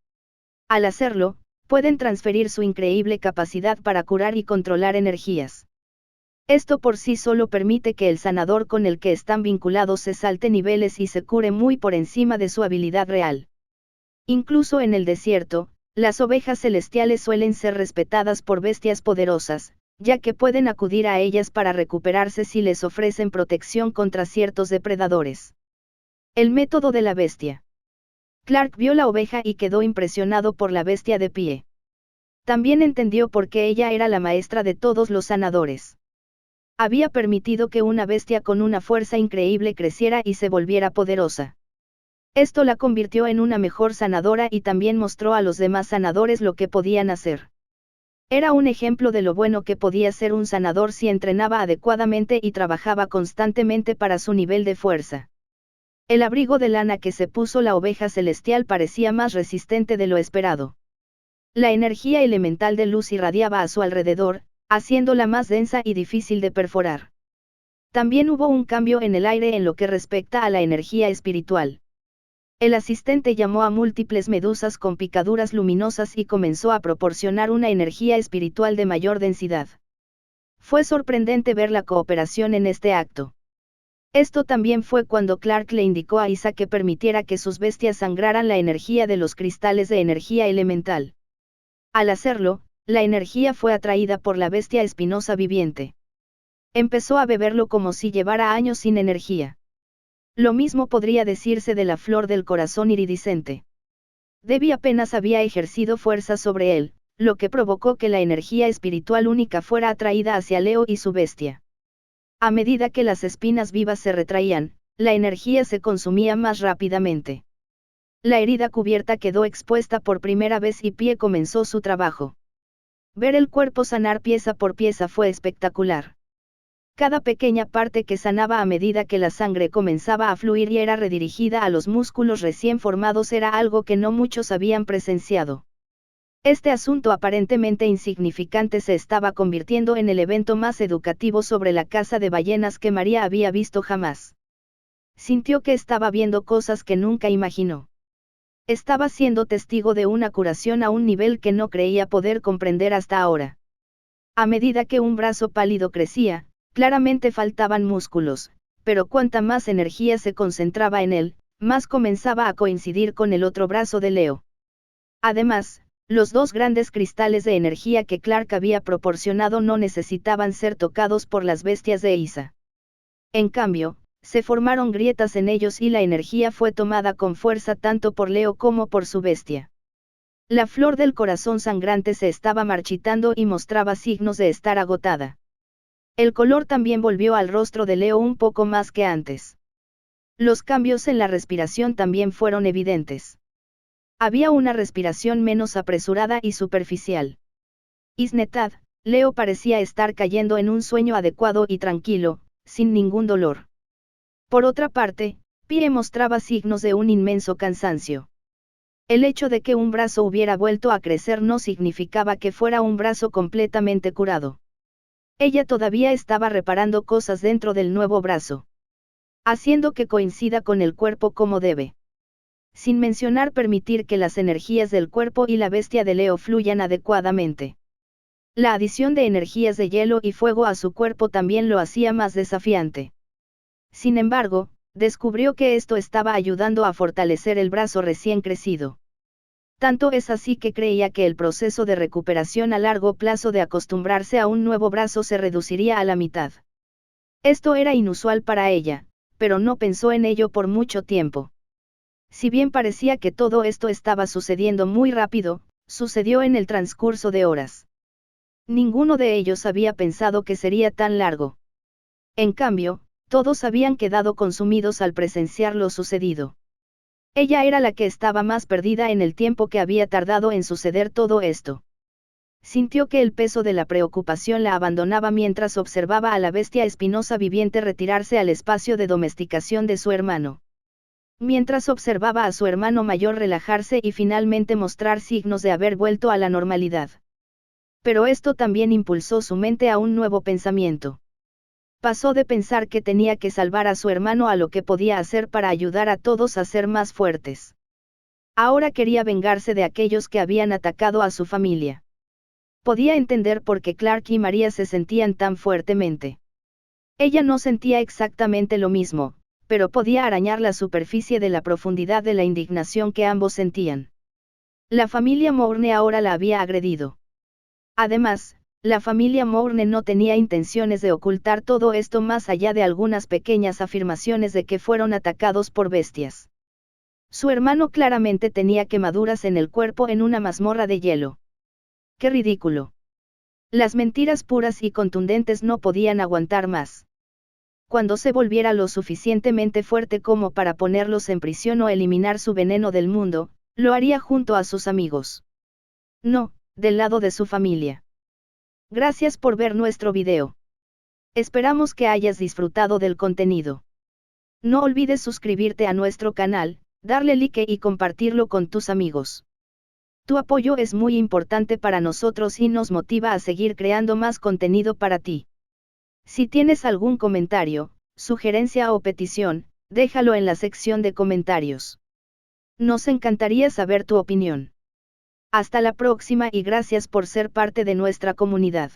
Al hacerlo, pueden transferir su increíble capacidad para curar y controlar energías. Esto por sí solo permite que el sanador con el que están vinculados se salte niveles y se cure muy por encima de su habilidad real. Incluso en el desierto, las ovejas celestiales suelen ser respetadas por bestias poderosas, ya que pueden acudir a ellas para recuperarse si les ofrecen protección contra ciertos depredadores. El método de la bestia. Clark vio la oveja y quedó impresionado por la bestia de pie. También entendió por qué ella era la maestra de todos los sanadores. Había permitido que una bestia con una fuerza increíble creciera y se volviera poderosa. Esto la convirtió en una mejor sanadora y también mostró a los demás sanadores lo que podían hacer. Era un ejemplo de lo bueno que podía ser un sanador si entrenaba adecuadamente y trabajaba constantemente para su nivel de fuerza. El abrigo de lana que se puso la oveja celestial parecía más resistente de lo esperado. La energía elemental de luz irradiaba a su alrededor, haciéndola más densa y difícil de perforar. También hubo un cambio en el aire en lo que respecta a la energía espiritual. El asistente llamó a múltiples medusas con picaduras luminosas y comenzó a proporcionar una energía espiritual de mayor densidad. Fue sorprendente ver la cooperación en este acto. Esto también fue cuando Clark le indicó a Isa que permitiera que sus bestias sangraran la energía de los cristales de energía elemental. Al hacerlo, la energía fue atraída por la bestia espinosa viviente. Empezó a beberlo como si llevara años sin energía. Lo mismo podría decirse de la flor del corazón iridiscente. Debbie apenas había ejercido fuerza sobre él, lo que provocó que la energía espiritual única fuera atraída hacia Leo y su bestia. A medida que las espinas vivas se retraían, la energía se consumía más rápidamente. La herida cubierta quedó expuesta por primera vez y Pie comenzó su trabajo. Ver el cuerpo sanar pieza por pieza fue espectacular. Cada pequeña parte que sanaba a medida que la sangre comenzaba a fluir y era redirigida a los músculos recién formados era algo que no muchos habían presenciado. Este asunto aparentemente insignificante se estaba convirtiendo en el evento más educativo sobre la caza de ballenas que María había visto jamás. Sintió que estaba viendo cosas que nunca imaginó. Estaba siendo testigo de una curación a un nivel que no creía poder comprender hasta ahora. A medida que un brazo pálido crecía, Claramente faltaban músculos, pero cuanta más energía se concentraba en él, más comenzaba a coincidir con el otro brazo de Leo. Además, los dos grandes cristales de energía que Clark había proporcionado no necesitaban ser tocados por las bestias de Isa. En cambio, se formaron grietas en ellos y la energía fue tomada con fuerza tanto por Leo como por su bestia. La flor del corazón sangrante se estaba marchitando y mostraba signos de estar agotada. El color también volvió al rostro de Leo un poco más que antes. Los cambios en la respiración también fueron evidentes. Había una respiración menos apresurada y superficial. Isnetad, Leo parecía estar cayendo en un sueño adecuado y tranquilo, sin ningún dolor. Por otra parte, Pie mostraba signos de un inmenso cansancio. El hecho de que un brazo hubiera vuelto a crecer no significaba que fuera un brazo completamente curado. Ella todavía estaba reparando cosas dentro del nuevo brazo, haciendo que coincida con el cuerpo como debe. Sin mencionar permitir que las energías del cuerpo y la bestia de Leo fluyan adecuadamente. La adición de energías de hielo y fuego a su cuerpo también lo hacía más desafiante. Sin embargo, descubrió que esto estaba ayudando a fortalecer el brazo recién crecido. Tanto es así que creía que el proceso de recuperación a largo plazo de acostumbrarse a un nuevo brazo se reduciría a la mitad. Esto era inusual para ella, pero no pensó en ello por mucho tiempo. Si bien parecía que todo esto estaba sucediendo muy rápido, sucedió en el transcurso de horas. Ninguno de ellos había pensado que sería tan largo. En cambio, todos habían quedado consumidos al presenciar lo sucedido. Ella era la que estaba más perdida en el tiempo que había tardado en suceder todo esto. Sintió que el peso de la preocupación la abandonaba mientras observaba a la bestia espinosa viviente retirarse al espacio de domesticación de su hermano. Mientras observaba a su hermano mayor relajarse y finalmente mostrar signos de haber vuelto a la normalidad. Pero esto también impulsó su mente a un nuevo pensamiento. Pasó de pensar que tenía que salvar a su hermano a lo que podía hacer para ayudar a todos a ser más fuertes. Ahora quería vengarse de aquellos que habían atacado a su familia. Podía entender por qué Clark y María se sentían tan fuertemente. Ella no sentía exactamente lo mismo, pero podía arañar la superficie de la profundidad de la indignación que ambos sentían. La familia Mourne ahora la había agredido. Además, la familia Mourne no tenía intenciones de ocultar todo esto más allá de algunas pequeñas afirmaciones de que fueron atacados por bestias. Su hermano claramente tenía quemaduras en el cuerpo en una mazmorra de hielo. ¡Qué ridículo! Las mentiras puras y contundentes no podían aguantar más. Cuando se volviera lo suficientemente fuerte como para ponerlos en prisión o eliminar su veneno del mundo, lo haría junto a sus amigos. No, del lado de su familia. Gracias por ver nuestro video. Esperamos que hayas disfrutado del contenido. No olvides suscribirte a nuestro canal, darle like y compartirlo con tus amigos. Tu apoyo es muy importante para nosotros y nos motiva a seguir creando más contenido para ti. Si tienes algún comentario, sugerencia o petición, déjalo en la sección de comentarios. Nos encantaría saber tu opinión. Hasta la próxima y gracias por ser parte de nuestra comunidad.